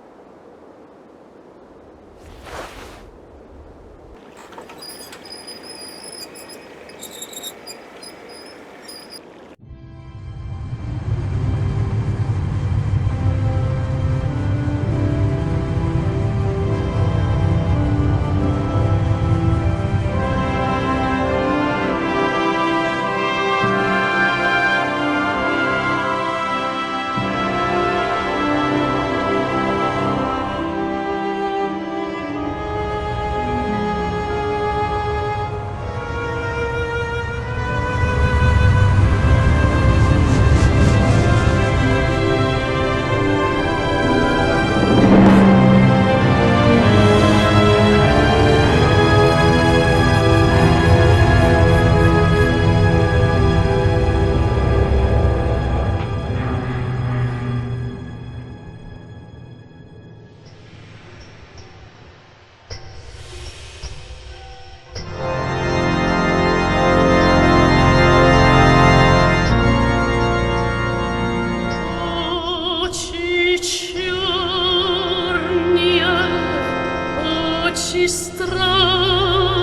Ci strani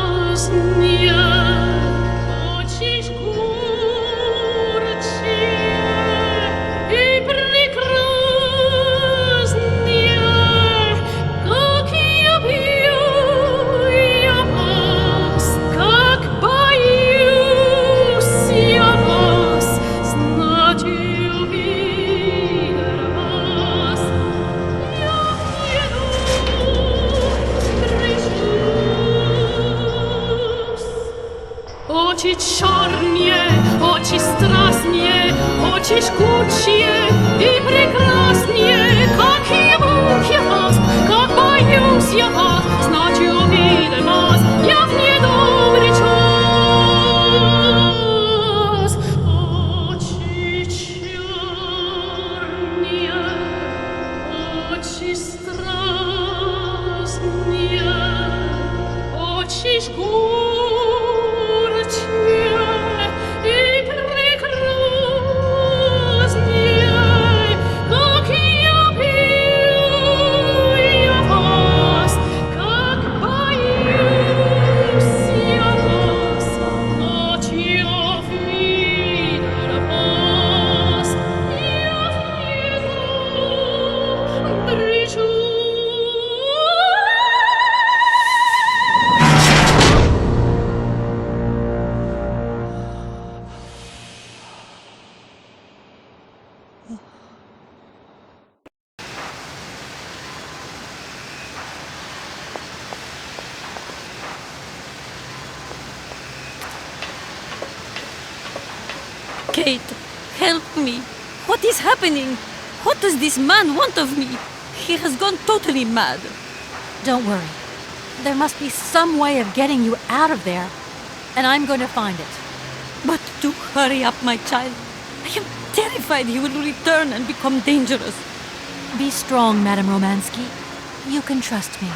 Очи черные, очи страстные, очи жгучие и прекраснее. Как я вас, как боюсь я вас, знать увидел вас я в недобрый час. Очи черные, очи страстные, очи жгучие. Kate, help me. What is happening? What does this man want of me? He has gone totally mad. Don't worry. There must be some way of getting you out of there, and I'm going to find it. But do hurry up, my child. I am terrified he will return and become dangerous. Be strong, Madame Romansky. You can trust me.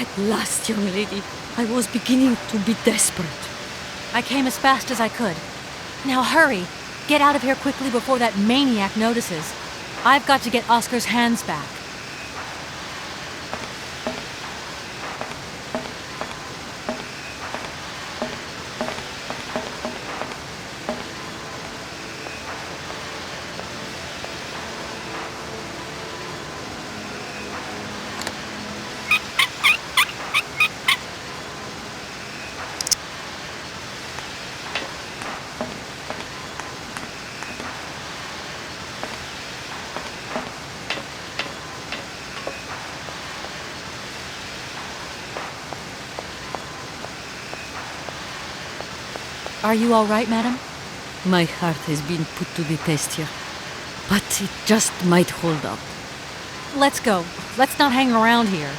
At last, young lady. I was beginning to be desperate. I came as fast as I could. Now hurry. Get out of here quickly before that maniac notices. I've got to get Oscar's hands back. Are you all right, madam? My heart has been put to the test here, but it just might hold up. Let's go. Let's not hang around here.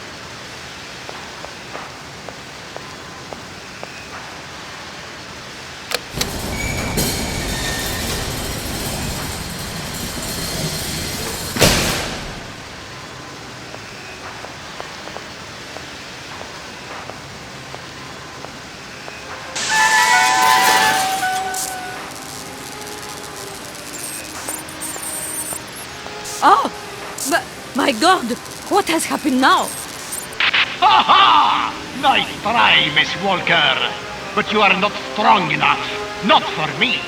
Oh! But, my God! What has happened now? Ha ha! Nice try, Miss Walker. But you are not strong enough. Not for me.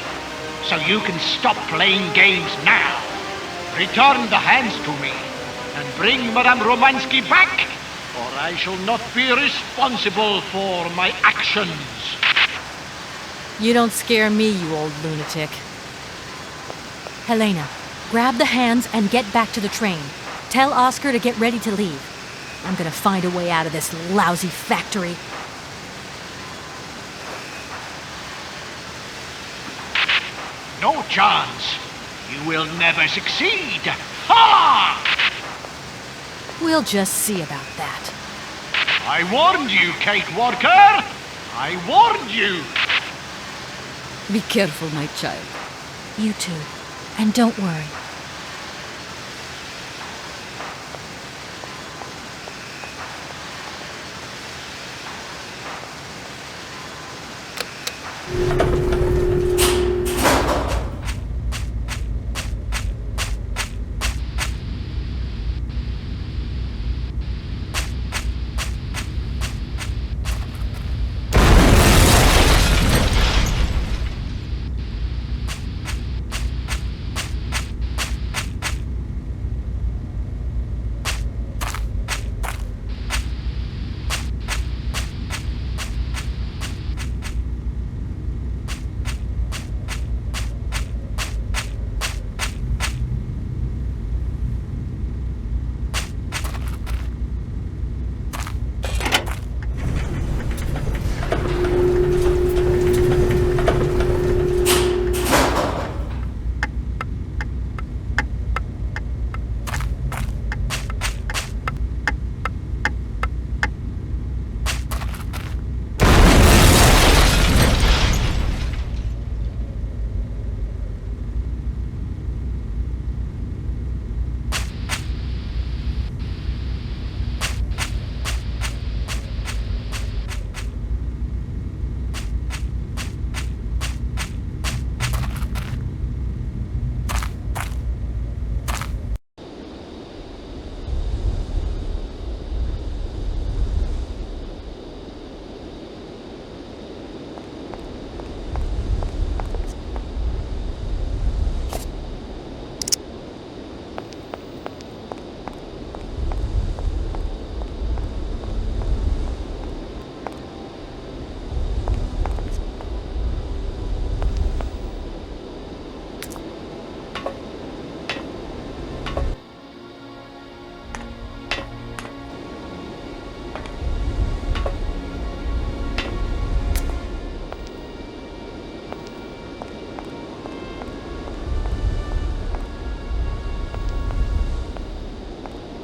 So you can stop playing games now. Return the hands to me. And bring Madame Romansky back, or I shall not be responsible for my actions. You don't scare me, you old lunatic. Helena, grab the hands and get back to the train. Tell Oscar to get ready to leave. I'm gonna find a way out of this lousy factory. No chance. You will never succeed. Ha! We'll just see about that. I warned you, Kate Walker. I warned you. Be careful, my child. You too. And don't worry.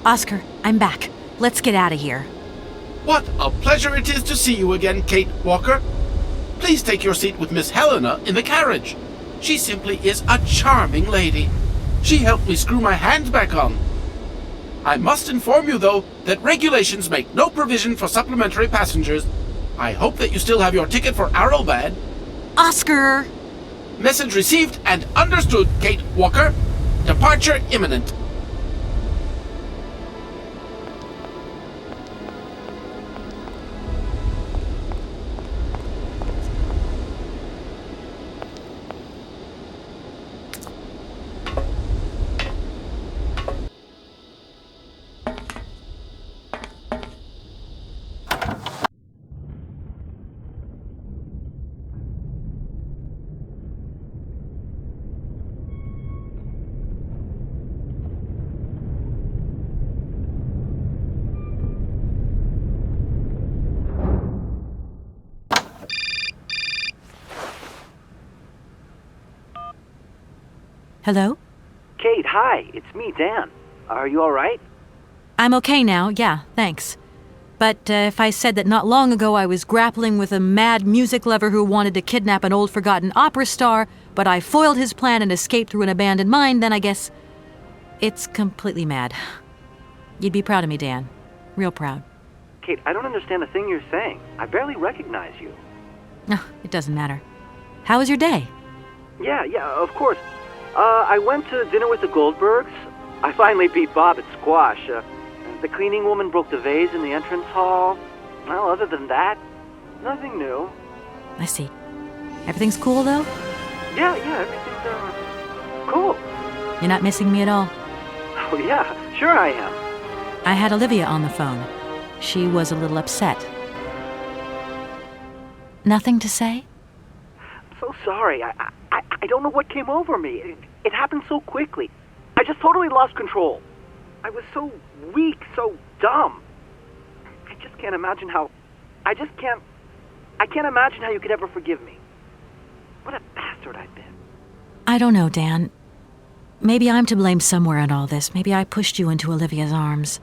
Oscar, I'm back. Let's get out of here. What a pleasure it is to see you again, Kate Walker. Please take your seat with Miss Helena in the carriage. She simply is a charming lady. She helped me screw my hand back on. I must inform you, though, that regulations make no provision for supplementary passengers. I hope that you still have your ticket for Arrowbad. Oscar! Message received and understood, Kate Walker. Departure imminent. Hello? Kate, hi. It's me, Dan. Are you all right? I'm okay now, yeah, thanks. But if I said that not long ago I was grappling with a mad music lover who wanted to kidnap an old forgotten opera star, but I foiled his plan and escaped through an abandoned mine, then I guess it's completely mad. You'd be proud of me, Dan. Real proud. Kate, I don't understand a thing you're saying. I barely recognize you. No, it doesn't matter. How was your day? Yeah, of course. I went to dinner with the Goldbergs. I finally beat Bob at squash. The cleaning woman broke the vase in the entrance hall. Well, other than that, nothing new. I see. Everything's cool, though? Yeah, everything's, cool. You're not missing me at all? Oh, yeah, sure I am. I had Olivia on the phone. She was a little upset. Nothing to say? I'm so sorry. I don't know what came over me. It happened so quickly. I just totally lost control. I was so weak, so dumb. I just can't imagine how... I can't imagine how you could ever forgive me. What a bastard I've been. I don't know, Dan. Maybe I'm to blame somewhere in all this. Maybe I pushed you into Olivia's arms.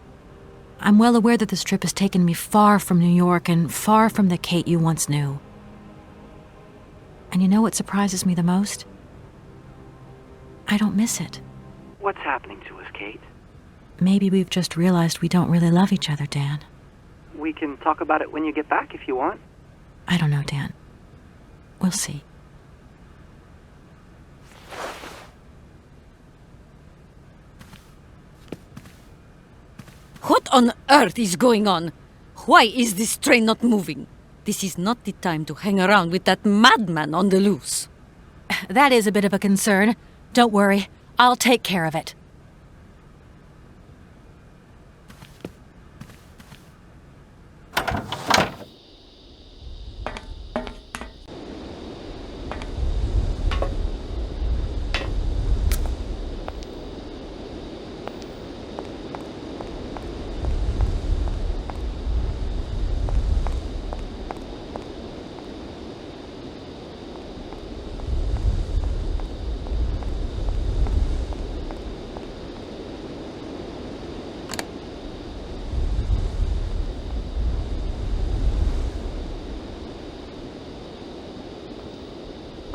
I'm well aware that this trip has taken me far from New York and far from the Kate you once knew. And you know what surprises me the most? I don't miss it. What's happening to us, Kate? Maybe we've just realized we don't really love each other, Dan. We can talk about it when you get back if you want. I don't know, Dan. We'll see. What on earth is going on? Why is this train not moving? This is not the time to hang around with that madman on the loose. That is a bit of a concern. Don't worry, I'll take care of it.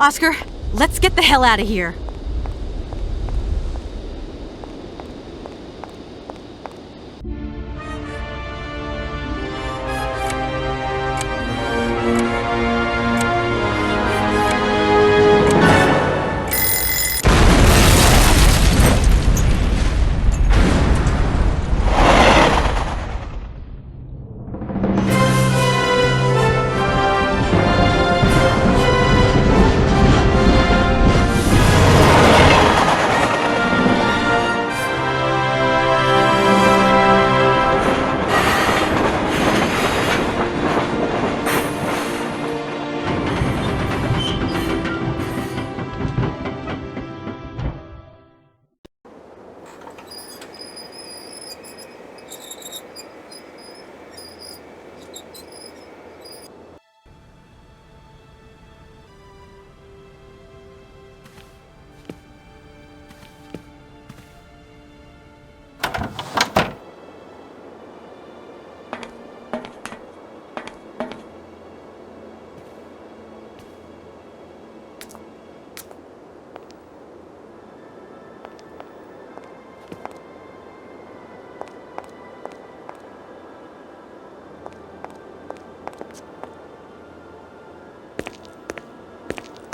Oscar, let's get the hell out of here.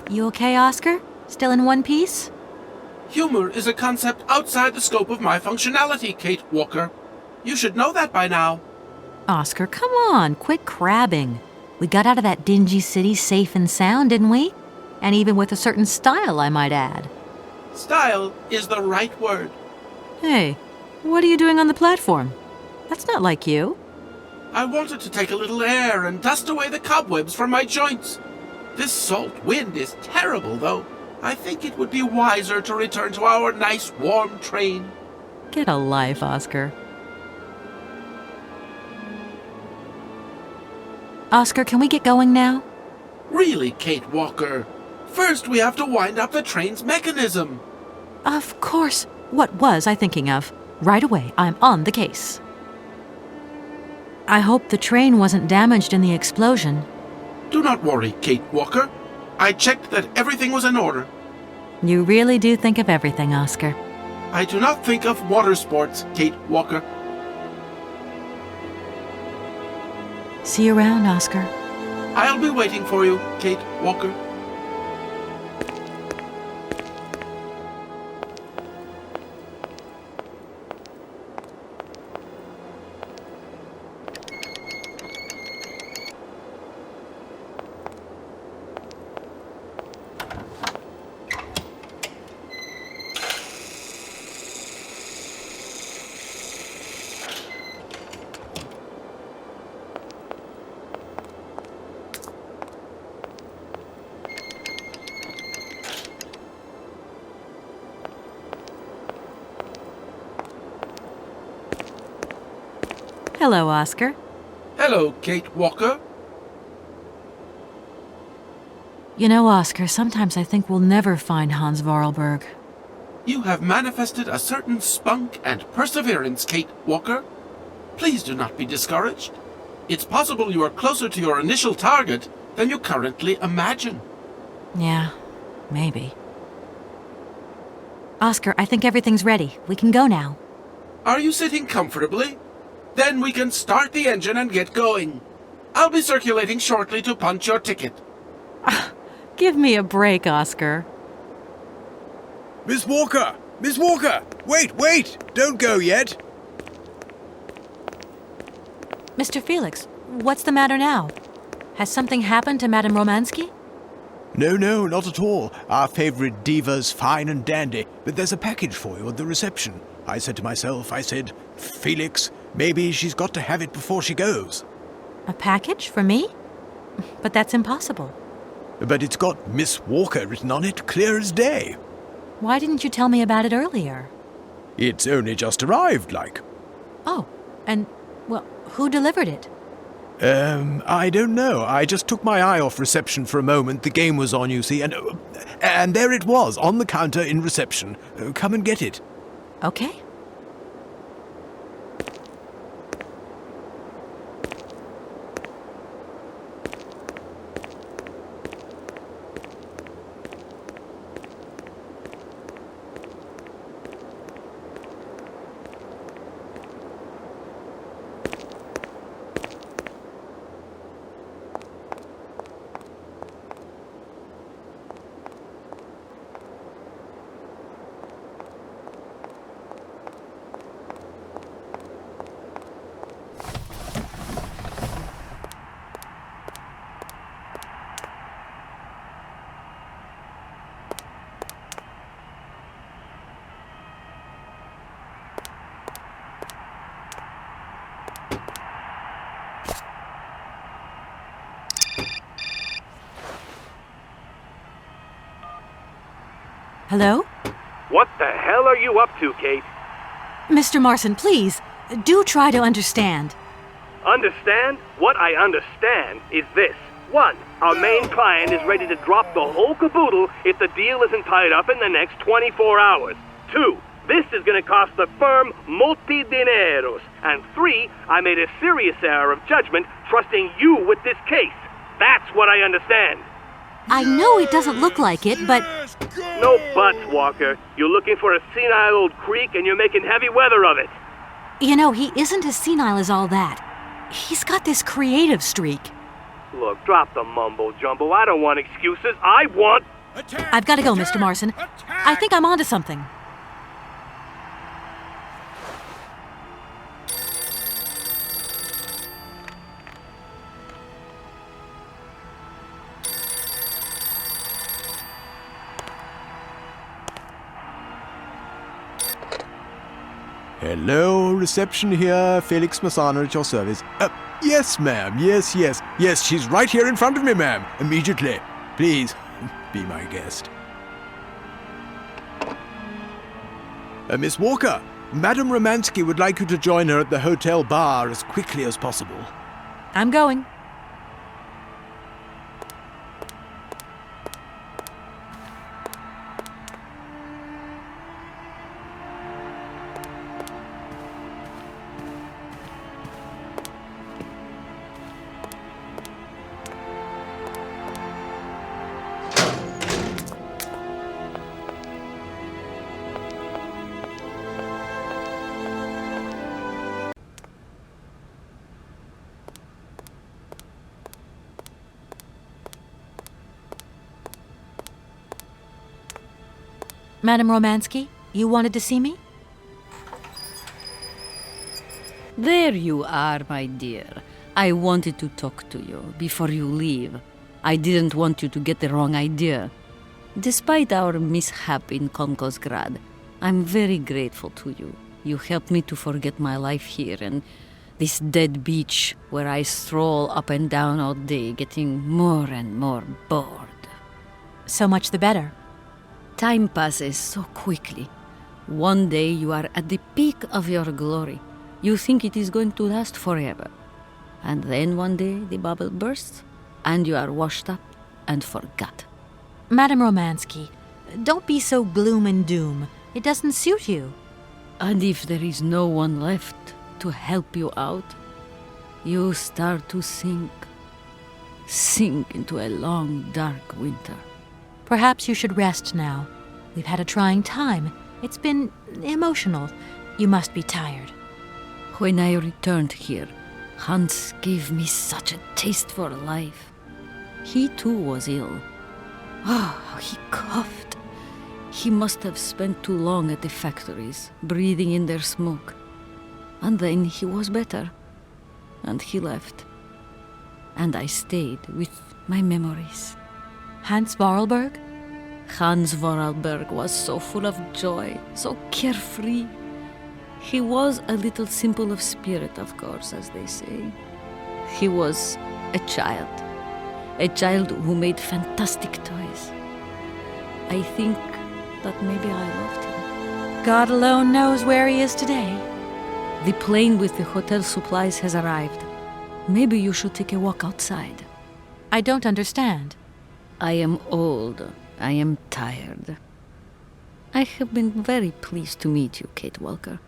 You okay, Oscar? Still in one piece? Humor is a concept outside the scope of my functionality, Kate Walker. You should know that by now. Oscar, come on, quit crabbing. We got out of that dingy city safe and sound, didn't we? And even with a certain style, I might add. Style is the right word. Hey, what are you doing on the platform? That's not like you. I wanted to take a little air and dust away the cobwebs from my joints. This salt wind is terrible, though. I think it would be wiser to return to our nice, warm train. Get a life, Oscar. Oscar, can we get going now? Really, Kate Walker? First, we have to wind up the train's mechanism. Of course. What was I thinking of? Right away, I'm on the case. I hope the train wasn't damaged in the explosion. Do not worry, Kate Walker. I checked that everything was in order. You really do think of everything, Oscar. I do not think of water sports, Kate Walker. See you around, Oscar. I'll be waiting for you, Kate Walker. Hello, Oscar. Hello, Kate Walker. You know, Oscar, sometimes I think we'll never find Hans Vorarlberg. You have manifested a certain spunk and perseverance, Kate Walker. Please do not be discouraged. It's possible you are closer to your initial target than you currently imagine. Yeah, maybe. Oscar, I think everything's ready. We can go now. Are you sitting comfortably? Then we can start the engine and get going. I'll be circulating shortly to punch your ticket. Give me a break, Oscar. Miss Walker! Miss Walker! Wait! Don't go yet! Mr. Felix, what's the matter now? Has something happened to Madame Romansky? No, not at all. Our favorite diva's fine and dandy, but there's a package for you at the reception. I said to myself, Felix, maybe she's got to have it before she goes. A package for me? But that's impossible. But it's got Miss Walker written on it, clear as day. Why didn't you tell me about it earlier? It's only just arrived, like. Oh, and, well, who delivered it? I don't know. I just took my eye off reception for a moment. The game was on, you see, and there it was, on the counter in reception. Come and get it. Okay. Hello? What the hell are you up to, Kate? Mr. Marson, please, do try to understand. Understand? What I understand is this. 1. Our main client is ready to drop the whole caboodle if the deal isn't tied up in the next 24 hours. 2. This is going to cost the firm multi-dineros. And 3. I made a serious error of judgment trusting you with this case. That's what I understand. I know it doesn't look like it, but... No buts, Walker. You're looking for a senile old creek and you're making heavy weather of it. You know, he isn't as senile as all that. He's got this creative streak. Look, drop the mumbo-jumbo. I don't want excuses. I want I've got to go, Mr. Marson. I think I'm onto something. Hello, reception here. Felix Massana at your service. Yes, ma'am. Yes. Yes, she's right here in front of me, ma'am. Immediately. Please, be my guest. Miss Walker, Madame Romansky would like you to join her at the hotel bar as quickly as possible. I'm going. Madame Romansky, you wanted to see me? There you are, my dear. I wanted to talk to you before you leave. I didn't want you to get the wrong idea. Despite our mishap in Komkosgrad, I'm very grateful to you. You helped me to forget my life here and this dead beach where I stroll up and down all day, getting more and more bored. So much the better. Time passes so quickly. One day you are at the peak of your glory. You think it is going to last forever. And then one day the bubble bursts, and you are washed up and forgot. Madame Romansky, don't be so gloom and doom. It doesn't suit you. And if there is no one left to help you out, you start to sink into a long, dark winter. Perhaps you should rest now. We've had a trying time. It's been emotional. You must be tired. When I returned here, Hans gave me such a taste for life. He too was ill. Oh, he coughed. He must have spent too long at the factories, breathing in their smoke. And then he was better. And he left. And I stayed with my memories. Hans Vorarlberg? Hans Vorarlberg was so full of joy, so carefree. He was a little simple of spirit, of course, as they say. He was a child who made fantastic toys. I think that maybe I loved him. God alone knows where he is today. The plane with the hotel supplies has arrived. Maybe you should take a walk outside. I don't understand. I am old. I am tired. I have been very pleased to meet you, Kate Walker.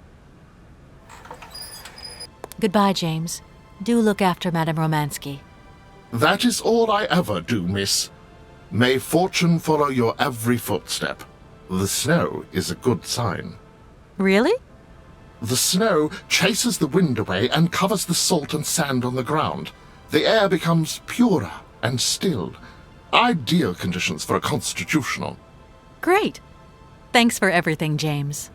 Goodbye, James. Do look after Madame Romansky. That is all I ever do, miss. May fortune follow your every footstep. The snow is a good sign. Really? The snow chases the wind away and covers the salt and sand on the ground. The air becomes purer and still. Ideal conditions for a constitutional. Great. Thanks for everything, James.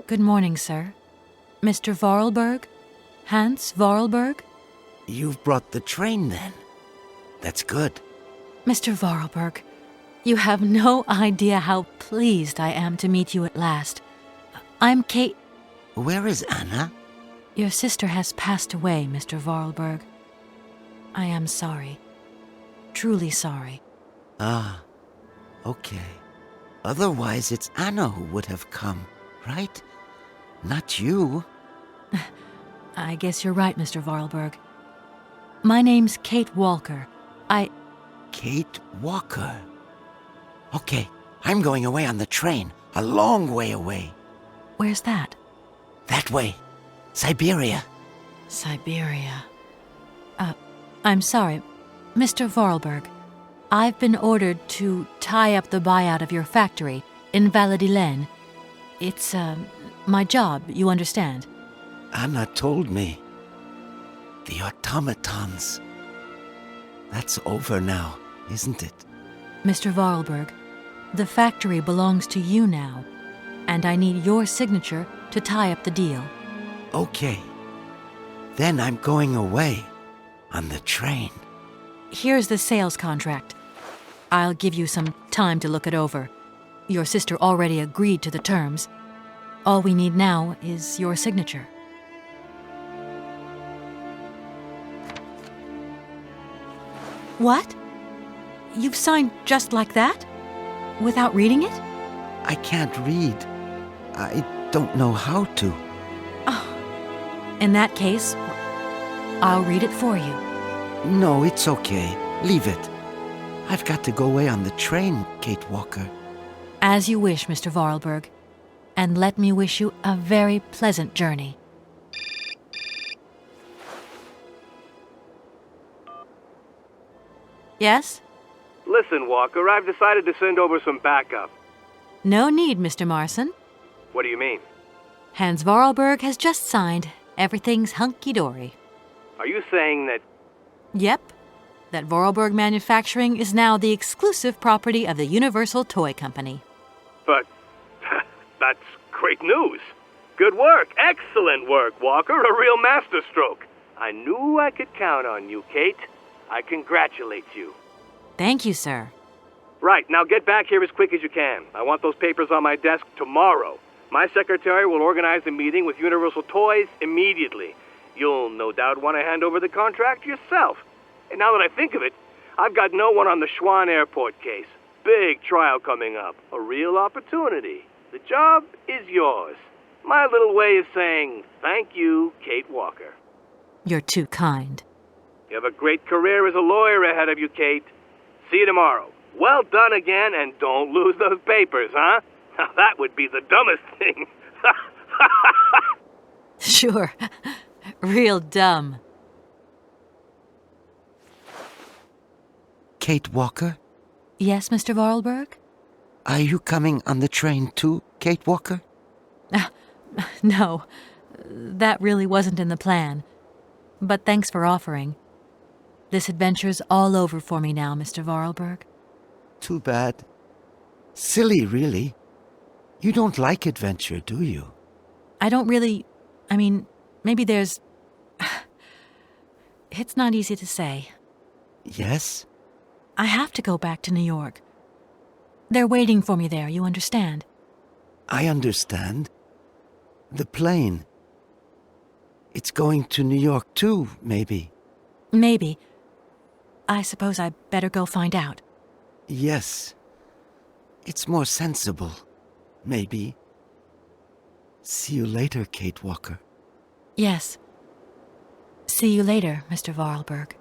Good morning, sir. Mr. Vorarlberg? Hans Vorarlberg? You've brought the train, then. That's good. Mr. Vorarlberg, you have no idea how pleased I am to meet you at last. I'm Kate... Where is Anna? Your sister has passed away, Mr. Vorarlberg. I am sorry. Truly sorry. Ah, okay. Otherwise, it's Anna who would have come, right? Not you. I guess you're right, Mr. Vorarlberg. My name's Kate Walker. Kate Walker? Okay, I'm going away on the train. A long way away. Where's that? That way. Syberia. Syberia. I'm sorry. Mr. Vorarlberg, I've been ordered to tie up the buyout of your factory in Valladolid. It's, my job, you understand. Anna told me. The automatons. That's over now, isn't it? Mr. Vorarlberg, the factory belongs to you now, and I need your signature to tie up the deal. Okay. Then I'm going away on the train. Here's the sales contract. I'll give you some time to look it over. Your sister already agreed to the terms. All we need now is your signature. What? You've signed just like that? Without reading it? I can't read. I don't know how to. In that case, I'll read it for you. No, it's okay. Leave it. I've got to go away on the train, Kate Walker. As you wish, Mr. Vorarlberg. And let me wish you a very pleasant journey. Yes? Listen, Walker, I've decided to send over some backup. No need, Mr. Marson. What do you mean? Hans Vorarlberg has just signed. Everything's hunky-dory. Are you saying that... Yep. That Vorarlberg Manufacturing is now the exclusive property of the Universal Toy Company. But... that's great news. Good work. Excellent work, Walker. A real masterstroke. I knew I could count on you, Kate. I congratulate you. Thank you, sir. Right, now get back here as quick as you can. I want those papers on my desk tomorrow. My secretary will organize a meeting with Universal Toys immediately. You'll no doubt want to hand over the contract yourself. And now that I think of it, I've got no one on the Schwann Airport case. Big trial coming up. A real opportunity. The job is yours. My little way of saying thank you, Kate Walker. You're too kind. You have a great career as a lawyer ahead of you, Kate. See you tomorrow. Well done again, and don't lose those papers, huh? Now that would be the dumbest thing. Sure. Real dumb. Kate Walker? Yes, Mr. Vorarlberg? Are you coming on the train too, Kate Walker? No. That really wasn't in the plan. But thanks for offering. This adventure's all over for me now, Mr. Vorarlberg. Too bad. Silly, really. You don't like adventure, do you? I don't really... I mean, maybe there's... It's not easy to say. Yes? I have to go back to New York. They're waiting for me there, you understand? I understand. The plane. It's going to New York too, maybe. Maybe. I suppose I better go find out. Yes. It's more sensible. Maybe. See you later, Kate Walker. Yes. See you later, Mr. Vorarlberg.